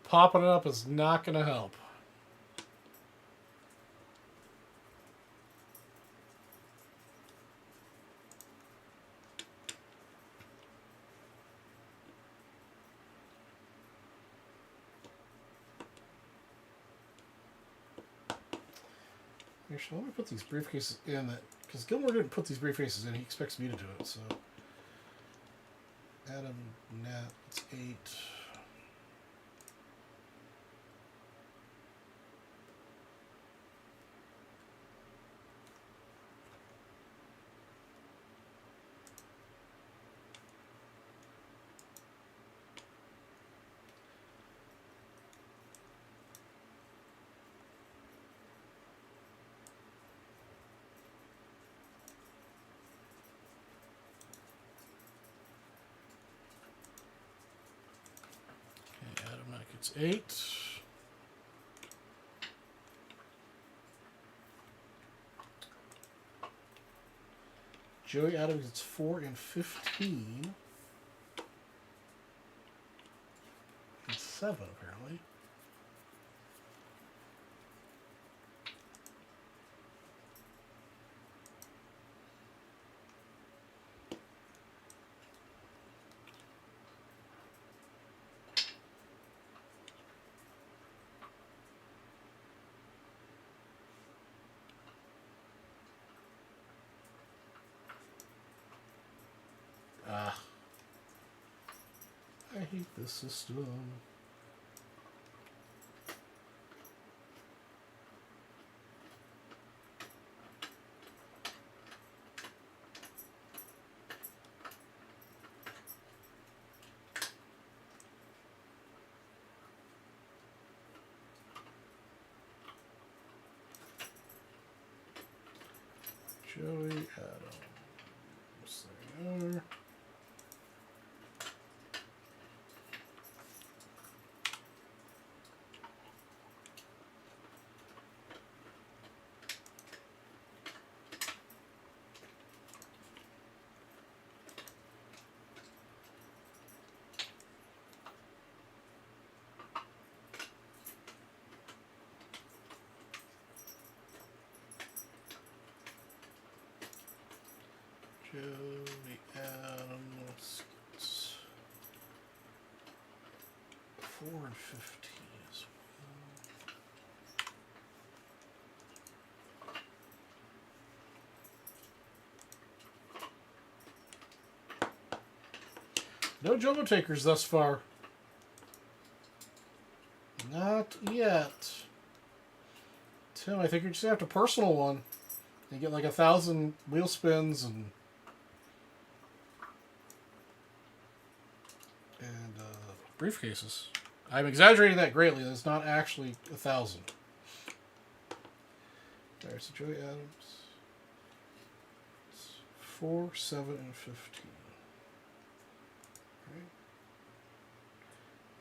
Popping it up is not going to help. Actually, let me put these briefcases in that because Gilmore didn't put these briefcases in. He expects me to do it. So, Adam, Nat, it's 8. Adam, Nat gets 8. Joey Adams gets 4 and 15. And 7, apparently. Ah. I hate this system. Joey Adams. There you are. Joey Adams gets 4 and 15 as well. No jumbo takers thus far. Not yet. Tim, I think you're just gonna have to personal one. You get like 1,000 wheel spins and briefcases. I'm exaggerating that greatly. That's not actually 1,000. Alright, so Joey Adams. It's 4, 7, and 15. Right.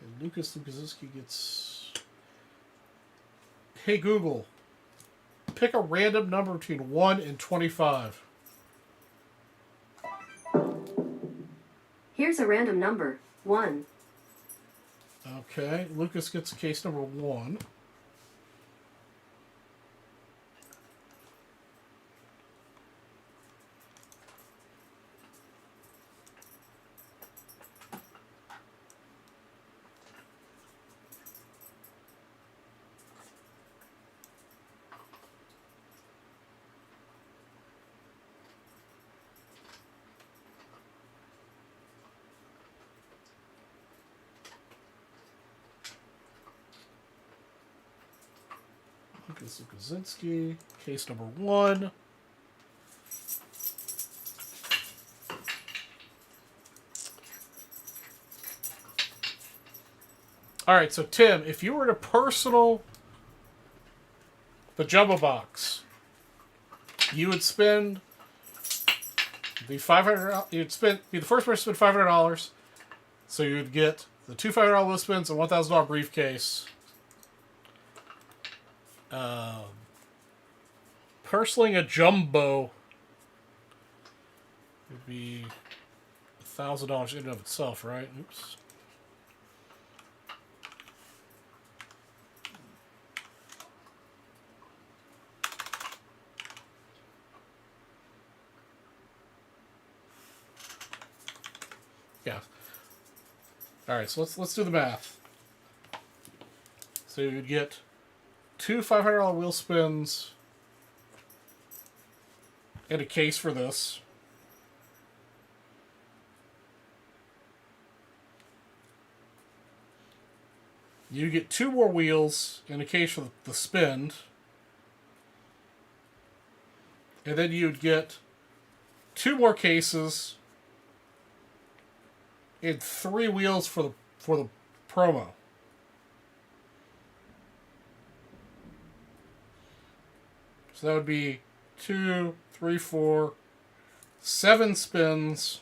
And Lucas Lukasinski gets... Hey Google, pick a random number between 1 and 25. Here's a random number, 1. Okay, Lucas gets case number 1. Lucas Lukasinski, case number 1. Alright, so Tim, if you were to personal the jumbo box, you would spend the $500. You'd be the first person to spend $500. So you would get the two $500 list spins and $1,000 briefcase. Personaling a jumbo would be $1,000 in and of itself, right? Oops. Yeah. All right, so let's do the math. So you'd get two $500 wheel spins and a case for this. You get 2 more wheels in a case for the spin. And then you'd get 2 more cases and 3 wheels for the promo. So that would be 2, 3, 4, 7 spins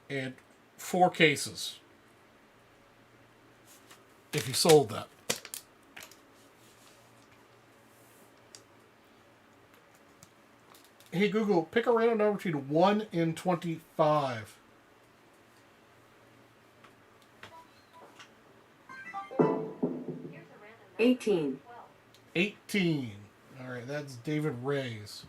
and 4 cases. If you sold that. Hey Google, pick a random number between 1 and 25. 18. 18. Alright, that's David Ray's.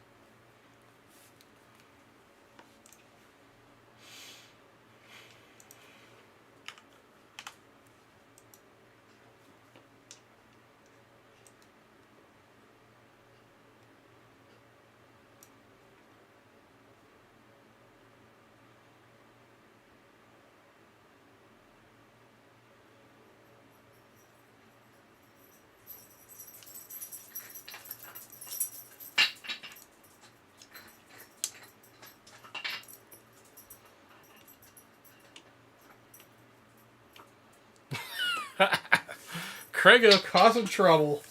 Craigo causing trouble.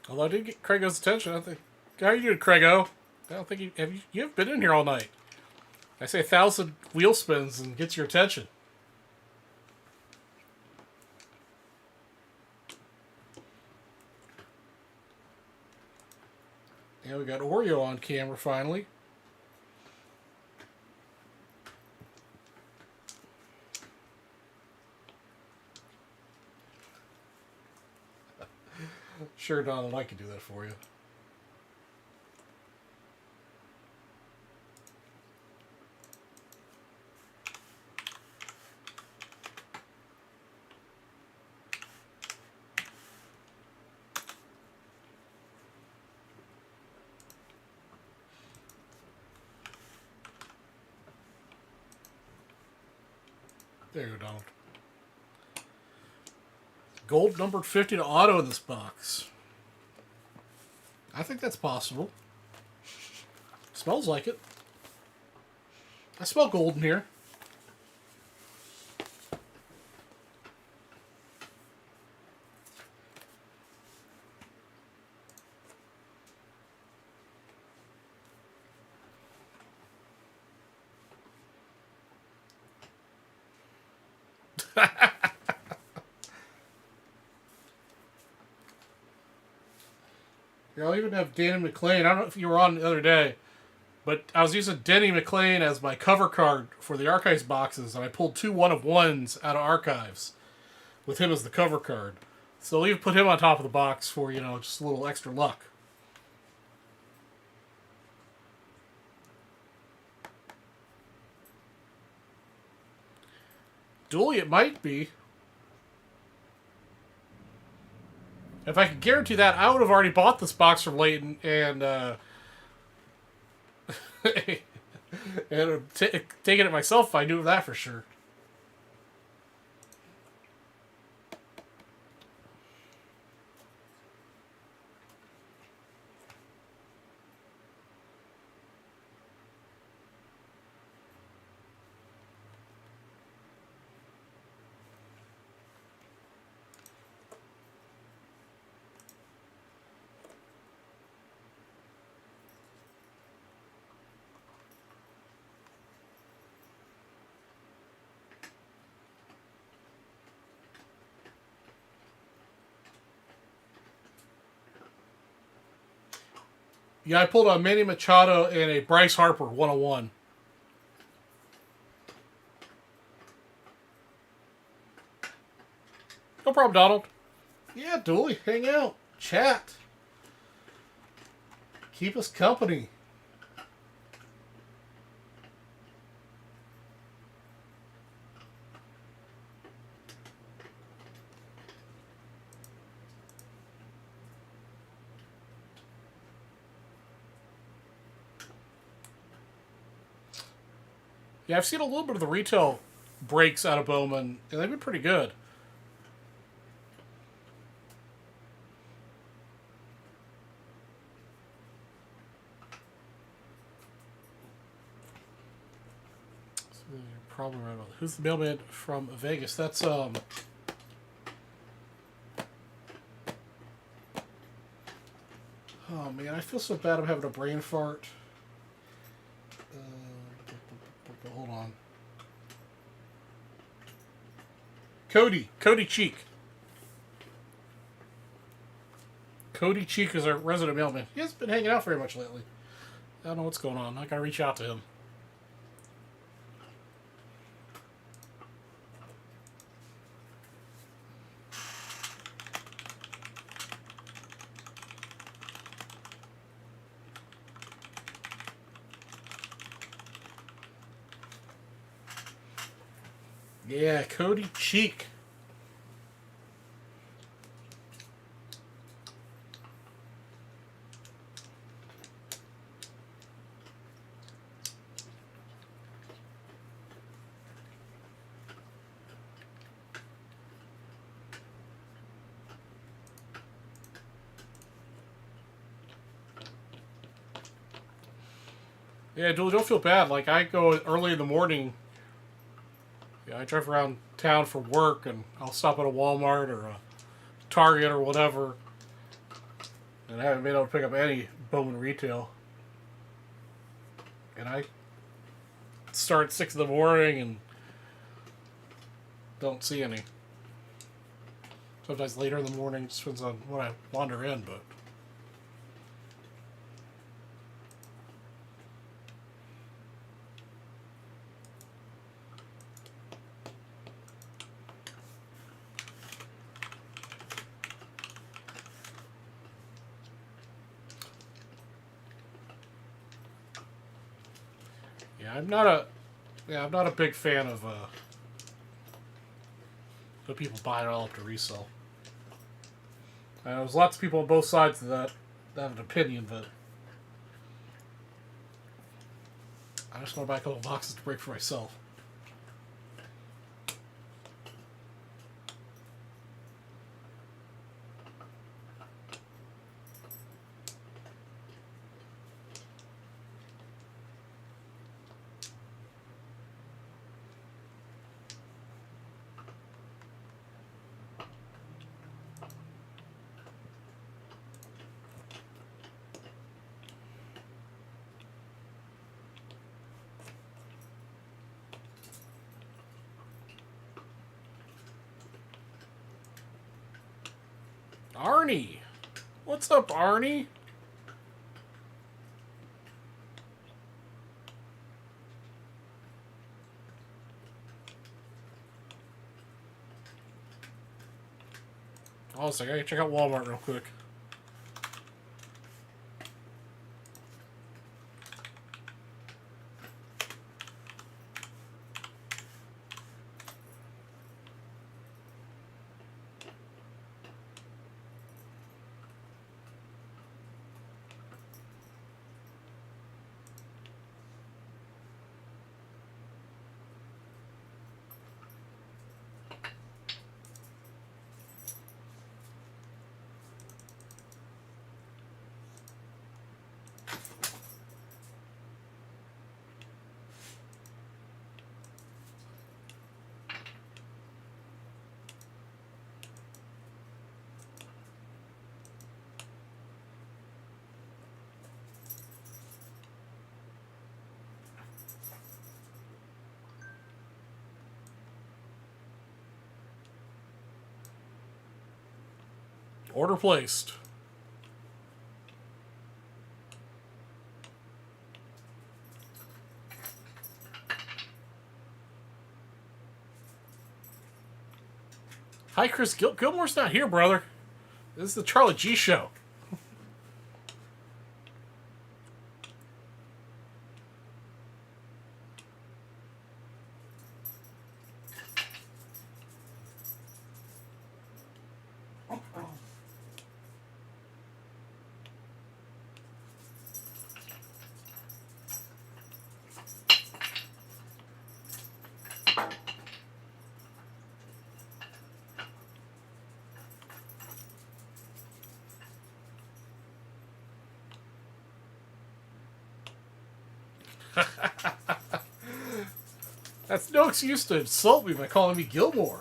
Although I did get Craigo's attention, I think. How are you doing, Craigo? I don't think you've been in here all night. I say 1,000 wheel spins and gets your attention. Yeah, we got Oreo on camera finally. Sure, Donald, I could do that for you. There you go, Donald. Gold numbered 50 to auto in this box. I think that's possible. Smells like it. I smell gold in here. I'll even have Danny McLean. I don't know if you were on the other day, but I was using Denny McLean as my cover card for the Archives boxes, and I pulled 2 1-of-1s out of Archives with him as the cover card. So I'll even put him on top of the box for, just a little extra luck. Dooley, it might be. If I could guarantee that, I would have already bought this box from Leighton and and taken it myself if I knew that for sure. Yeah, I pulled a Manny Machado and a Bryce Harper 101. No problem, Donald. Yeah, Dooley, hang out, chat, keep us company. Yeah, I've seen a little bit of the retail breaks out of Bowman, and they've been pretty good. So you're probably right about it. Who's the mailman from Vegas? That's Oh man, I feel so bad. I'm having a brain fart. Hold on. Cody Cheek. Cody Cheek is our resident mailman. He hasn't been hanging out very much lately. I don't know what's going on. I gotta reach out to him. Yeah, Cody Cheek. Yeah, Julie, don't feel bad. Like, I go early in the morning. Yeah, I drive around town for work, and I'll stop at a Walmart or a Target or whatever. And I haven't been able to pick up any Bowman retail. And I start at 6 in the morning and don't see any. Sometimes later in the morning, just depends on when I wander in, but... I'm not a big fan of the people buying it all up to resell. There's lots of people on both sides of that have an opinion, but I just want to buy a couple boxes to break for myself. Arnie! What's up, Arnie? Oh, so I gotta check out Walmart real quick. Order placed. Hi, Chris. Gilmore's not here, brother. This is the Charlie G Show. That's no excuse to insult me by calling me Gilmore.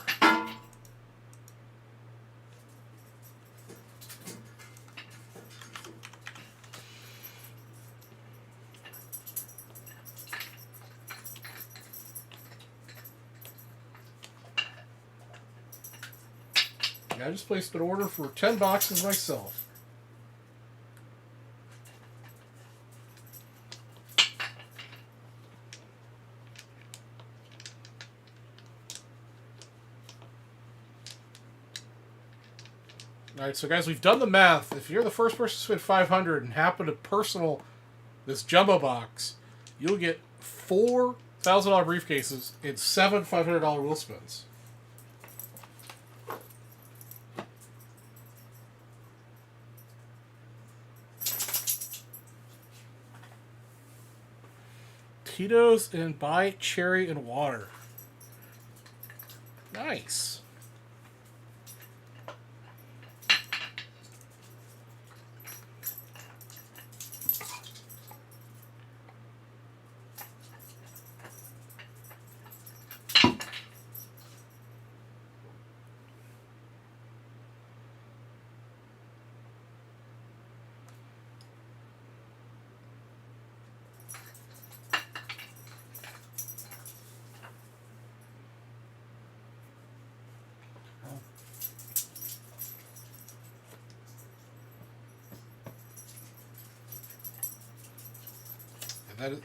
I just placed an order for 10 boxes myself. Alright, so guys, we've done the math. If you're the first person to spend 500 and happen to personal this jumbo box, you'll get 4 $1,000 briefcases and 7 $500 wheel spins. Tito's and buy cherry and water. Nice.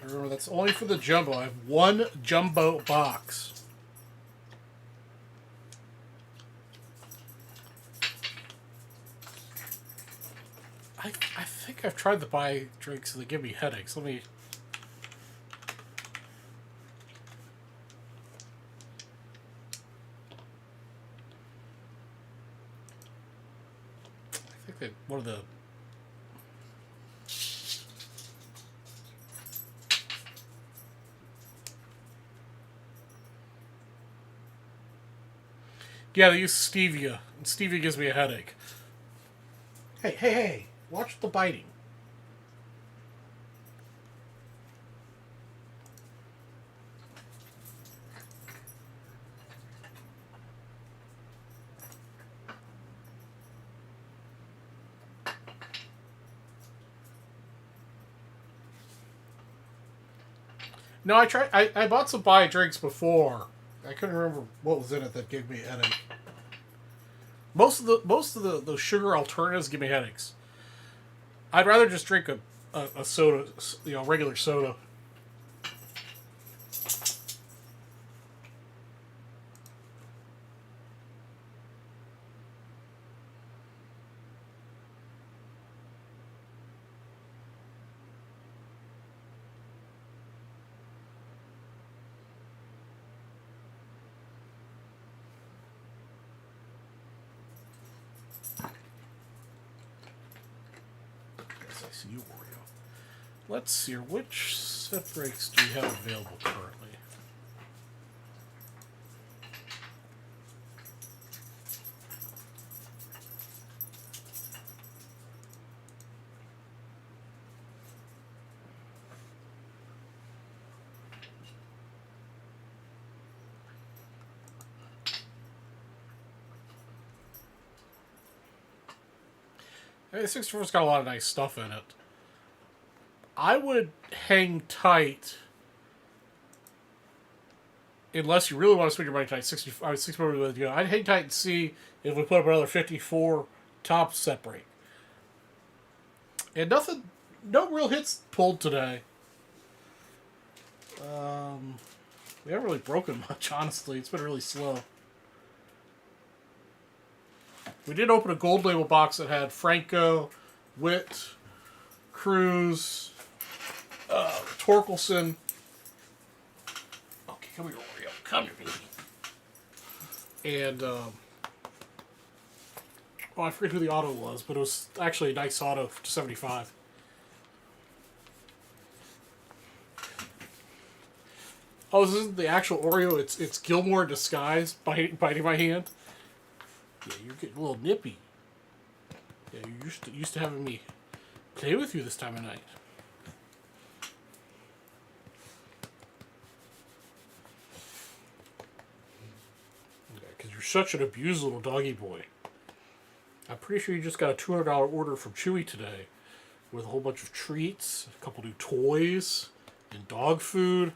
Remember, that's only for the jumbo. I have 1 jumbo box. I think I've tried to buy drinks that give me headaches. Let me... I think that one of the... Yeah, they use stevia. And stevia gives me a headache. Hey. Watch the biting. No, I bought some buy drinks before. I couldn't remember what was in it that gave me a headache. Most of the sugar alternatives give me headaches. I'd rather just drink a soda, regular soda. You, Oreo. Let's see here. Which set breaks do you have available currently? The 64's got a lot of nice stuff in it. I would hang tight, unless you really want to spend your money tight. 64 with you. I'd hang tight and see if we put up another 54 top set break. And no real hits pulled today. We haven't really broken much, honestly. It's been really slow. We did open a gold label box that had Franco, Witt, Cruz, Torkelson. Okay, come here, Oreo. Come here, baby. And, I forget who the auto was, but it was actually a nice auto for 75. Oh, this isn't the actual Oreo. It's Gilmore in disguise, biting my hand. Yeah, you're getting a little nippy. Yeah, you're used to having me play with you this time of night. Yeah, because you're such an abused little doggy boy. I'm pretty sure you just got a $200 order from Chewy today with a whole bunch of treats, a couple new toys, and dog food.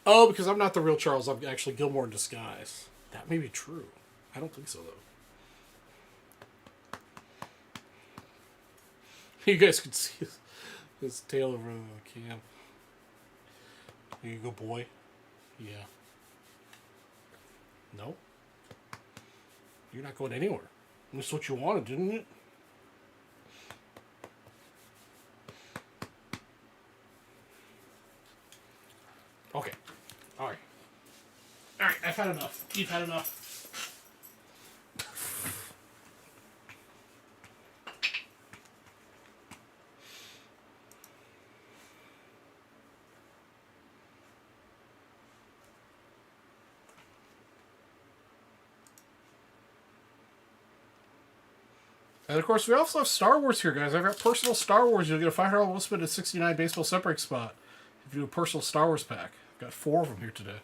Oh, because I'm not the real Charles. I'm actually Gilmore in disguise. That may be true. I don't think so, though. You guys could see his tail over the cam. There you go, boy. Yeah. No? You're not going anywhere. That's what you wanted, didn't it? Okay. Alright. Alright, I've had enough. You've had enough. And of course, we also have Star Wars here, guys. I've got personal Star Wars. You'll get a $500 will spin at 69 baseball set break spot if you do a personal Star Wars pack. I've got 4 of them here today.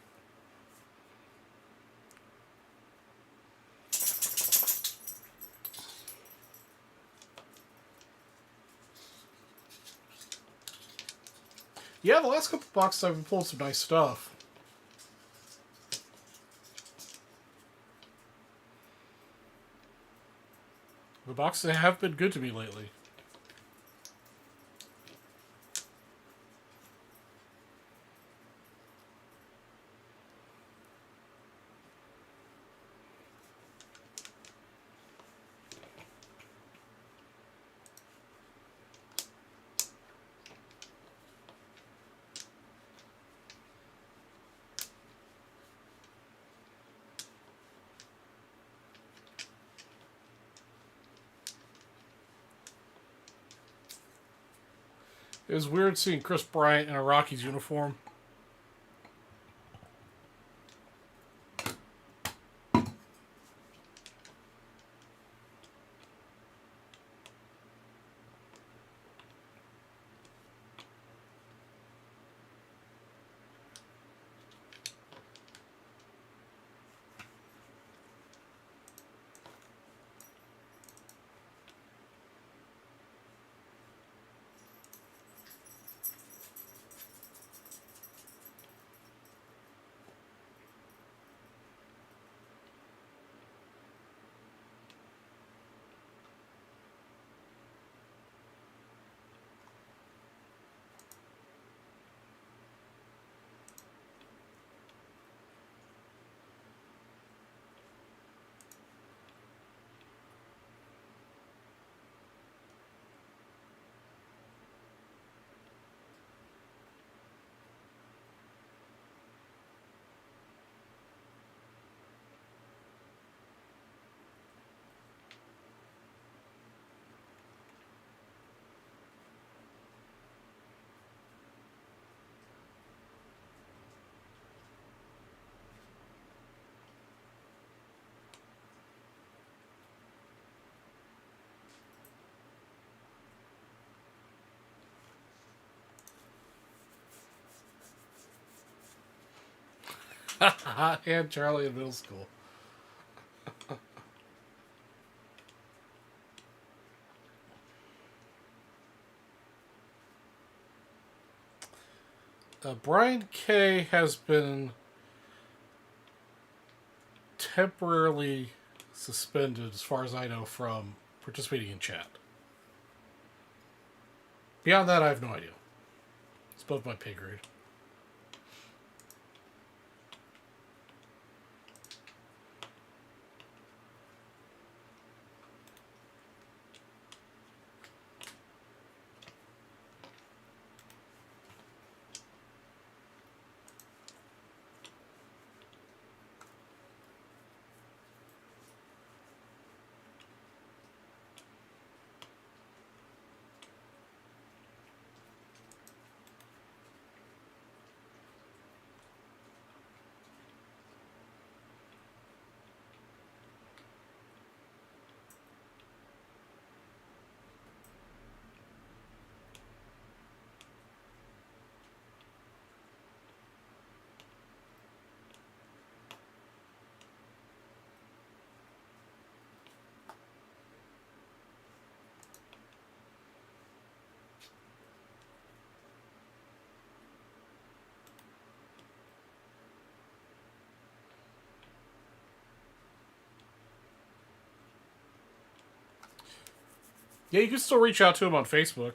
Yeah, the last couple boxes I've been pulling some nice stuff. The boxes have been good to me lately. It was weird seeing Chris Bryant in a Rockies uniform. And Charlie in middle school. Brian K. has been temporarily suspended, as far as I know, from participating in chat. Beyond that, I have no idea. It's above my pay grade. Yeah, you can still reach out to him on Facebook.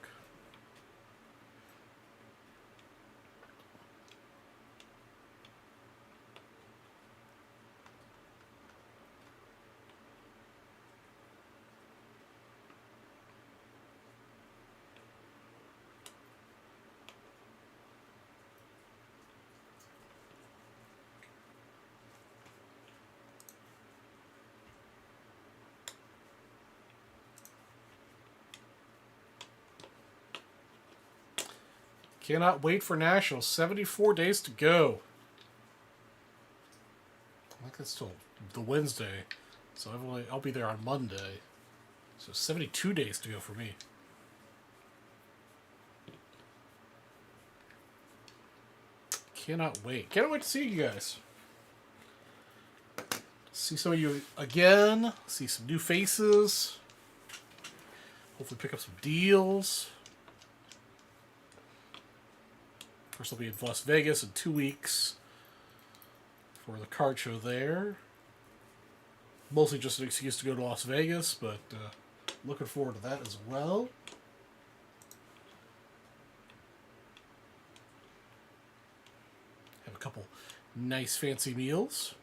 Cannot wait for Nationals. 74 days to go. I think that's still the Wednesday. So I'll be there on Monday. So 72 days to go for me. Cannot wait. Cannot wait to see you guys. See some of you again. See some new faces. Hopefully pick up some deals. Of course, I'll be in Las Vegas in 2 weeks for the card show there. Mostly just an excuse to go to Las Vegas, but looking forward to that as well. Have a couple nice fancy meals.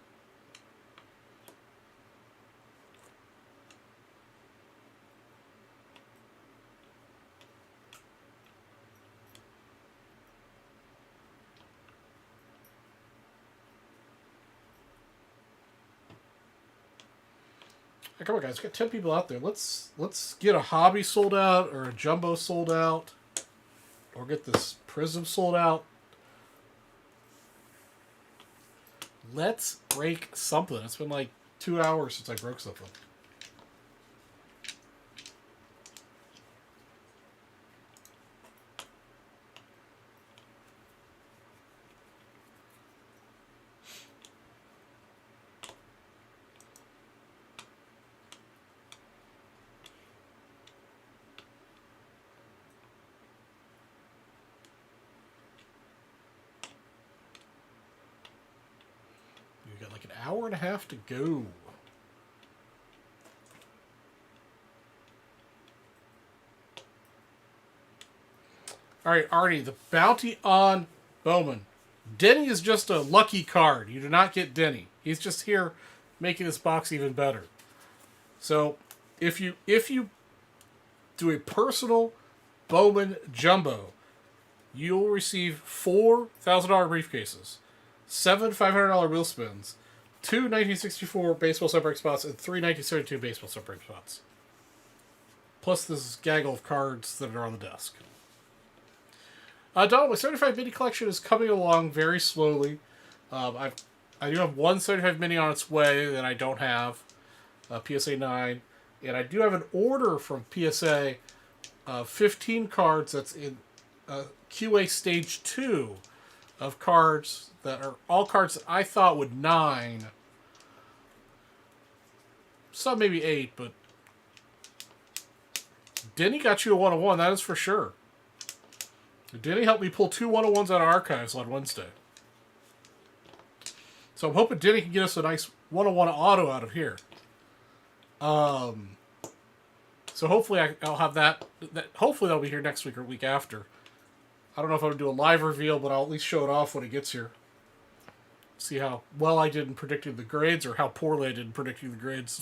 Hey, come on, guys! Got 10 people out there. Let's get a hobby sold out, or a jumbo sold out, or get this prism sold out. Let's break something. It's been like 2 hours since I broke something. We've got like an hour and a half to go. All right, Arnie, the bounty on Bowman. Denny is just a lucky card. You do not get Denny. He's just here making this box even better. So if you do a personal Bowman jumbo, you'll receive 4 $1,000 briefcases, 7 $500 wheel spins, 2 1964 baseball separate spots, and 3 1972 baseball separate spots. Plus this gaggle of cards that are on the desk. Donald, my 75 mini collection is coming along very slowly. I do have one 75 mini on its way that I don't have, PSA 9, and I do have an order from PSA, 15 cards that's in QA Stage 2 of cards that are all cards that I thought would 9. Some maybe 8, but Denny got you a 101, that is for sure. Denny helped me pull 2 101s out of archives on Wednesday. So I'm hoping Denny can get us a nice 101 auto out of here. So hopefully I'll have that. Hopefully that'll be here next week or week after. I don't know if I'm going to do a live reveal, but I'll at least show it off when it gets here. See how well I did in predicting the grades, or how poorly I did in predicting the grades.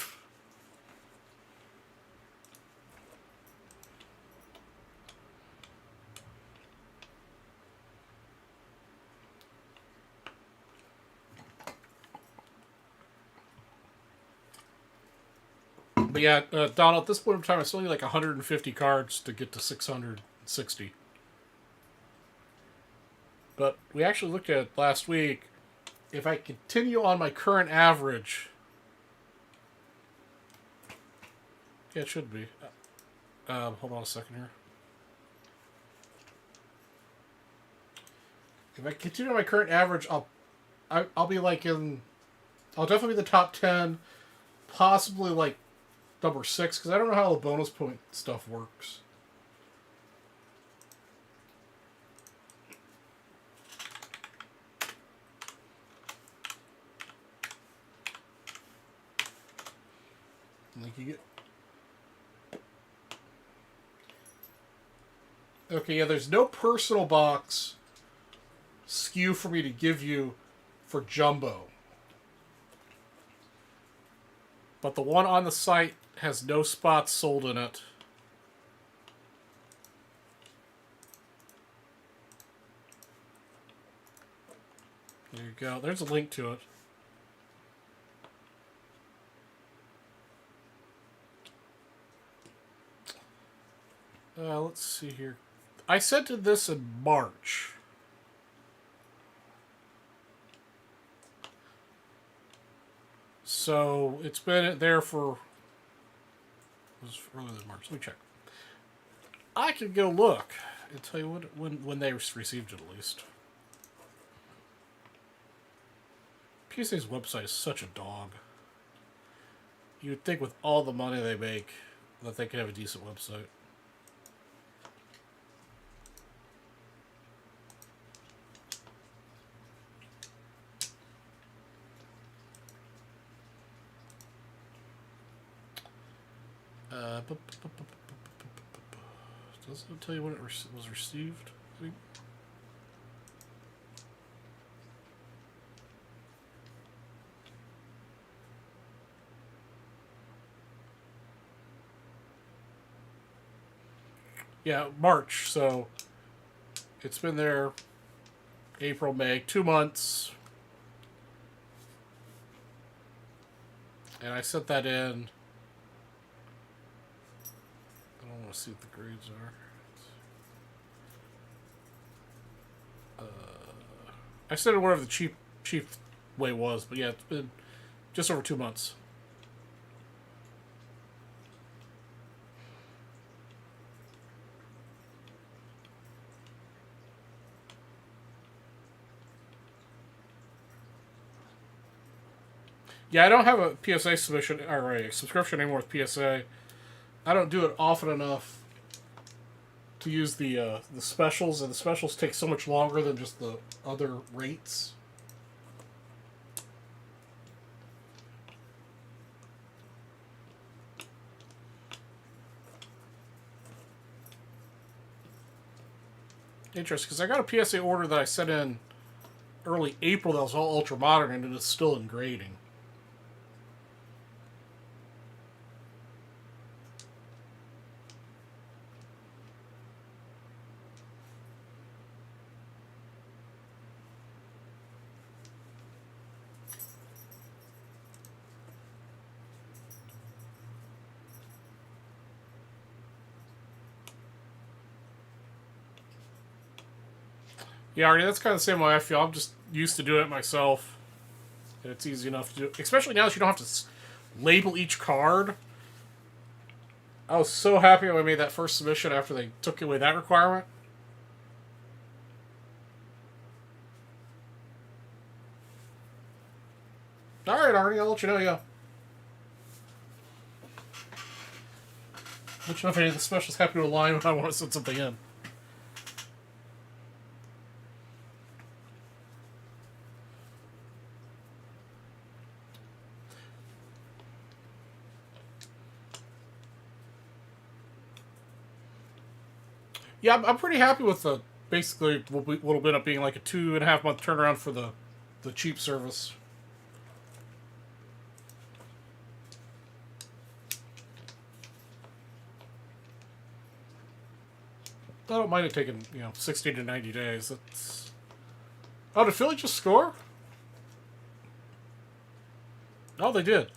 But yeah, Donald, at this point in time, I still need like 150 cards to get to 660. But we actually looked at it last week. If I continue on my current average... Yeah, it should be. Hold on a second here. If I continue on my current average, I'll be like in... I'll definitely be the top 10. Possibly like number 6, because I don't know how the bonus point stuff works. Like you get... Okay, yeah, there's no personal box SKU for me to give you for Jumbo. But the one on the site has no spots sold in it. There you go. There's a link to it. Let's see here. I sent in this in March. So it's been there for... It was earlier than March. Let me check. I could go look and tell you when they received it at least. PSA's website is such a dog. You'd think with all the money they make that they could have a decent website. Does it tell you when it was received? Yeah, March. So it's been there April, May, 2 months. And I sent that in. I don't want to see what the grades are. I sent in whatever the cheap way was, but yeah, it's been just over 2 months. Yeah, I don't have a PSA submission or a subscription anymore with PSA. I don't do it often enough to use the specials, and the specials take so much longer than just the other rates. Interesting, because I got a PSA order that I sent in early April that was all ultra modern, and it is still in grading. Yeah, Arnie, that's kind of the same way I feel. I'm just used to doing it myself. And it's easy enough to do. Especially now that you don't have to label each card. I was so happy when I made that first submission after they took away that requirement. Alright, Arnie, I'll let you know, yeah. Let you know if any of the specials happen to align when I want to send something in. Yeah, I'm pretty happy with the basically what will end up being like a 2.5 month turnaround for the cheap service. I don't mind it taking 60 to 90 days. That's... Oh, did Philly just score? Oh, they did.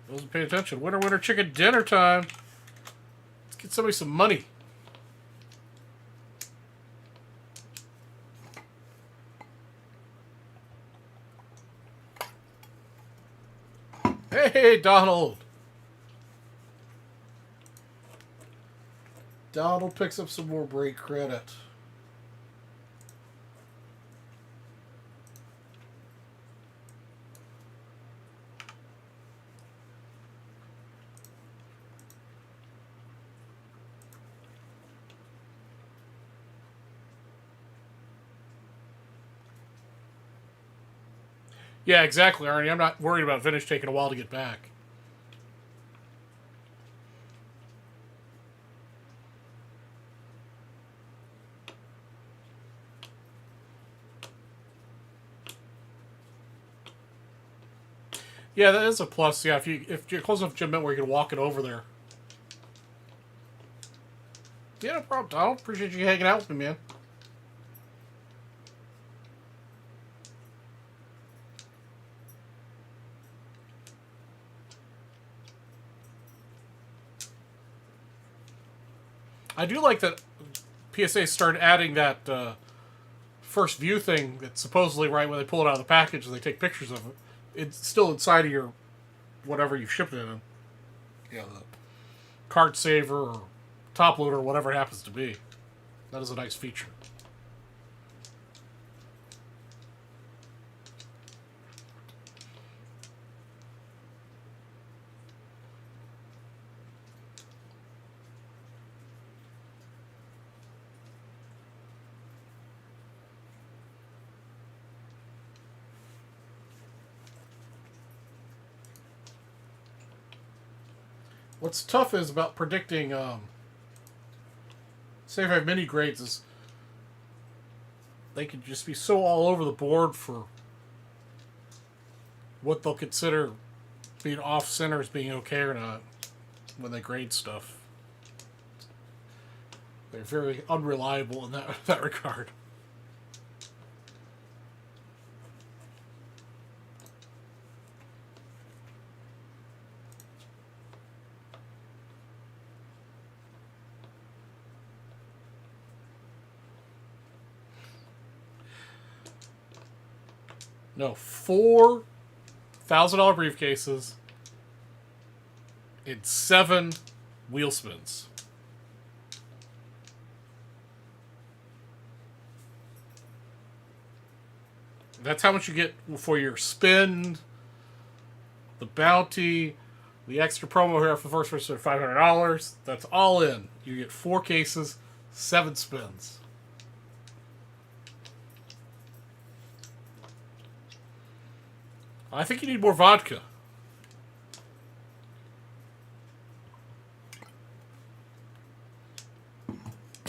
I wasn't paying attention. Winner, winner, chicken dinner time. Let's get somebody some money. Hey, Donald. Donald picks up some more break credit. Yeah, exactly, Arnie. I'm not worried about Vintage taking a while to get back. Yeah, that is a plus. Yeah, if you're close enough to gym where you can walk it over there. Yeah, no problem, Donald. Appreciate you hanging out with me, man. I do like that PSA started adding that first view thing that's supposedly right when they pull it out of the package and they take pictures of it. It's still inside of your whatever you've shipped it in. Yeah, the card saver or top loader or whatever it happens to be. That is a nice feature. What's tough is about predicting, say if I have mini grades, is they could just be so all over the board for what they'll consider being off center as being okay or not when they grade stuff. They're very unreliable in that regard. No, $4,000 briefcases and 7 wheel spins. That's how much you get for your spin, the bounty, the extra promo here for the first person at $500. That's all in. You get 4 cases, 7 spins. I think you need more vodka. I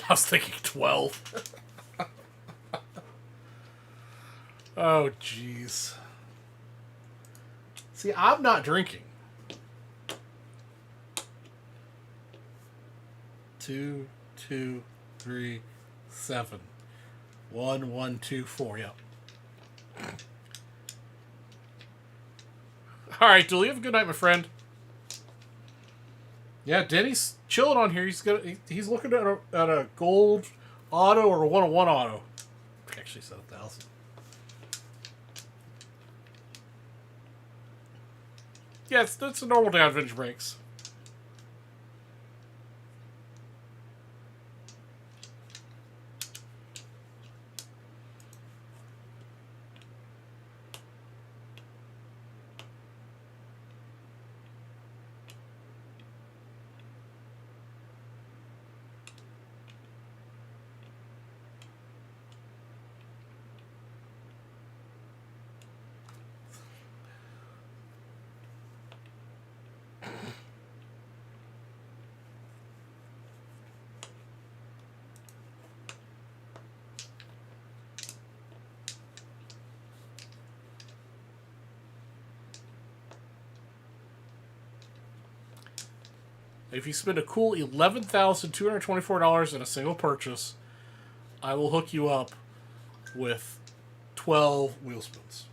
was thinking 12. Oh, jeez. See, I'm not drinking. 2, 2, 3, 7. 1, 1, 2, 4. Yep. All right, Dooley, have a good night, my friend. Yeah, Denny's chilling on here. He's looking at a gold auto or a 101 auto. Actually, 7,000. Yeah, it's a normal day on vintage breaks. If you spend a cool $11,224 in a single purchase, I will hook you up with 12 wheel spins.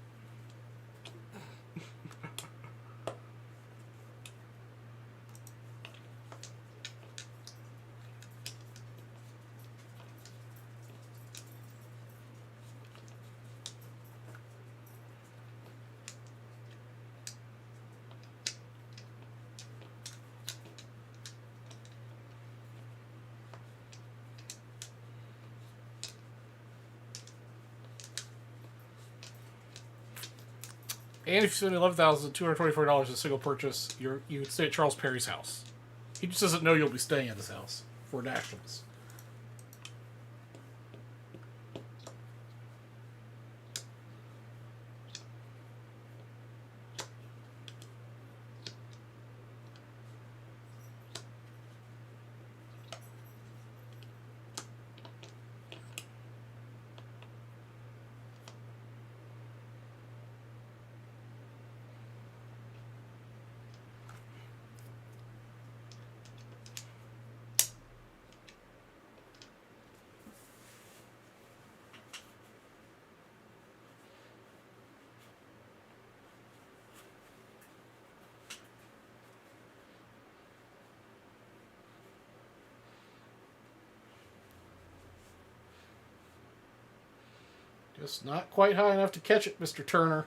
And if you spend $11,224 in a single purchase, you can stay at Charles Perry's house. He just doesn't know you'll be staying at his house for nationals. Just not quite high enough to catch it, Mr. Turner.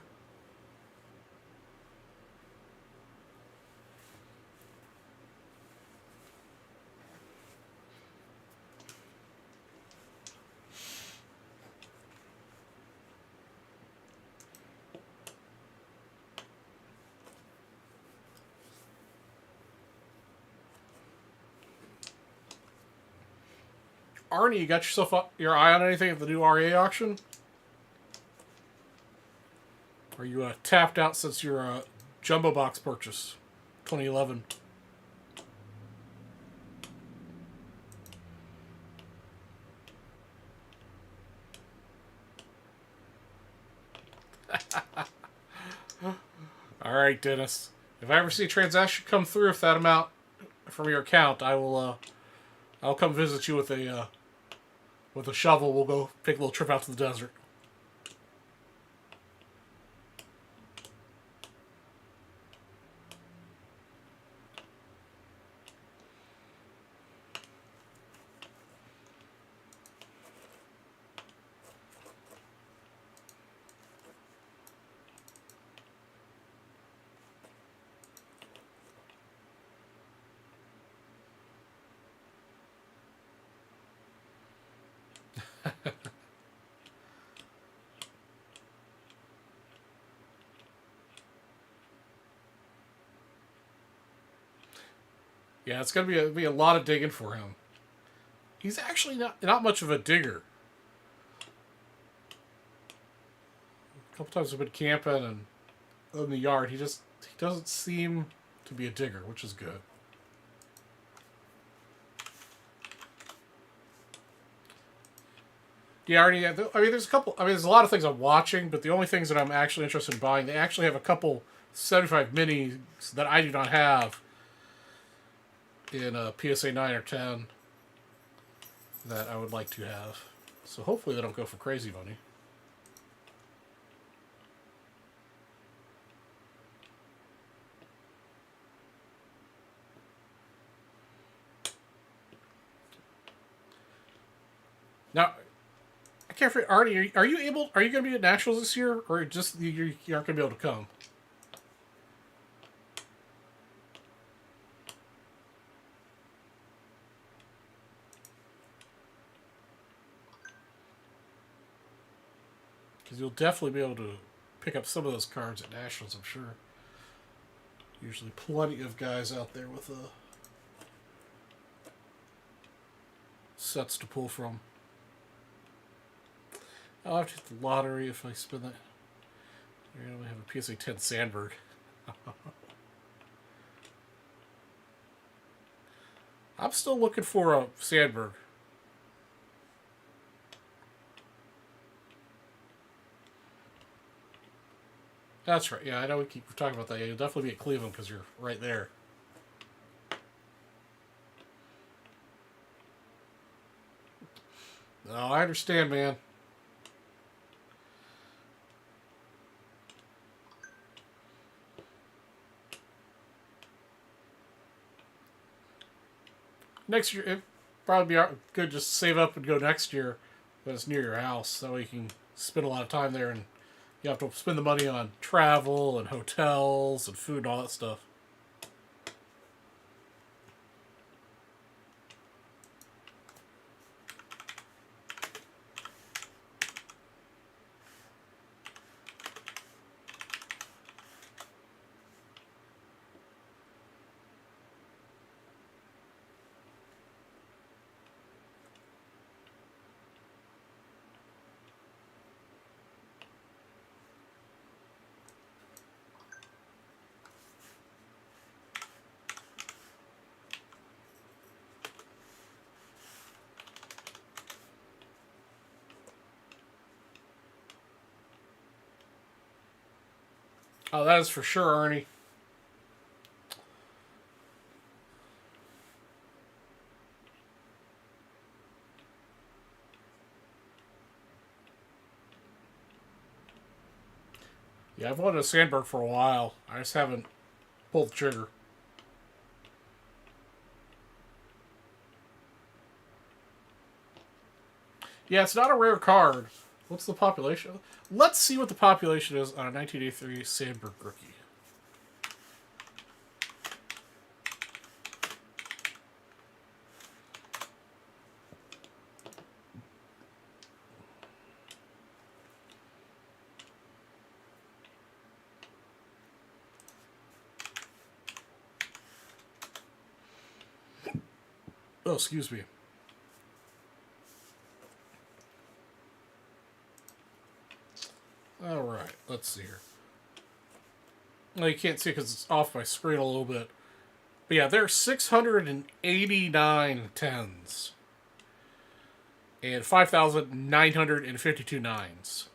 Arnie, you got yourself your eye on anything at the new RA auction? Are you tapped out since your jumbo box purchase, 2011? All right, Dennis. If I ever see a transaction come through with that amount from your account, I will. I'll come visit you with a shovel. We'll go take a little trip out to the desert. Yeah, it's gonna be a lot of digging for him. He's actually not much of a digger. A couple times I've been camping and in the yard, he doesn't seem to be a digger, which is good. Yeah, already. I mean, there's a couple. I mean, there's a lot of things I'm watching, but the only things that I'm actually interested in buying, they actually have a couple 75 minis that I do not have in a PSA 9 or 10 that I would like to have. So hopefully they don't go for crazy money. Now, I can't forget, Arnie, are you able? Are you going to be at Nationals this year, or just you aren't going to be able to come? Because you'll definitely be able to pick up some of those cards at Nationals, I'm sure. Usually, plenty of guys out there with sets to pull from. I'll have to hit the lottery if I spin that. We have a PSA 10 Sandberg. I'm still looking for a Sandberg. That's right. Yeah, I know we keep talking about that. Yeah, you'll definitely be at Cleveland because you're right there. No, I understand, man. Next year, it'd probably be good just to save up and go next year when it's near your house. So you can spend a lot of time there and you have to spend the money on travel and hotels and food and all that stuff. Oh, that is for sure, Ernie. Yeah, I've wanted a Sandberg for a while. I just haven't pulled the trigger. Yeah, it's not a rare card. What's the population? Let's see what the population is on a 1983 Sandberg rookie. Oh, excuse me. All right, let's see here. Well, you can't see because it's off my screen a little bit. But yeah, there are 689 tens and 5,952 nines.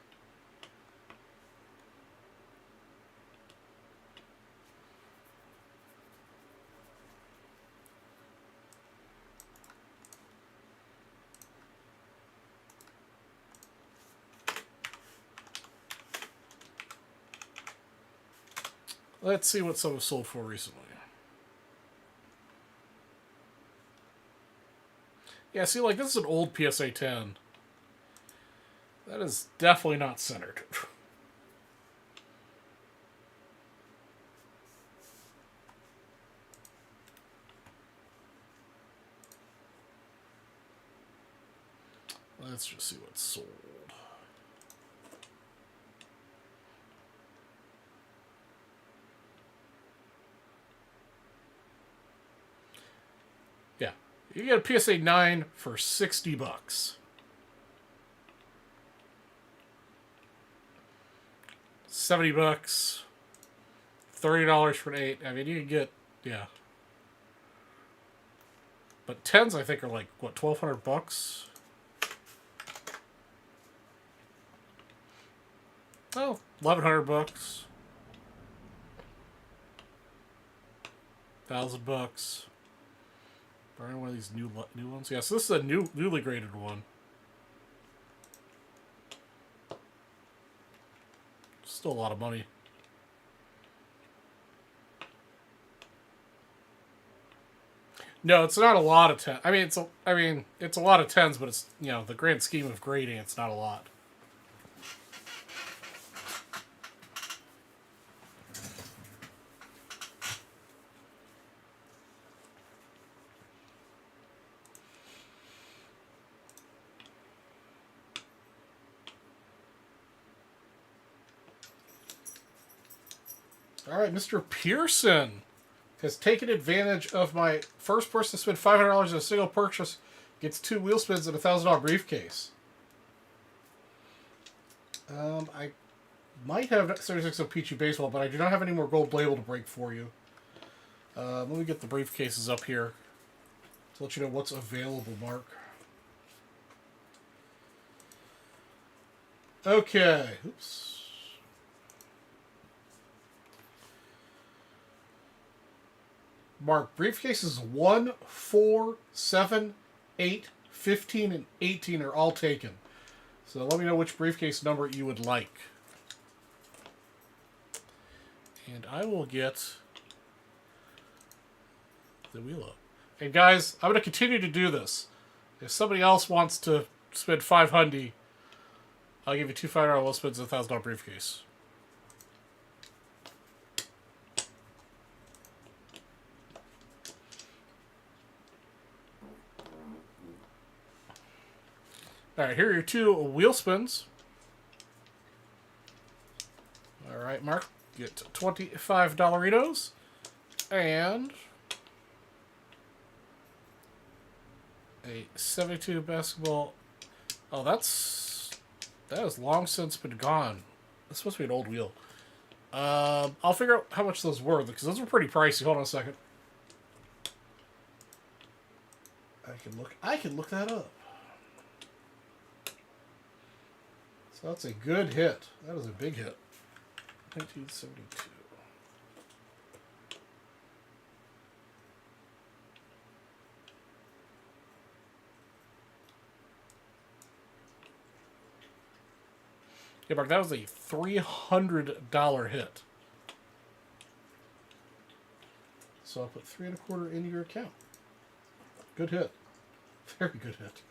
Let's see what some have sold for recently. Yeah, see, like, this is an old PSA 10. That is definitely not centered. Let's just see what's sold. Yeah, you get a PSA 9 for $60. $70, $30 for an 8. I mean, you can get, yeah. But 10s, I think, are like, what, $1,200? Oh, $1,100. $1,000. Buying one of these new ones. Yeah, so this is a newly graded one. Still a lot of money. No, it's not a lot of 10. I mean, it's a lot of 10s, but it's, you know, the grand scheme of grading, it's not a lot. All right, Mr. Pearson has taken advantage of my first person to spend $500 in a single purchase gets 2 wheel spins and a $1,000 briefcase. I might have 36 of Peachy Baseball, but I do not have any more gold label to break for you. Let me get the briefcases up here to let you know what's available, Mark. Okay. Oops. Mark, briefcases 1, 4, 7, 8, 15, and 18 are all taken. So let me know which briefcase number you would like. And I will get the wheel up. And guys, I'm going to continue to do this. If somebody else wants to spend $500, I'll give you 2 $5 wheel spins and a $1,000 briefcase. Alright, here are your 2 wheel spins. Alright, Mark, get $25 Doritos. And a 72 basketball. Oh, that has long since been gone. That's supposed to be an old wheel. I'll figure out how much those were, because those were pretty pricey. Hold on a second. I can look that up. So that's a good hit. That was a big hit. 1972. Yeah, Mark, that was a $300 hit. So I'll put 3 1/4 into your account. Good hit. Very good hit.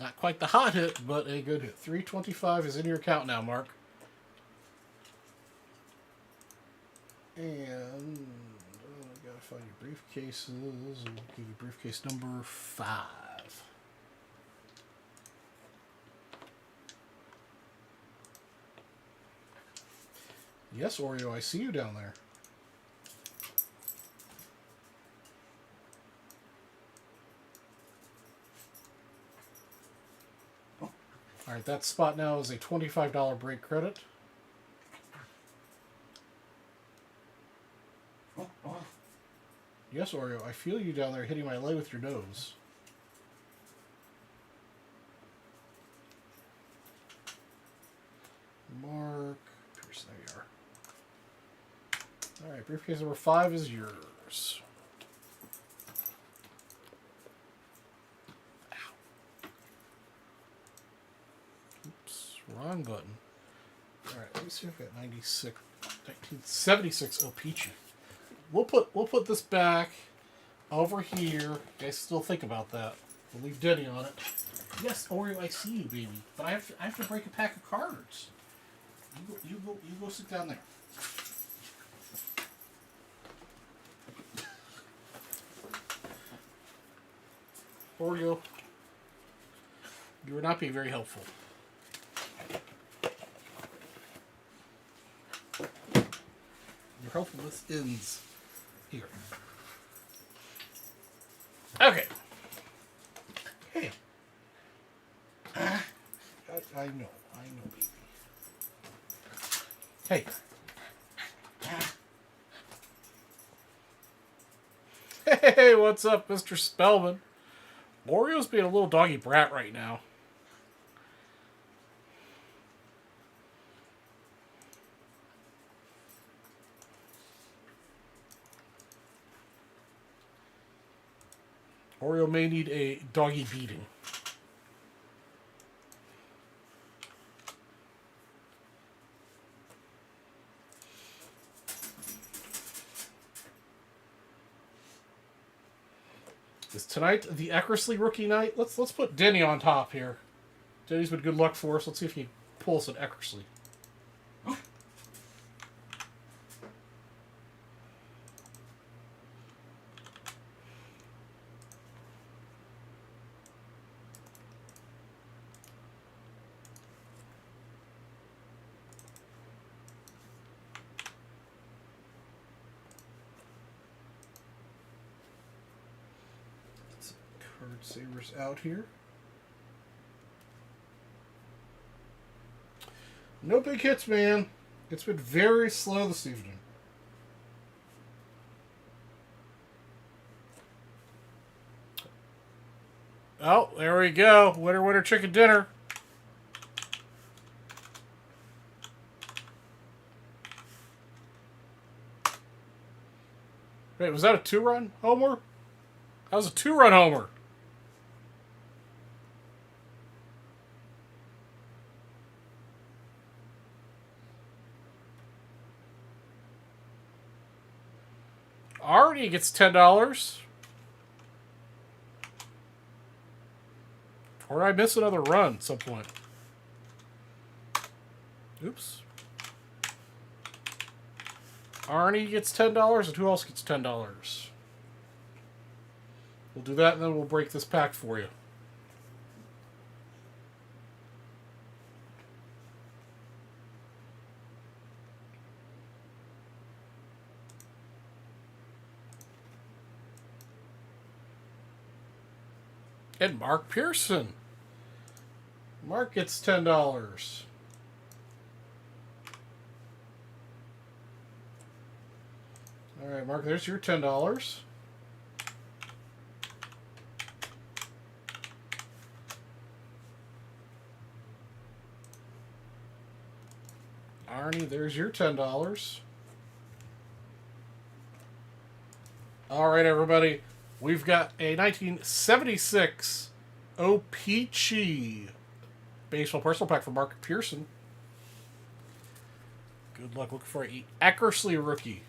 Not quite the hot hit, but a good hit. 325 is in your account now, Mark. And I gotta find your briefcases. And give you briefcase number 5. Yes, Oreo, I see you down there. Alright, that spot now is a $25 break credit. Yes, Oreo, I feel you down there hitting my leg with your nose. Mark Pearson, there you are. Alright, briefcase number 5 is yours. Ow. Oops, wrong button. Alright, let me see if I've got 1976 O-Peachy. We'll put this back over here. You guys still think about that. We'll leave Denny on it. Yes, Oreo, I see you, baby. But I have to break a pack of cards. You go sit down there. Oreo, you are not being very helpful. Your helpfulness ends here. Okay. Hey. I know, baby. Hey. Hey, what's up, Mr. Spellman? Oreo's being a little doggy brat right now. Oreo may need a doggy beating. Is tonight the Eckersley rookie night? Let's put Denny on top here. Denny's been good luck for us. Let's see if he can pull us an Eckersley. Card savers out here. No big hits, man. It's been very slow this evening. Oh, there we go. Winner, winner, chicken dinner. Wait, was that a 2-run homer? That was a 2-run homer. Arnie gets $10. Or I miss another run at some point. Oops. Arnie gets $10, and who else gets $10? We'll do that, and then we'll break this pack for you. And Mark Pearson. Mark gets $10. All right, Mark, there's your $10. Arnie, there's your $10. All right, everybody. We've got a 1976 O-Peachy baseball personal pack for Mark Pearson. Good luck looking for an Eckersley rookie.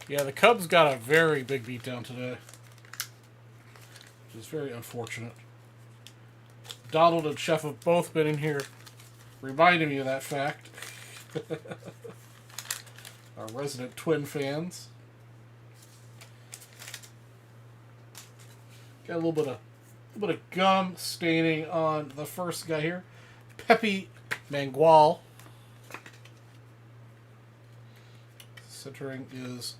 Yeah, the Cubs got a very big beatdown today. is very unfortunate. Donald and Chef have both been in here reminding me of that fact. Our resident Twin fans. Got a little bit of gum staining on the first guy here. Pepe Mangual. Centering is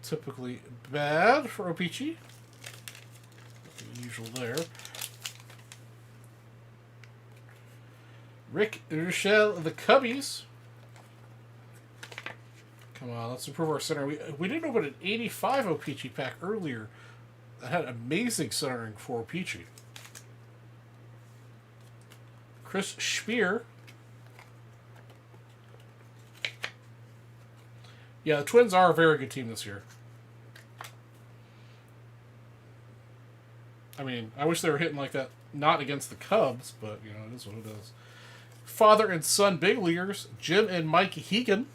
typically bad for O-Pee-Chee. Nothing unusual there. Rick Rochelle of the Cubbies. Come on, let's improve our center. We didn't open an 85 O-Pee-Chee pack earlier that had amazing centering for O-Pee-Chee. Chris Spear. Yeah, the Twins are a very good team this year. I mean, I wish they were hitting like that, not against the Cubs, but, you know, it is what it is. Father and son big leaguers, Jim and Mike Hegan.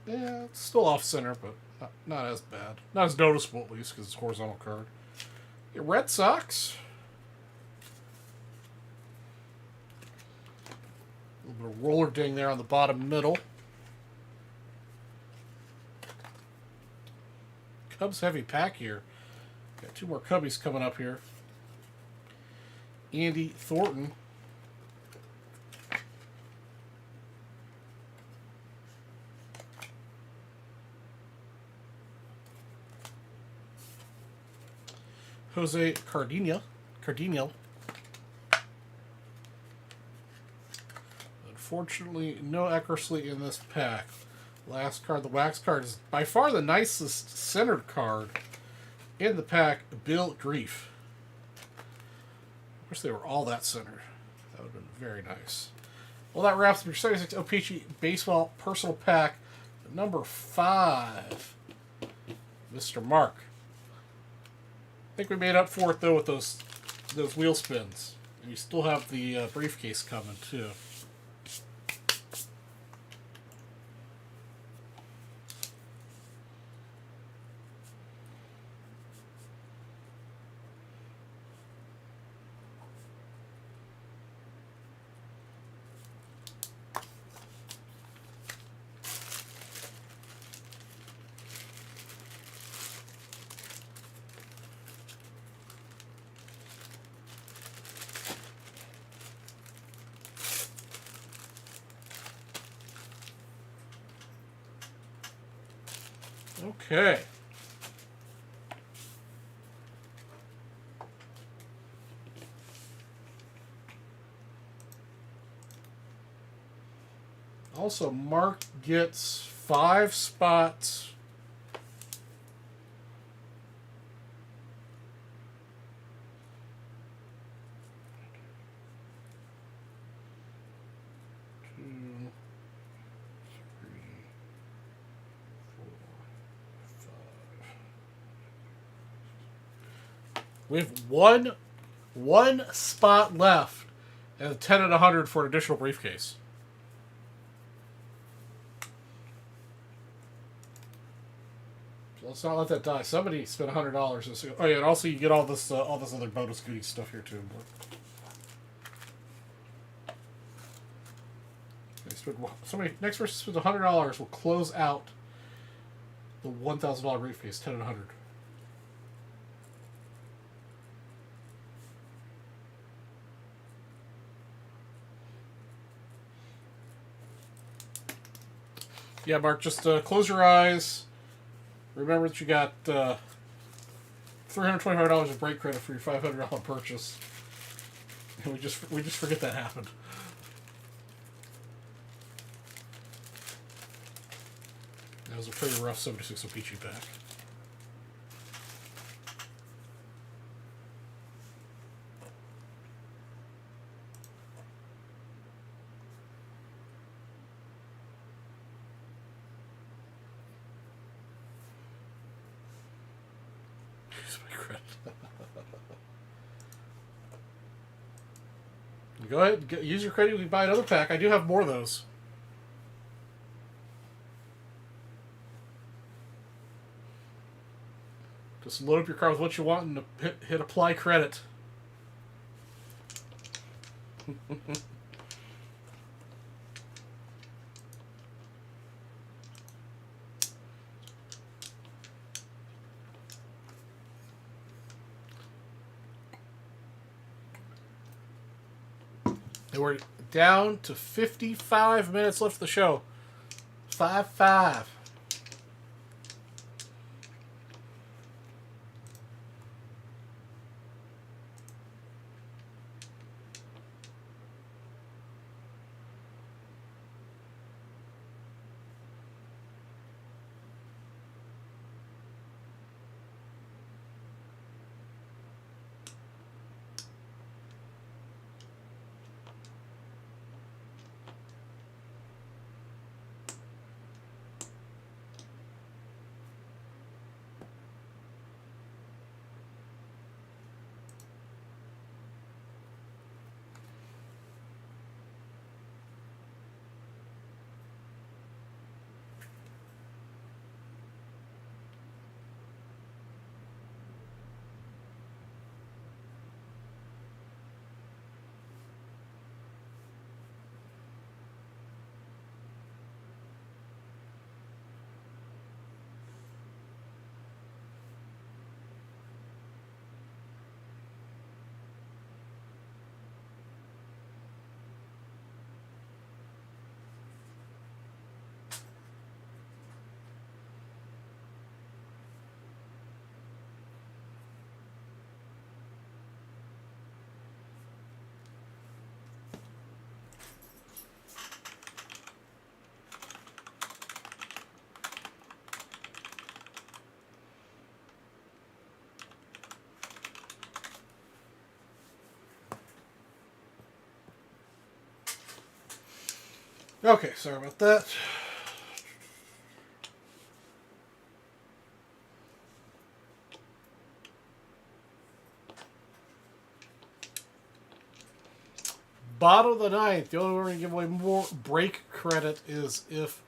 It's still off center, but not as bad. Not as noticeable, at least, because it's a horizontal card. Your Red Sox. A little bit of roller ding there on the bottom middle. Cubs heavy pack here. Got two more Cubbies coming up here. Andy Thornton. Jose Cardinal. Unfortunately, no Eckersley in this pack. Last card, the wax card, is by far the nicest centered card in the pack, Bill Grief. Wish they were all that centered. That would have been very nice. Well, that wraps up your 76 O-Pee-Chee Baseball Personal Pack, number 5. Mr. Mark. I think we made up for it, though, with those wheel spins. And you still have the briefcase coming, too. Okay. Also, Mark gets 5 spots. We have one spot left, and a 10 and 100 for an additional briefcase. So let's not let that die. Somebody spent $100. Oh yeah, and also you get all this other bonus goodie stuff here too. Somebody next person spends $100 will close out the $1,000 briefcase, 10 and 100. Yeah, Mark, just close your eyes. Remember that you got $325 of break credit for your $500 purchase. And we just forget that happened. That was a pretty rough 76 O-Pee-Chee pack. Go ahead, use your credit. We can buy another pack. I do have more of those. Just load up your car with what you want and hit apply credit. And we're down to 55 minutes left of the show. 5-5. Okay, sorry about that. Bottom of the ninth. The only way we're going to give away more break credit is if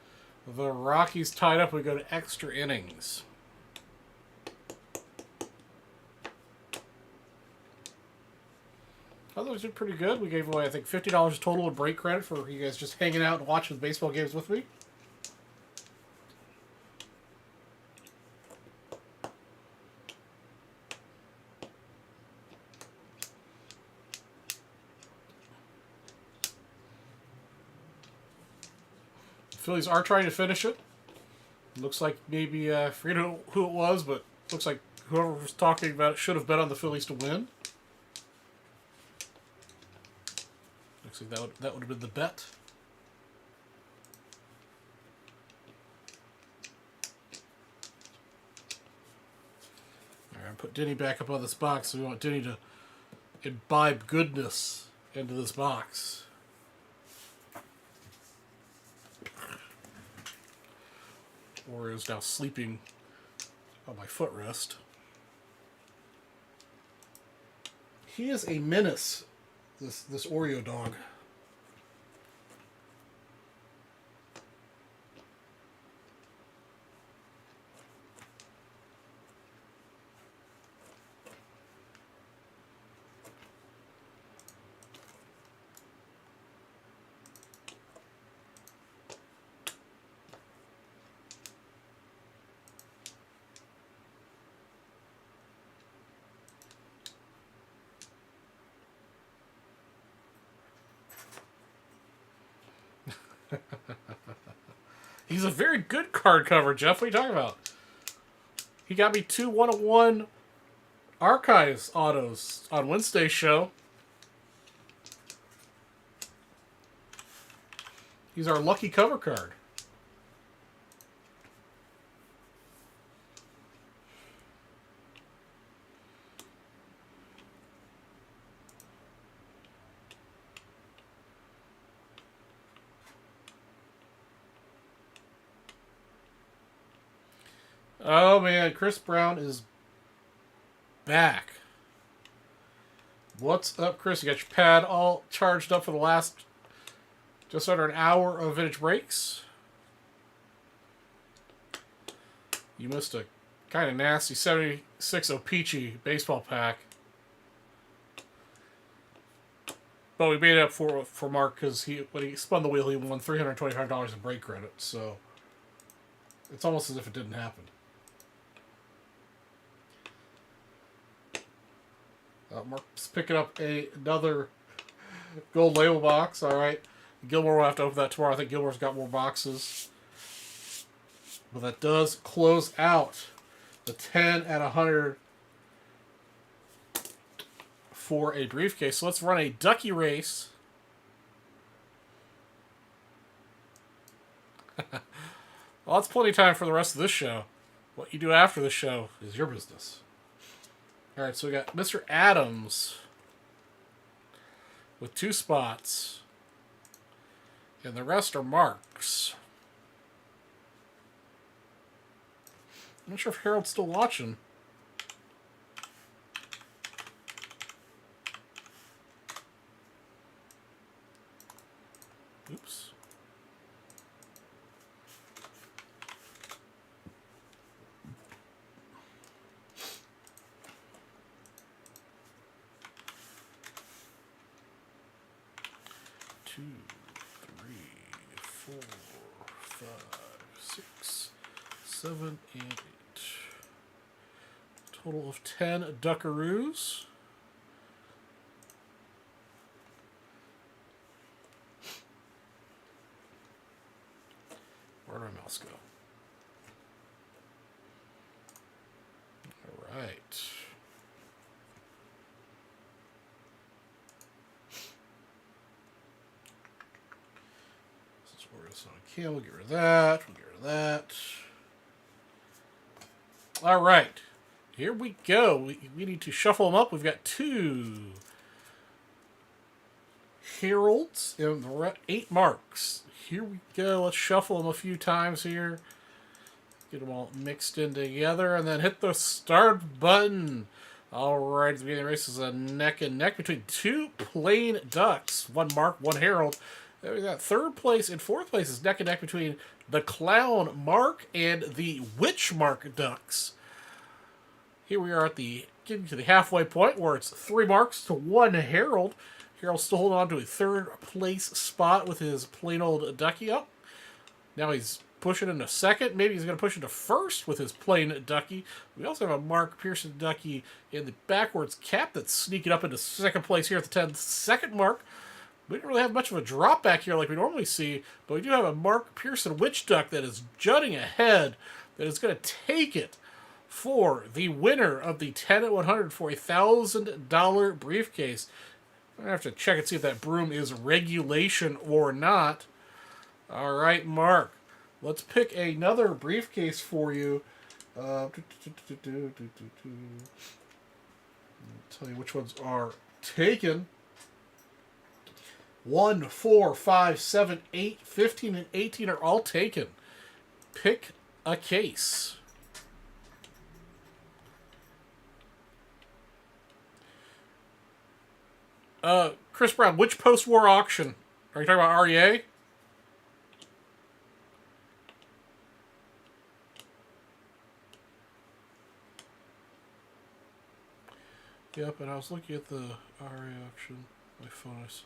the Rockies tied up, we go to extra innings. Others did pretty good. We gave away, I think, $50 total in break credit for you guys just hanging out and watching the baseball games with me. The Phillies are trying to finish it. Looks like maybe, I forget who it was, but looks like whoever was talking about it should have bet on the Phillies to win. Looks like that would have been the bet. Alright, put Denny back up on this box, so we want Denny to imbibe goodness into this box. Or is now sleeping on my footrest. He is a menace, this Oreo dog. He's a very good card cover, Jeff. What are you talking about? He got me 2 1-of-1 Archives autos on Wednesday's show. He's our lucky cover card. Oh man, Chris Brown is back. What's up, Chris? You got your pad all charged up for the last just under an hour of vintage breaks. You missed a Kind of nasty. 76 O-Pee-Chee baseball pack. But we made it up for Mark because when he spun the wheel, he won $325 in break credit. So it's almost as if it didn't happen. Mark's picking up another gold label box. All right. Gilmore will have to open that tomorrow. I think Gilmore's got more boxes. But that does close out the 10 at 100 for a briefcase. So let's run a ducky race. Well, that's plenty of time for the rest of this show. What you do after the show is your business. All right, so we got Mr. Adams with 2 spots. And the rest are Marks. I'm not sure if Harold's still watching. Oops. Two, 3, 4, 5, 6, 7, and 8. Total of 10 Duckaroos. Where did my mouse go? All right. This is where it's on cam. We'll get rid of that. We'll get rid of that. All right. Here we go. We need to shuffle them up. We've got 2 Heralds and 8 Marks. Here we go. Let's shuffle them a few times here. Get them all mixed in together and then hit the start button. All right, at the beginning of the race is a neck and neck between 2 plain ducks. 1 Mark, 1 Herald. Then we got 3rd place and 4th place is neck and neck between the Clown Mark and the Witch Mark ducks. Here we are getting to the halfway point where it's 3 Marks to 1 Herald. Harold's still holding on to a 3rd place spot with his plain old ducky up. Now he's pushing into 2nd. Maybe he's going to push into 1st with his plain ducky. We also have a Mark Pearson ducky in the backwards cap that's sneaking up into 2nd place here at the 10-second mark. We don't really have much of a drop back here like we normally see, but we do have a Mark Pearson witch duck that is jutting ahead, that is going to take it for the winner of the 10 at 100 for a $1,000 briefcase. I'm going to have to check and see if that broom is regulation or not. All right, Mark. Let's pick another briefcase for you. I'll tell you which ones are taken. 1, 4, 5, 7, 8, 15, and 18 are all taken. Pick a case. Chris Brown, which post-war auction? Are you talking about REA? Yep, and I was looking at the REA auction. My phone is...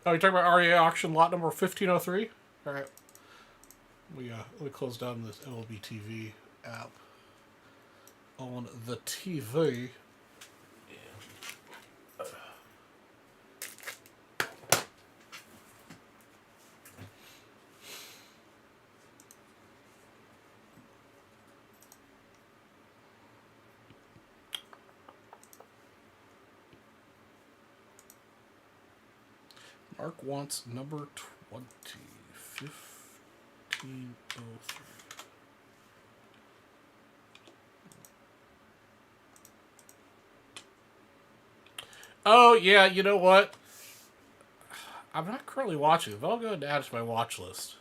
Oh, you're talking about REA auction lot number 1503? All right. Let me close down this MLB TV app on the TV. Mark wants number 20, 1503. Oh, yeah, you know what? I'm not currently watching it, but I'll go ahead and add it to my watch list.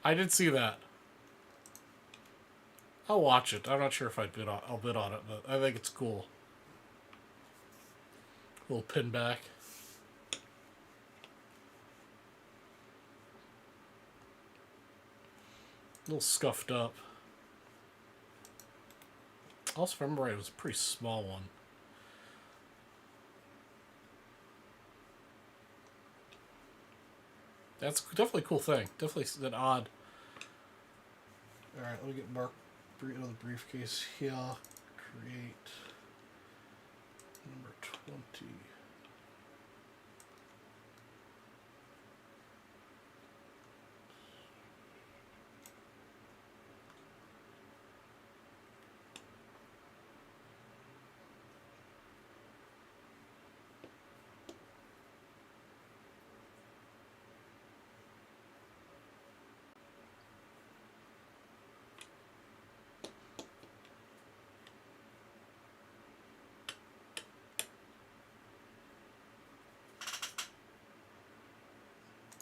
I did see that. I'll watch it. I'm not sure if I'll bid on it, but I think it's cool. Little pin back. A little scuffed up. Also, if I remember right, it was a pretty small one. That's definitely a cool thing. Definitely an odd. Alright, let me get Mark another briefcase here. Create number 20.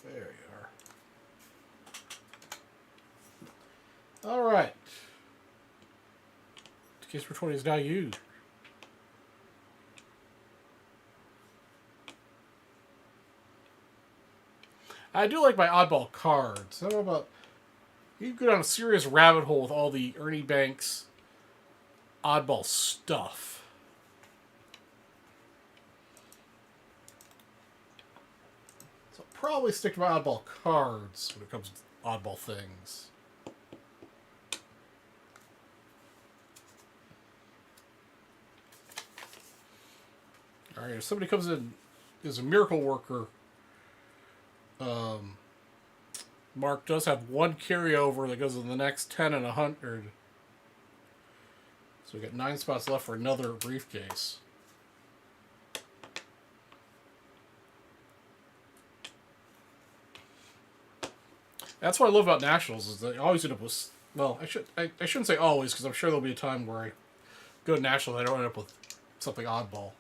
There you are. Alright. Case for 20 is now used. I do like my oddball cards. I don't know about... You can go down a serious rabbit hole with all the Ernie Banks oddball stuff. So I'll probably stick to my oddball cards when it comes to oddball things. Alright, if somebody comes in as a miracle worker, Mark does have one carryover that goes in the next 10 and 100. So we got 9 spots left for another briefcase. That's what I love about Nationals is they always end up with... Well, I shouldn't say always, because I'm sure there'll be a time where I go to Nationals and I don't end up with something oddball.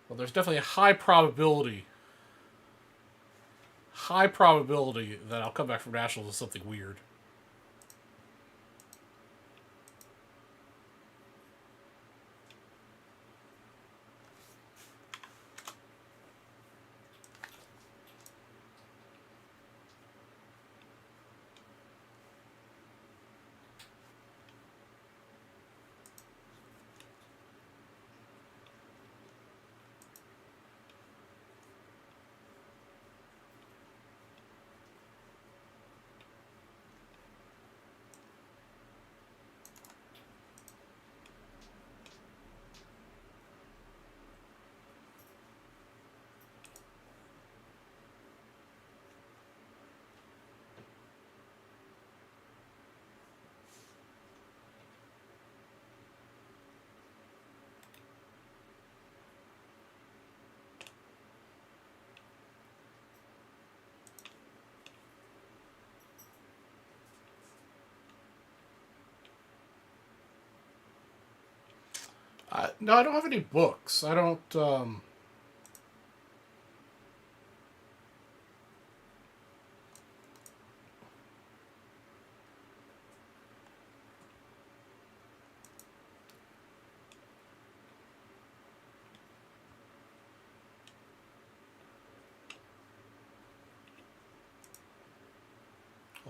Well, there's definitely a high probability that I'll come back from Nationals with something weird. No, I don't have any books. I don't... Hold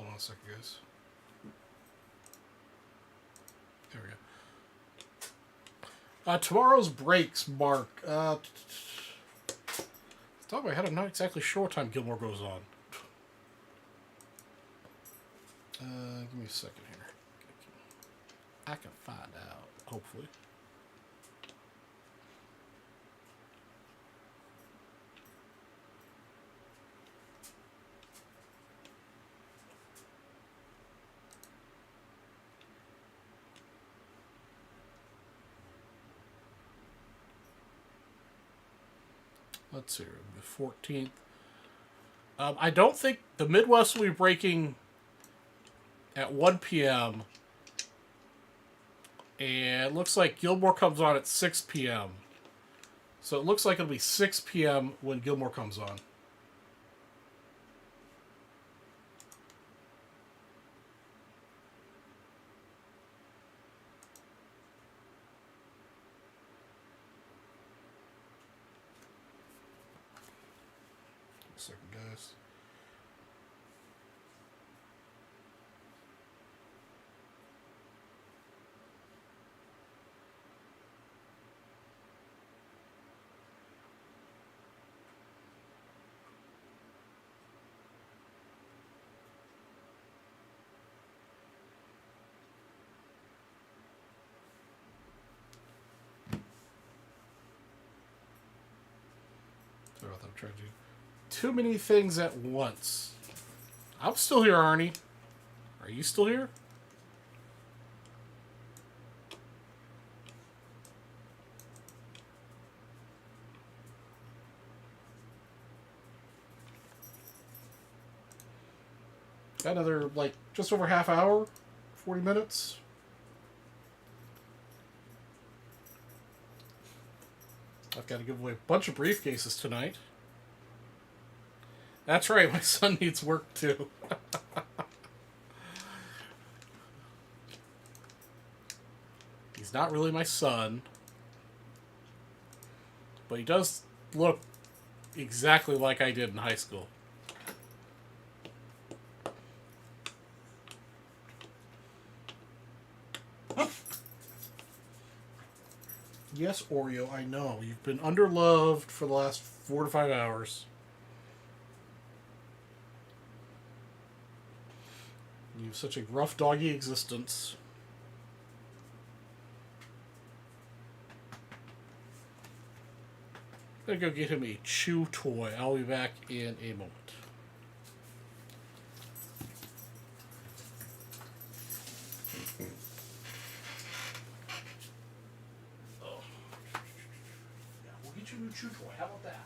on a second, guys. There we go. Tomorrow's breaks, Mark. Off the top of my head, I'm not exactly sure what time Gilmore goes on. Give me a second here. I can find out, hopefully. Let's see, the 14th. I don't think the Midwest will be breaking at 1 p.m. And it looks like Gilmore comes on at 6 p.m. So it looks like it'll be 6 p.m. when Gilmore comes on. Second, guys. Sorry about that. I'm trying to do too many things at once. I'm still here, Arnie. Are you still here? Got another, like, just over half hour, 40 minutes. I've got to give away a bunch of briefcases tonight. That's right, my son needs work too. He's not really my son, but he does look exactly like I did in high school. Yes, Oreo, I know. You've been underloved for the last 4 to 5 hours. You have such a rough doggy existence. I'm gonna go get him a chew toy. I'll be back in a moment. Oh. Yeah, we'll get you a new chew toy. How about that?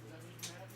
Would that make you happy?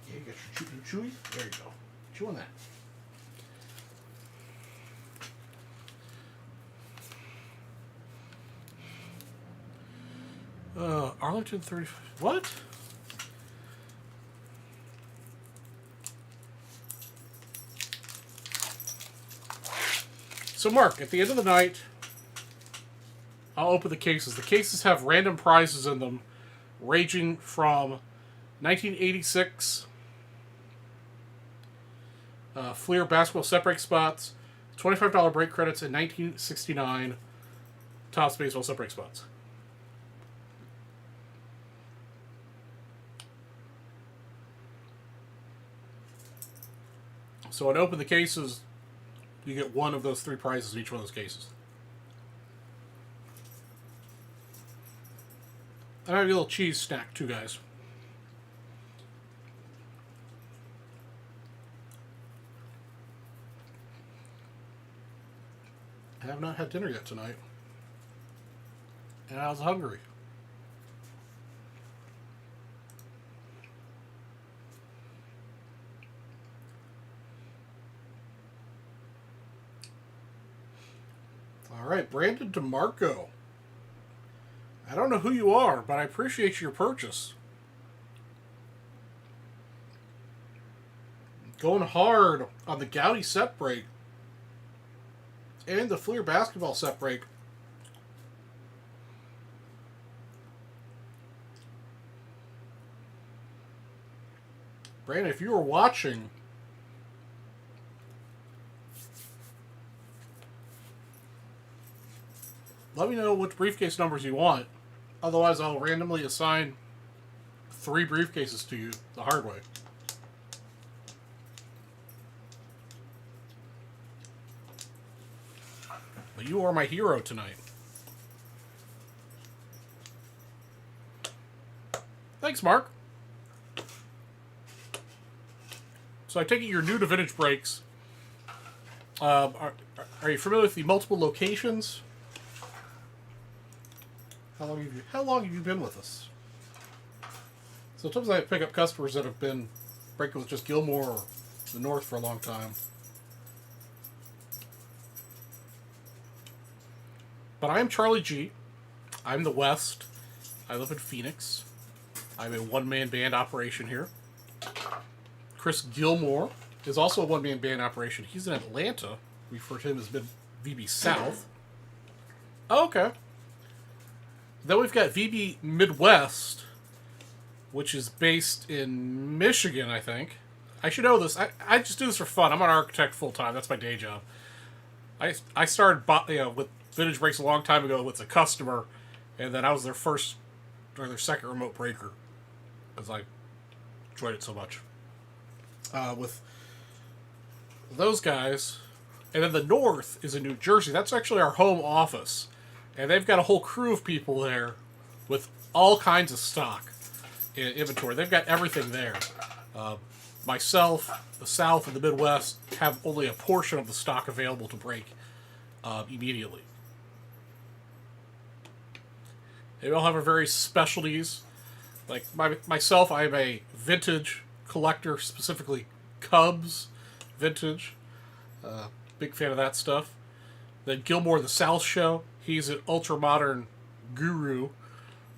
Yeah, you got your chewy. There you go. Chew on that. Arlington 35. What? So, Mark, at the end of the night, I'll open the cases. The cases have random prizes in them, ranging from 1986 Fleer basketball set break spots, $25 break credits, and 1969 Topps baseball set break spots. So when I open the cases, you get one of those 3 prizes in each one of those cases. I have a little cheese snack too, guys. I have not had dinner yet tonight. And I was hungry. All right, Brandon DeMarco. I don't know who you are, but I appreciate your purchase. Going hard on the Gaudy set break and the Fleer basketball set break. Brandon, if you were watching, let me know which briefcase numbers you want. Otherwise, I'll randomly assign 3 briefcases to you the hard way. But you are my hero tonight. Thanks, Mark. So I take it you're new to Vintage Breaks. Are you familiar with the multiple locations? How long have you been with us? So sometimes I pick up customers that have been breaking with just Gilmore or the North for a long time. But I am Charlie G. I'm the West. I live in Phoenix. I'm a one-man band operation here. Chris Gilmore is also a one-man band operation. He's in Atlanta. We refer to him as VB South. Oh, okay. Then we've got VB Midwest, which is based in Michigan, I think. I should know this. I just do this for fun. I'm an architect full-time. That's my day job. I started with Vintage Breaks a long time ago with a customer, and then I was their first or their second remote breaker because I enjoyed it so much. With those guys, and then the North is in New Jersey. That's actually our home office, and they've got a whole crew of people there with all kinds of stock in inventory. They've got everything there. Myself, the South, and the Midwest have only a portion of the stock available to break immediately. They all have their various specialties. Like myself, I'm a vintage collector, specifically Cubs vintage. Big fan of that stuff. Then Gilmore the South Show. He's an ultra modern guru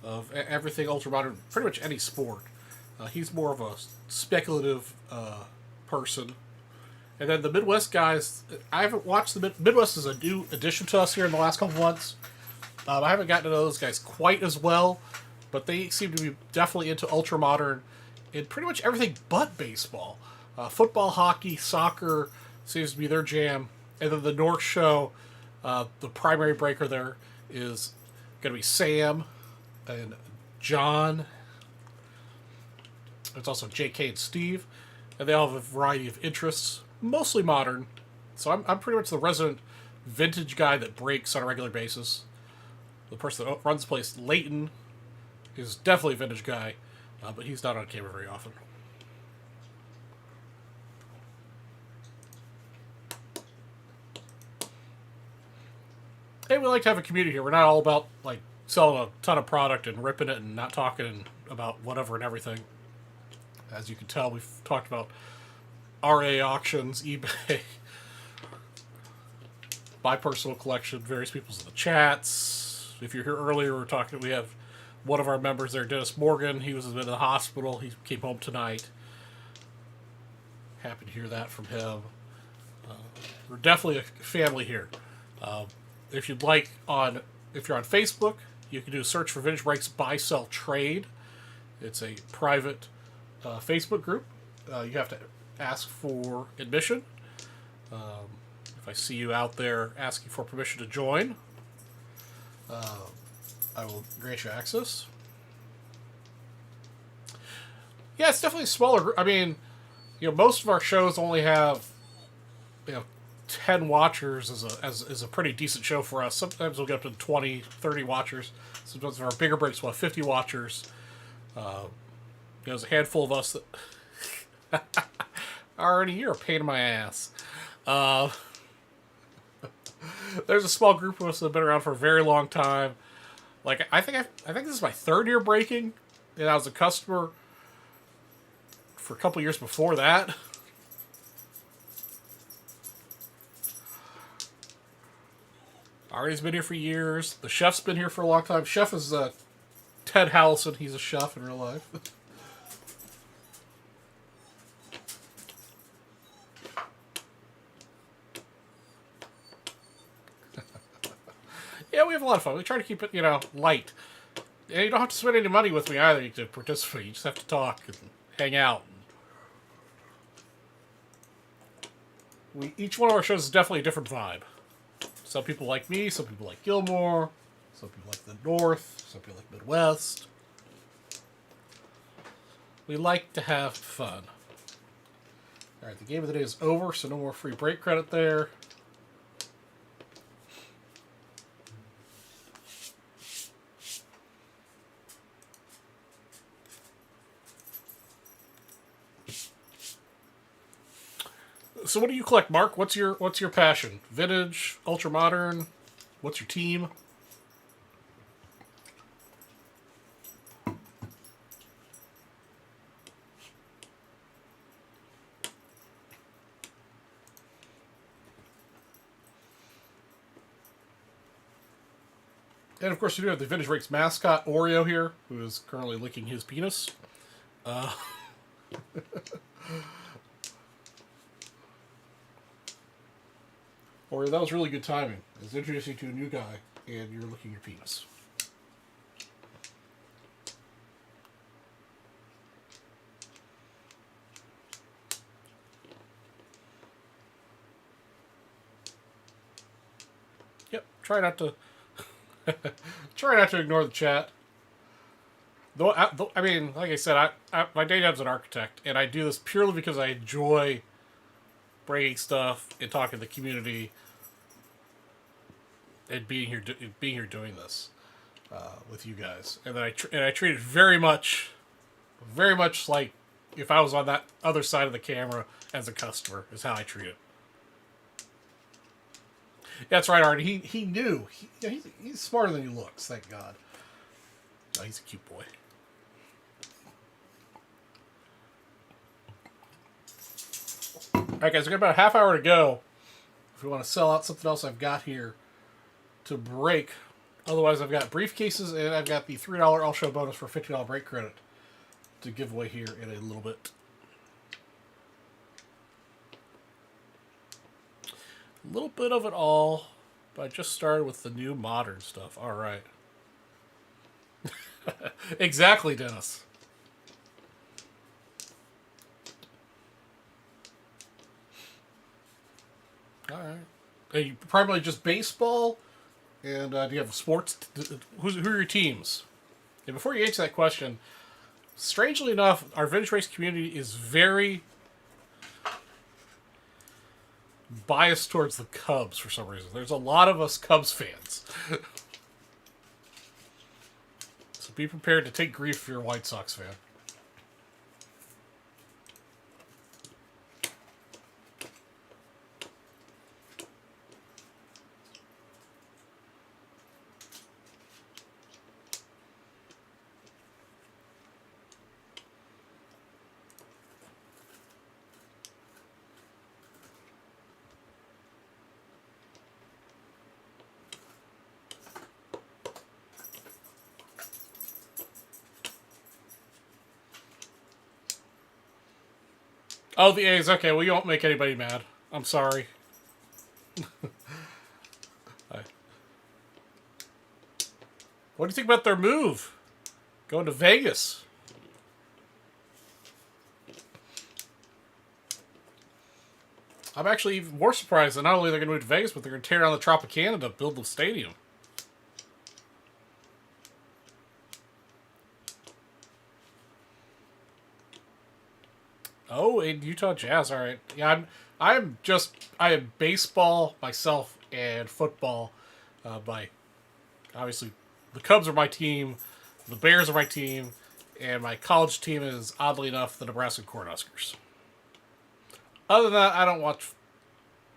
of everything ultra modern, pretty much any sport. He's more of a speculative person. And then the Midwest guys, I haven't watched the Midwest is a new addition to us here in the last couple months. I haven't gotten to know those guys quite as well, but they seem to be definitely into ultra modern in pretty much everything but baseball. Football, hockey, soccer seems to be their jam. And then the North Show, the primary breaker there is going to be Sam and John. There's also JK and Steve. And they all have a variety of interests, mostly modern. So I'm pretty much the resident vintage guy that breaks on a regular basis. The person that runs the place, Leighton, is definitely a vintage guy, but he's not on camera very often. Hey, we like to have a community here. We're not all about like selling a ton of product and ripping it and not talking about whatever and everything. As you can tell, we've talked about RA auctions, eBay, my personal collection, various people's in the chats. If you're here earlier, we have one of our members there, Dennis Morgan. He was in the hospital. He came home tonight. Happy to hear that from him. We're definitely a family here. If you're on Facebook, you can do a search for Vintage Breaks Buy, Sell, Trade. It's a private Facebook group. You have to ask for admission. If I see you out there asking for permission to join, I will grant you access. Yeah, it's definitely a smaller group. I mean, most of our shows only have 10 watchers as a pretty decent show for us. Sometimes we'll get up to 20, 30 watchers. Sometimes our bigger breaks will have 50 watchers. There's a handful of us that already you're a pain in my ass. There's a small group of us that have been around for a very long time. Like I think this is my third year breaking, and I was a customer for a couple years before that. Artie's been here for years. The chef's been here for a long time. Chef is Ted Howelson. He's a chef in real life. Yeah, we have a lot of fun. We try to keep it, light. And you don't have to spend any money with me either to participate. You just have to talk and hang out. Each one of our shows is definitely a different vibe. Some people like me, some people like Gilmore, some people like the North, some people like Midwest. We like to have fun. Alright, the game of the day is over, so no more free break credit there. So what do you collect, Mark? What's your passion? Vintage, ultra modern. What's your team? And of course, we do have the Vintage Breaks mascot Oreo here, who is currently licking his penis. Oreo, that was really good timing. It's introducing you to a new guy, and you're licking your penis. Yep. Try not to. Try not to ignore the chat. Though, I mean, like I said, my day job's an architect, and I do this purely because I enjoy breaking stuff and talking to the community, and being here doing this with you guys. And then I treat it very much like if I was on that other side of the camera as a customer is how I treat it. That's right, Artie. He knew. He's smarter than he looks. Thank God. Oh, he's a cute boy. Alright guys, we've got about a half hour to go. If we want to sell out something else I've got here to break. Otherwise I've got briefcases and I've got the $3 all show bonus for $50 break credit to give away here in a little bit. A little bit of it all, but I just started with the new modern stuff. Alright. Exactly, Dennis. All right. You primarily just baseball, and do you have sports? Who are your teams? And before you answer that question, strangely enough, our vintage race community is very biased towards the Cubs for some reason. There's a lot of us Cubs fans. So be prepared to take grief if you're a White Sox fan. Oh, the A's. Okay, well, you won't make anybody mad. I'm sorry. What do you think about their move? Going to Vegas. I'm actually even more surprised that not only they're going to move to Vegas, but they're going to tear down the Tropicana to build the stadium. Oh, in Utah Jazz. All right. Yeah, I am baseball myself and football. Obviously, the Cubs are my team, the Bears are my team, and my college team is oddly enough the Nebraska Cornhuskers. Other than that, I don't watch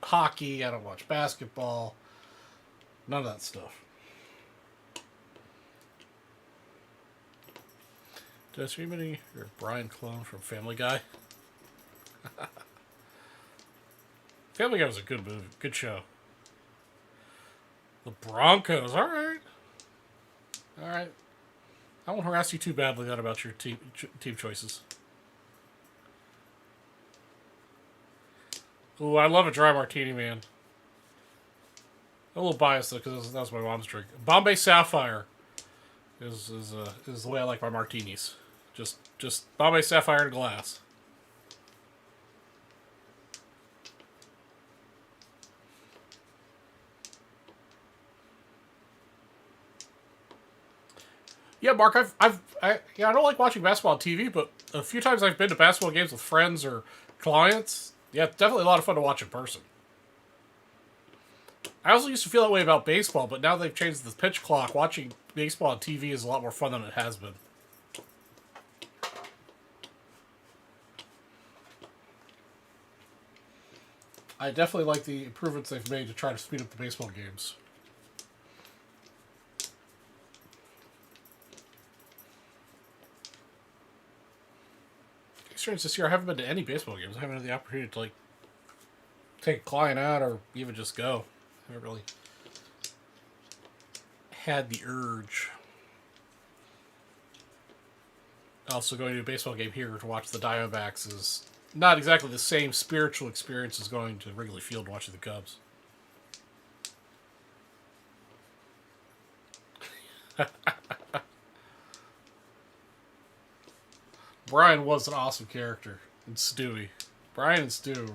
hockey. I don't watch basketball. None of that stuff. Did I stream any? Or Brian Clone from Family Guy? Family Guy was a good movie, good show. The Broncos, all right. I won't harass you too badly then about your team choices. Ooh, I love a dry martini, man. A little biased though, because that was my mom's drink. Bombay Sapphire is the way I like my martinis. Just Bombay Sapphire in a glass. Yeah, Mark, I don't like watching basketball on TV, but a few times I've been to basketball games with friends or clients. Yeah, it's definitely a lot of fun to watch in person. I also used to feel that way about baseball, but now they've changed the pitch clock. Watching baseball on TV is a lot more fun than it has been. I definitely like the improvements they've made to try to speed up the baseball games. Strange this year, I haven't been to any baseball games. I haven't had the opportunity to take a client out or even just go. I haven't really had the urge. Also, going to a baseball game here to watch the Diamondbacks is not exactly the same spiritual experience as going to Wrigley Field watching the Cubs. Brian was an awesome character, and Stewie. Brian and Stu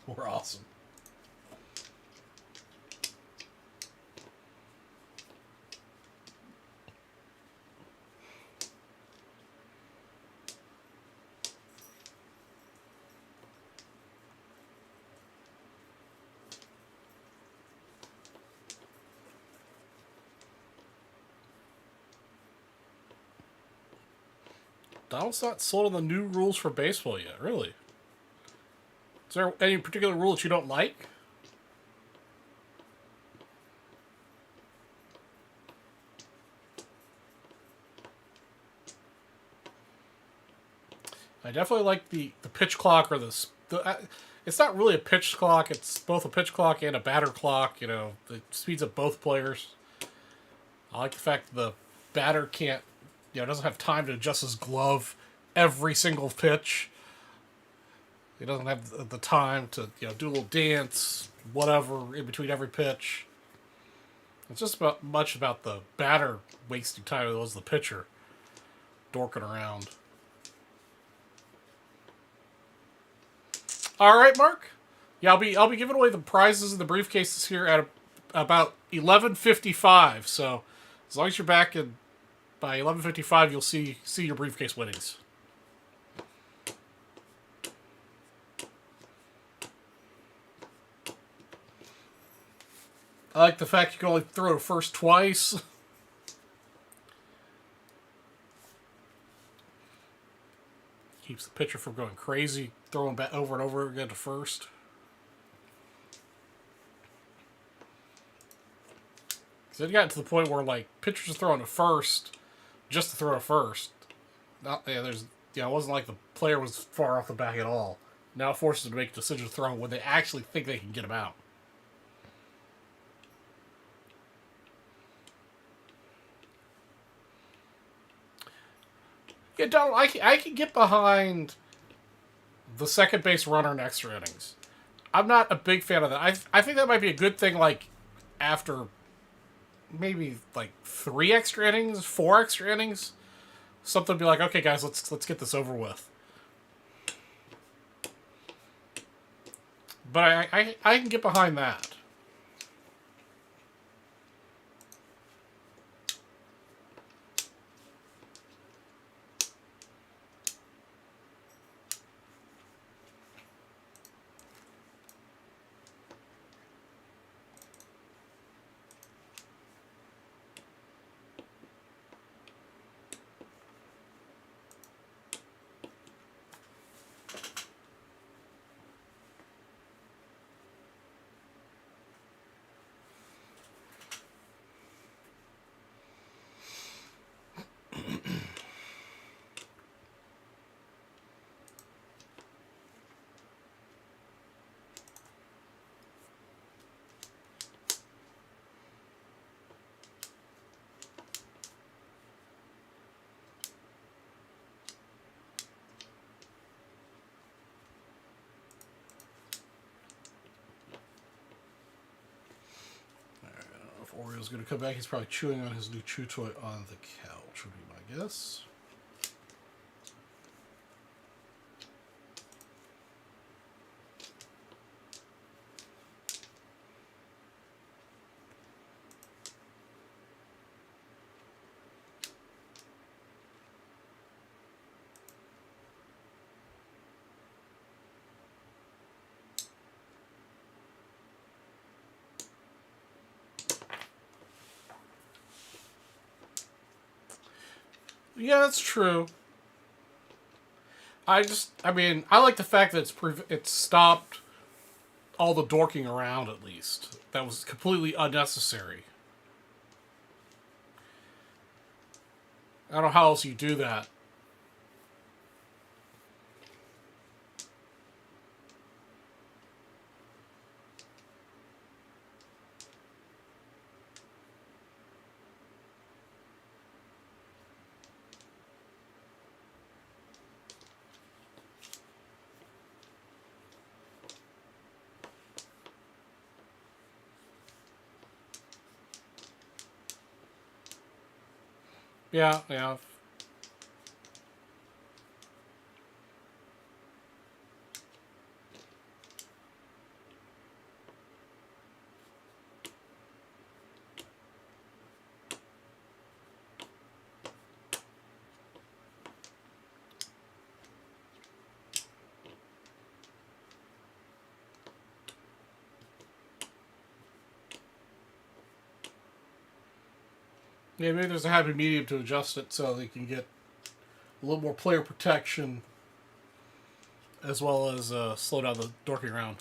were awesome. Donald's not sold on the new rules for baseball yet, really. Is there any particular rule that you don't like? I definitely like the pitch clock or it's not really a pitch clock. It's both a pitch clock and a batter clock. You know, it speeds up both players. I like the fact that the batter can't, doesn't have time to adjust his glove every single pitch. He doesn't have the time to, do a little dance, whatever, in between every pitch. It's just much about the batter wasting time as well as the pitcher dorking around. All right, Mark. Yeah, I'll be giving away the prizes and the briefcases here at about 11:55. So as long as you're back by 11:55, you'll see your briefcase winnings. I like the fact you can only throw it first twice. Keeps the pitcher from going crazy, throwing back over and over again to first. Because it got to the point where pitchers are throwing to first just to throw to first. It wasn't like the player was far off the back at all. Now it forces them to make a decision to throw when they actually think they can get him out. Yeah, Donald, I can get behind the second base runner in extra innings. I'm not a big fan of that. I think that might be a good thing, after maybe 3 extra innings, 4 extra innings. Something to be like, okay, guys, let's get this over with. But I can get behind that. Oriole's going to come back. He's probably chewing on his new chew toy on the couch, would be my guess. Yeah, that's true. I like the fact that it's stopped all the dorking around, at least. That was completely unnecessary. I don't know how else you do that. Yeah, yeah. Yeah, maybe there's a happy medium to adjust it so they can get a little more player protection as well as slow down the dorking around.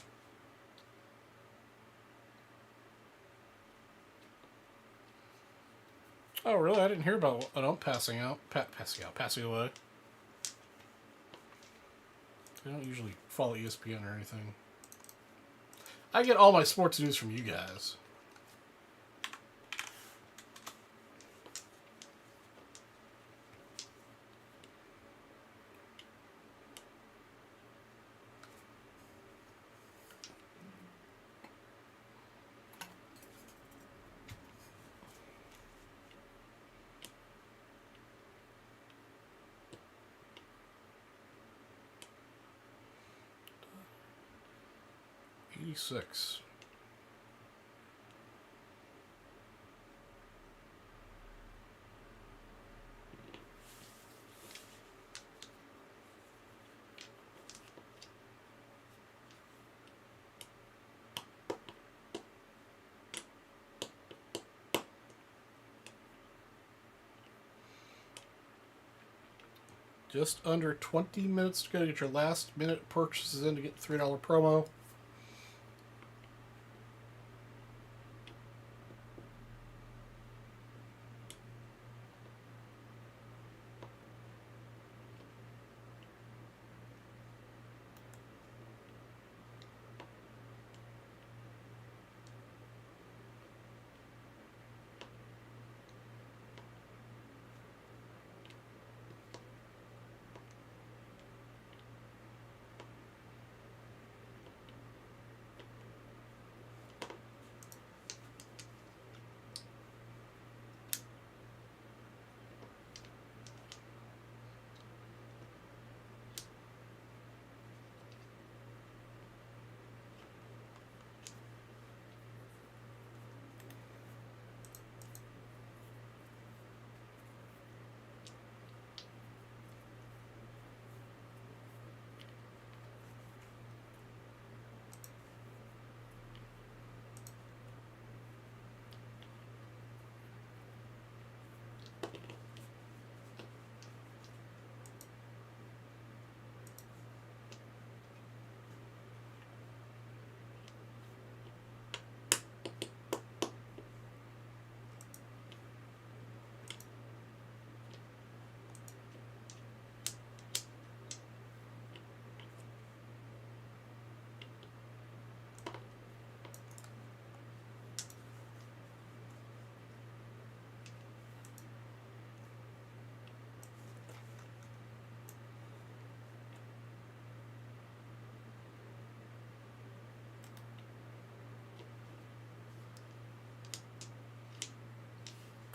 Oh, really? I didn't hear about an ump passing away. I don't usually follow ESPN or anything. I get all my sports news from you guys. '86. Just under 20 minutes to go to get your last minute purchases in to get the $3 promo.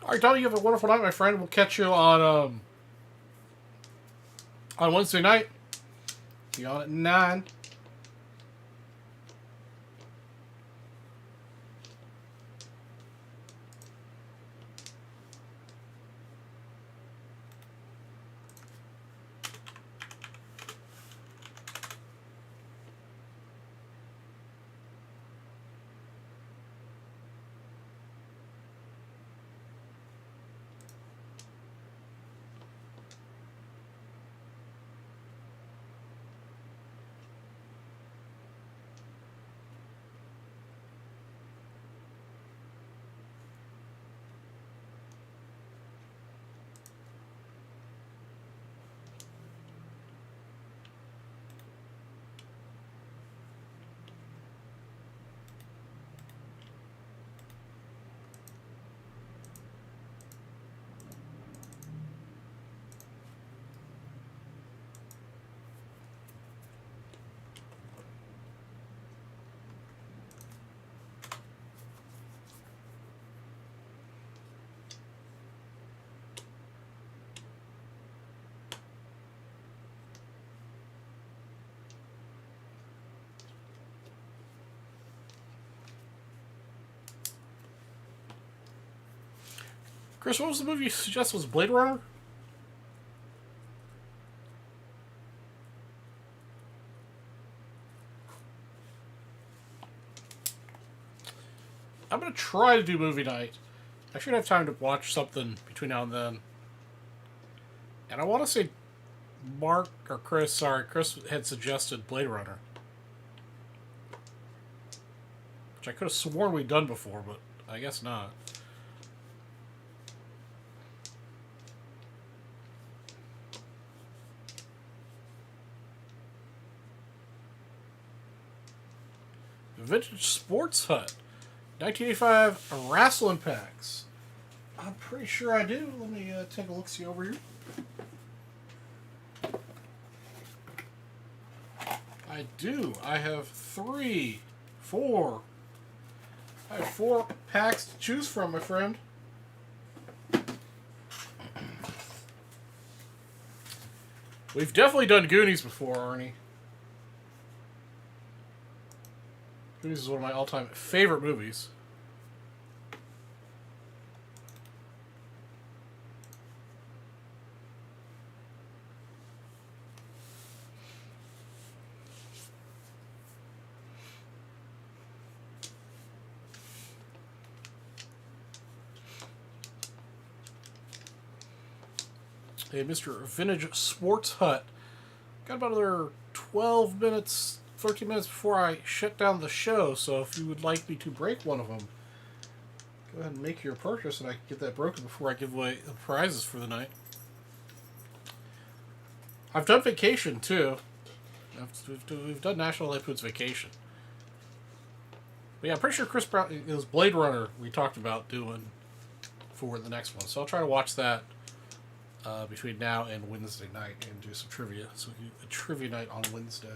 All right, Donnie, you have a wonderful night, my friend. We'll catch you on Wednesday night. Be on at 9. Chris, what was the movie you suggested? Was Blade Runner? I'm going to try to do movie night. I should have time to watch something between now and then. And I want to say Chris had suggested Blade Runner. Which I could have sworn we'd done before, but I guess not. Vintage Sports Hut. 1985 wrestling packs. I'm pretty sure I do. Let me take a look-see over here. I do. I have 4 packs to choose from, my friend. We've definitely done Goonies before, Arnie. Goonies is one of my all-time favorite movies. Hey, Mr. Vintage Sports Hut. Got about another 12 minutes, 13 minutes before I shut down the show, so if you would like me to break one of them, go ahead and make your purchase and I can get that broken before I give away the prizes for the night. I've done Vacation, too. We've done National Lampoon's Vacation. But yeah, I'm pretty sure Chris Brown, it was Blade Runner we talked about doing for the next one, so I'll try to watch that between now and Wednesday night and do some trivia. So a trivia night on Wednesday.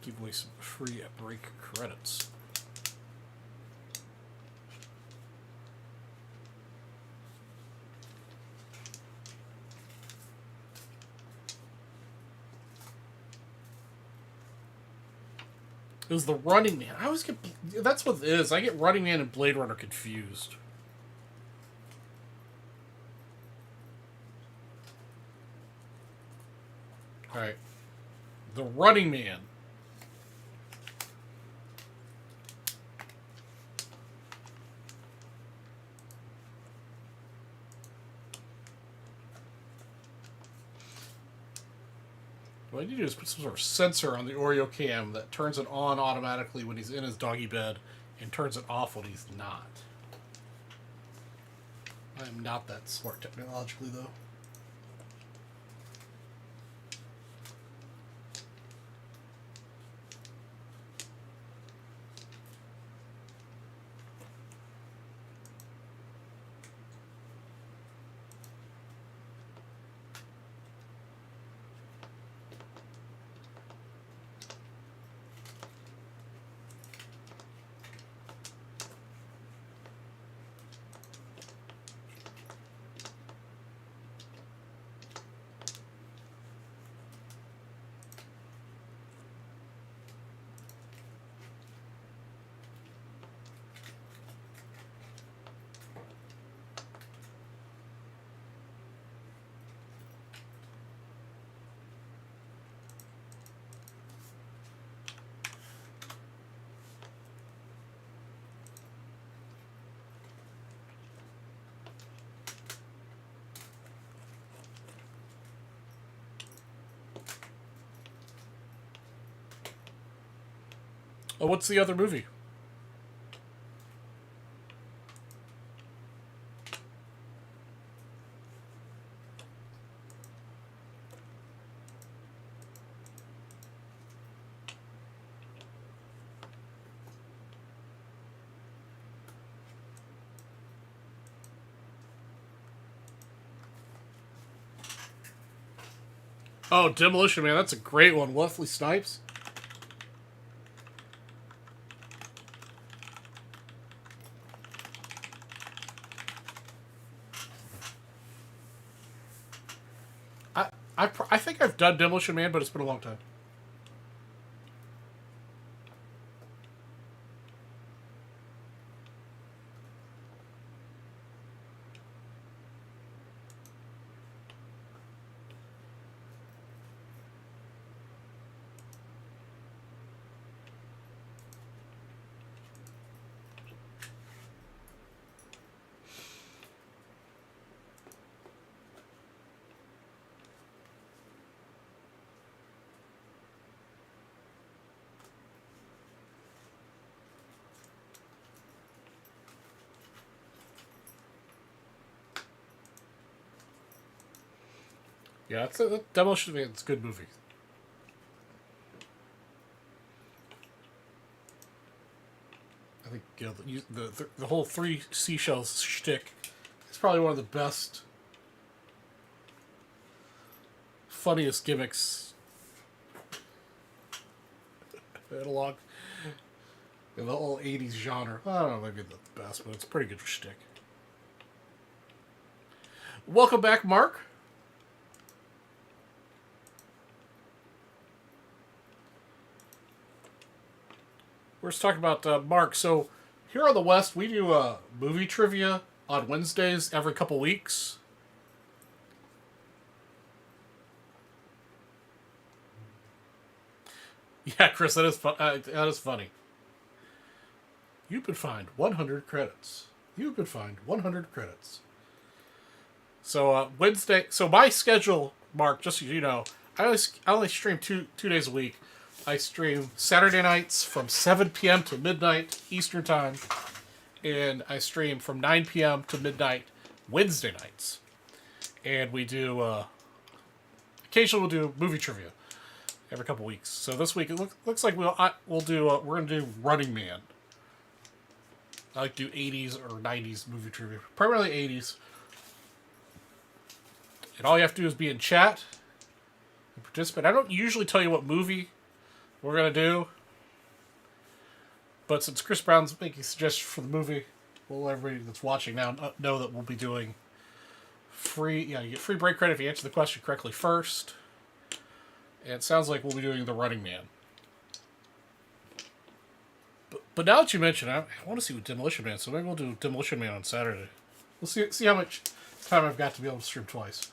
Give away some free break credits. It was the Running Man. I always get... That's what it is. I get Running Man and Blade Runner confused. Alright. The Running Man. What I need to do is put some sort of sensor on the Oreo cam that turns it on automatically when he's in his doggy bed and turns it off when he's not. I am not that smart technologically, though. Oh, what's the other movie? Oh, Demolition Man. That's a great one. Wesley Snipes. I think I've done Demolition Man, but it's been a long time. Yeah, it's a Demolition Man. It's a good movie. I think the whole three seashells shtick is probably one of the best, funniest gimmicks in a long in the whole '80s genre. I don't know, maybe the best, but it's a pretty good shtick. Welcome back, Mark. We're just talking about Mark. So here on the West, we do movie trivia on Wednesdays every couple weeks. Yeah, Chris, that is that is funny. You've been fined 100 credits. You've been fined 100 credits. So Wednesday. So my schedule, Mark, just so you know, I only stream two days a week. I stream Saturday nights from 7 p.m. to midnight Eastern Time, and I stream from 9 p.m. to midnight Wednesday nights. And we do occasionally we'll do movie trivia every couple weeks. So this week it looks like we'll do we're gonna do Running Man. I like to do 80s or 90s movie trivia, primarily 80s. And all you have to do is be in chat and participate. I don't usually tell you what movie we're going to do, but since Chris Brown's making suggestions for the movie, we'll let everybody that's watching now know that we'll be doing free, you get free break credit if you answer the question correctly first. And it sounds like we'll be doing The Running Man. But now that you mention it, I want to see what Demolition Man, so maybe we'll do Demolition Man on Saturday. We'll see how much time I've got to be able to stream twice.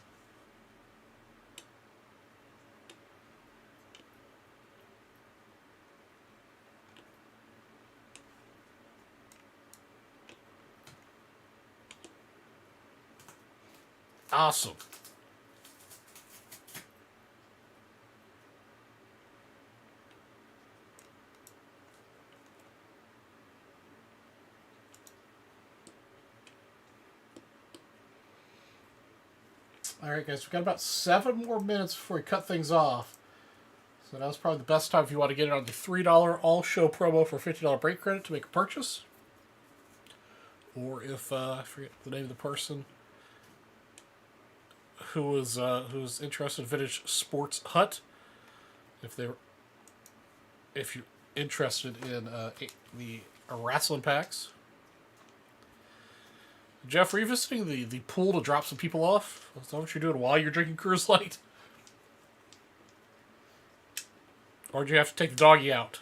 Awesome. All right, guys, we've got about 7 more minutes before we cut things off. So now's probably the best time if you want to get it on the $3 all-show promo for $50 break credit to make a purchase. Or if, I forget the name of the person who's interested in Vintage Sports Hut, if you're interested in the wrestling packs. Jeff, were you visiting the pool to drop some people off? Is that what you're doing while you're drinking Coors Light? Or did you have to take the doggy out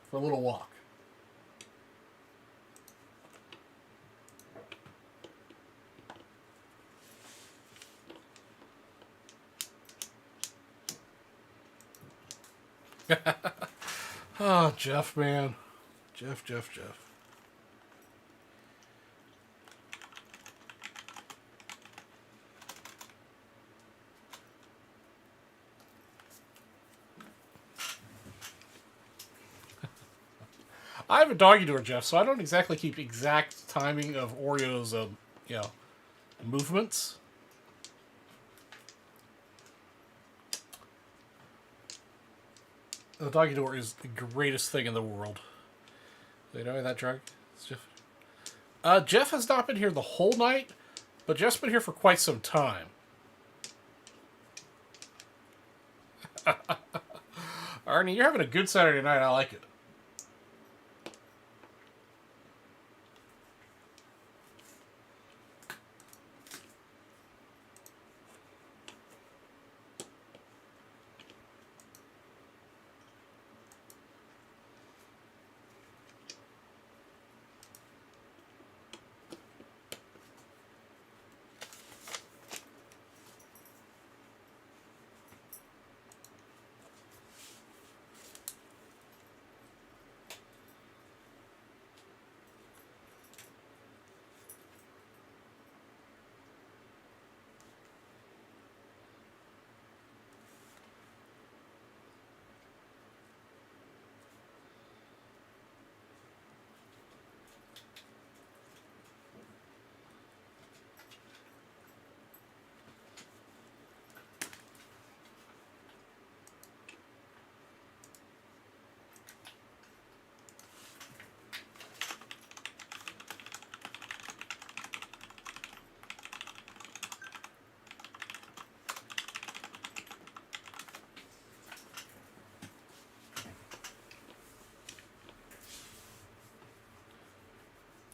for a little walk? Oh, Jeff, man. Jeff. I have a doggy door, Jeff, so I don't exactly keep exact timing of Oreo's, movements. The doggy door is the greatest thing in the world. You know that drug? It's Jeff. Jeff has not been here the whole night, but Jeff's been here for quite some time. Arnie, you're having a good Saturday night. I like it.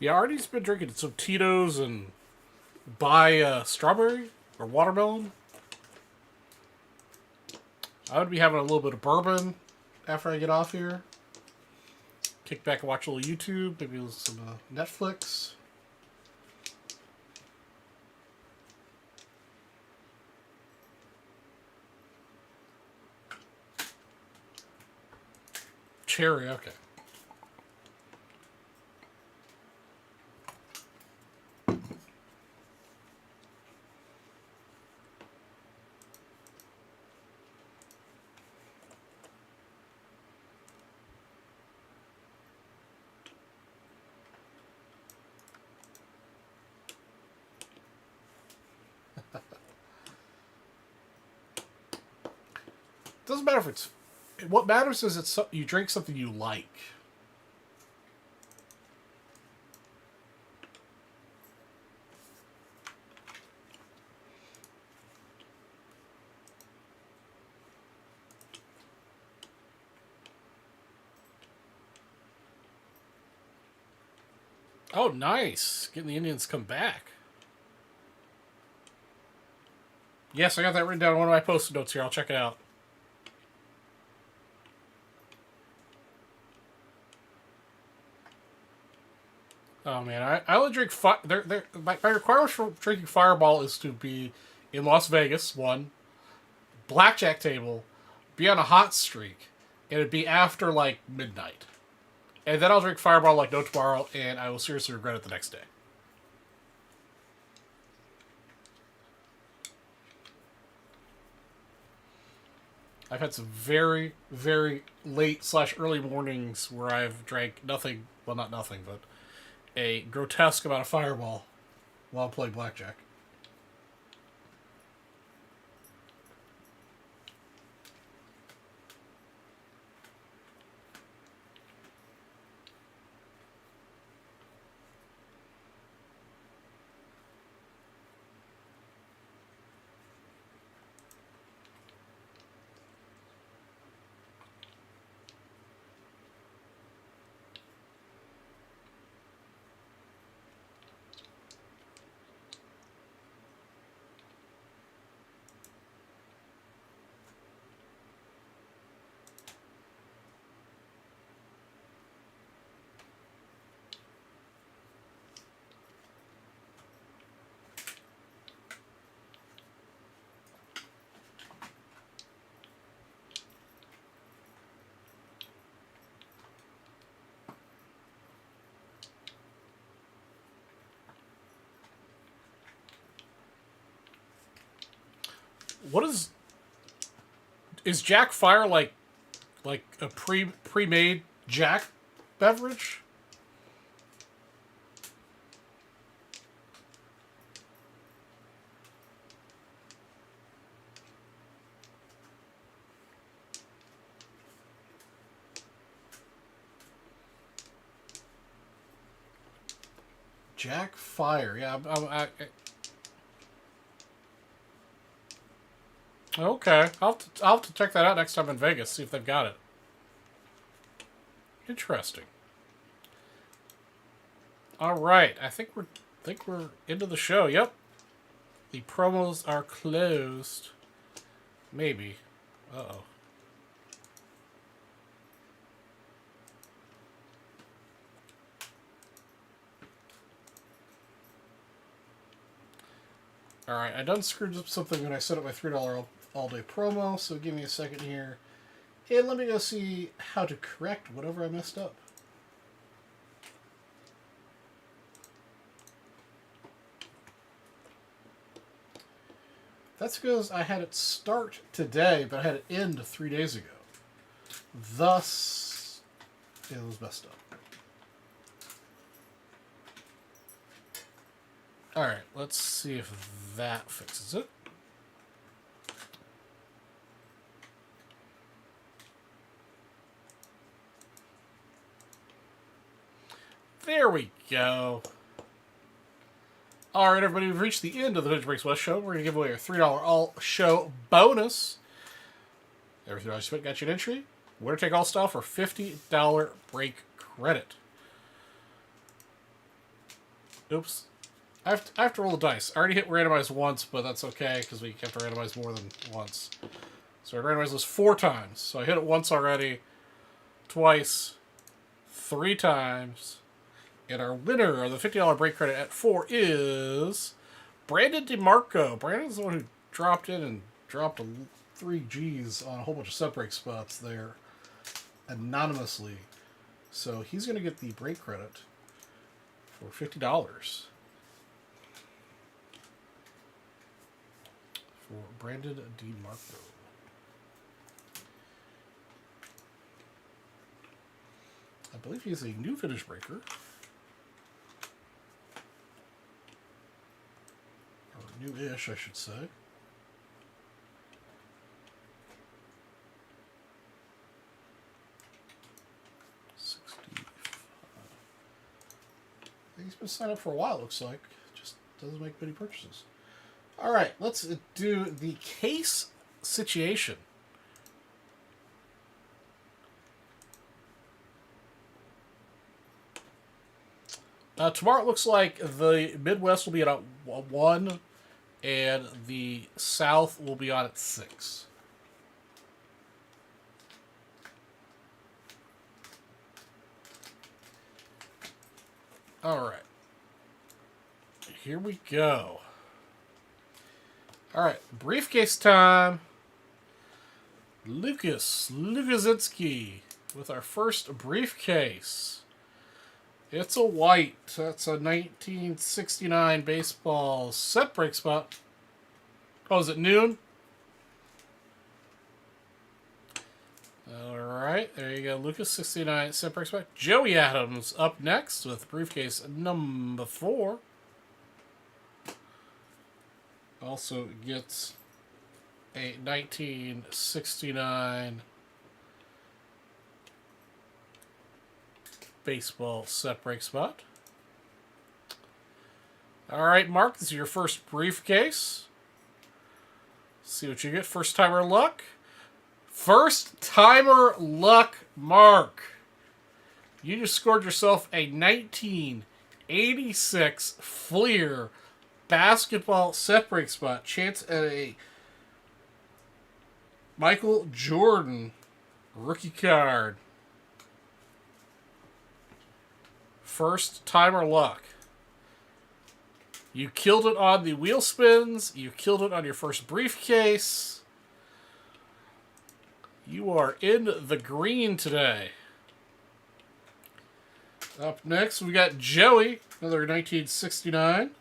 Yeah, Artie's been drinking some Tito's and buy strawberry or watermelon. I would be having a little bit of bourbon after I get off here. Kick back and watch a little YouTube, maybe some Netflix. Cherry, okay. Doesn't matter if it's. What matters is it's you drink something you like. Oh, nice. Getting the Indians come back. Yes, I got that written down on one of my post-it notes here. I'll check it out. Oh man, I only drink my requirements for drinking Fireball is to be in Las Vegas, one, blackjack table, be on a hot streak, and it'd be after like midnight. And then I'll drink Fireball like no tomorrow, and I will seriously regret it the next day. I've had some very, very late / early mornings where I've drank nothing, well, not nothing, but a grotesque amount of Fireball while playing blackjack. What is Jack Fire like a pre-made Jack beverage? Jack Fire, yeah. Okay, I'll have to check that out next time in Vegas. See if they've got it. Interesting. All right, I think we're into the show. Yep, the promos are closed. Maybe. Uh-oh. All right, I done screwed up something when I set up my $3 all-day promo. So give me a second here, and let me go see how to correct whatever I messed up. That's because I had it start today, but I had it end 3 days ago. Thus, it was messed up. Alright, let's see if that fixes it. There we go. Alright, everybody, we've reached the end of the Vintage Breaks West show. We're going to give away our $3 all-show bonus. Every $3 you spent got you an entry. Winner take all style for $50 break credit. Oops. I have to roll the dice. I already hit randomize once, but that's okay, because we have to randomize more than once. So I randomized this 4 times. So I hit it once already, twice, 3 times. And our winner of the $50 break credit at 4 is Brandon DeMarco. Brandon's the one who dropped in and dropped 3 G's on a whole bunch of sub break spots there anonymously. So he's going to get the break credit for $50 for Brandon DeMarco. I believe he's a new finish breaker. Or new-ish, I should say. He's been signed up for a while, it looks like. Just doesn't make many purchases. All right, let's do the case situation. Tomorrow it looks like the Midwest will be at a 1, and the South will be on at 6. All right. Here we go. All right, briefcase time. Lukasinski with our first briefcase. It's a white. That's a 1969 baseball set break spot. Oh, is it noon? All right, there you go. Lucas 69 set break spot. Joey Adams up next with briefcase number 4. Also gets a 1969 baseball set break spot. All right, Mark, this is your first briefcase. See what you get. First timer luck. First timer luck, Mark. You just scored yourself a 1986 Fleer basketball set break spot. Chance at a Michael Jordan rookie card. First timer luck. You killed it on the wheel spins. You killed it on your first briefcase. You are in the green today. Up next, we got Joey, another 1969.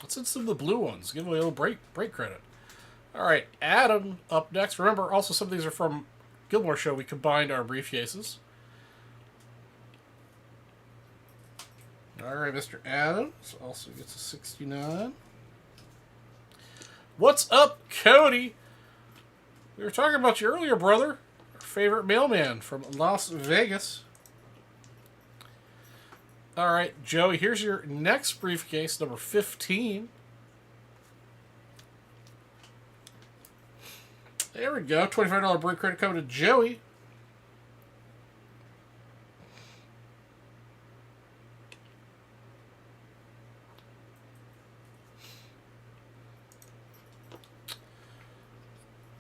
Let's hit some of the blue ones. Give away a little break credit. All right, Adam up next. Remember, also some of these are from Gilmore Show. We combined our briefcases. All right, Mr. Adams also gets a 69. What's up, Cody? We were talking about you earlier, brother. Our favorite mailman from Las Vegas. All right, Joey, here's your next briefcase, number 15. There we go. $25 break credit coming to Joey.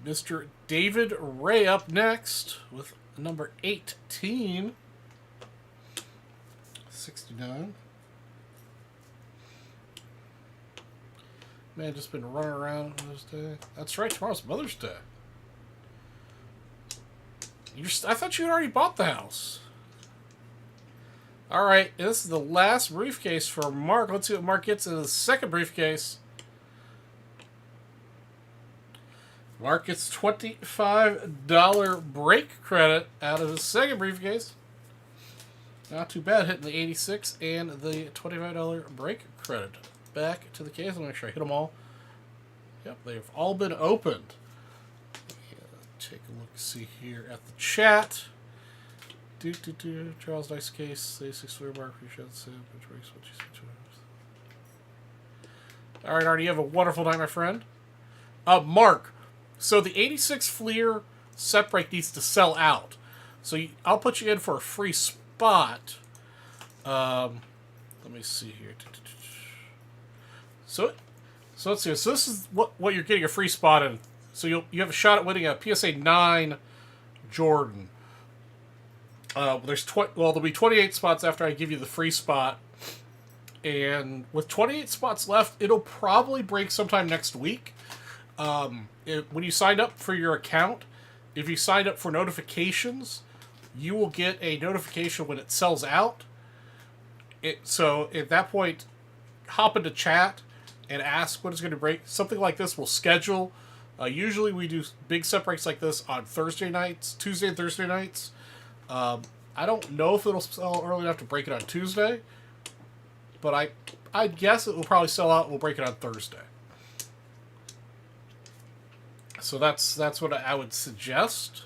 Mr. David Ray up next with number 18. 69. Man, just been running around Mother's Day. That's right, tomorrow's Mother's Day. I thought you had already bought the house. All right, this is the last briefcase for Mark. Let's see what Mark gets in his second briefcase. Mark gets $25 break credit out of his second briefcase. Not too bad, hitting the 86 and the $25 break credit. Back to the case. I'll make sure I hit them all. Yep, they've all been opened. Take a look, see here at the chat. Charles Dice case, 86 Fleer Mark, appreciate the same. All right, Artie, you have a wonderful night, my friend. Mark, so the 86 Fleer set break needs to sell out. So I'll put you in for a free spot. Let me see here. So let's see. So this is what you're getting a free spot in. So you have a shot at winning a PSA 9 Jordan. There'll be 28 spots after I give you the free spot. And with 28 spots left, it'll probably break sometime next week. When you sign up for your account, if you signed up for notifications, you will get a notification when it sells out. So at that point, hop into chat and ask when it's going to break. Something like this we'll schedule. Usually we do big set breaks like this on Tuesday and Thursday nights. I don't know if it'll sell early enough to break it on Tuesday, but I guess it will probably sell out and we'll break it on Thursday. So that's what I would suggest.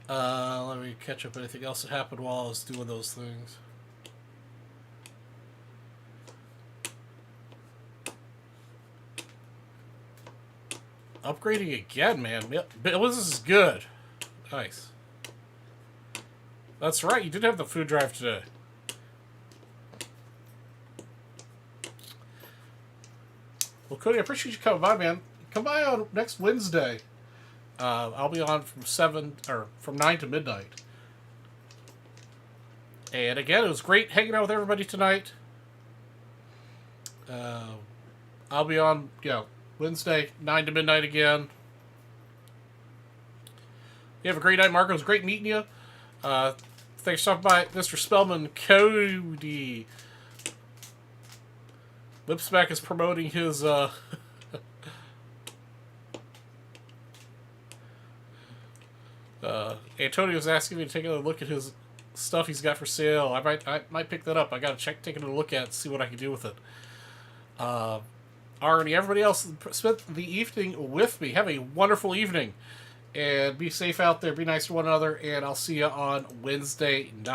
Let me catch up anything else that happened while I was doing those things. Upgrading again, man. This is good. Nice. That's right, you did have the food drive today. Well, Cody, I appreciate you coming by, man. Come by on next Wednesday. I'll be on from 9 to midnight. And again, it was great hanging out with everybody tonight. I'll be on, Wednesday, 9 to midnight again. You have a great night, Marco. It was great meeting you. Thanks for stopping by, Mr. Spellman. Cody. Lipsmack is promoting his, Antonio's asking me to take another look at his stuff he's got for sale. I might pick that up. I gotta take another look at it, see what I can do with it. Arnie, everybody else spent the evening with me. Have a wonderful evening. And be safe out there. Be nice to one another. And I'll see you on Wednesday night.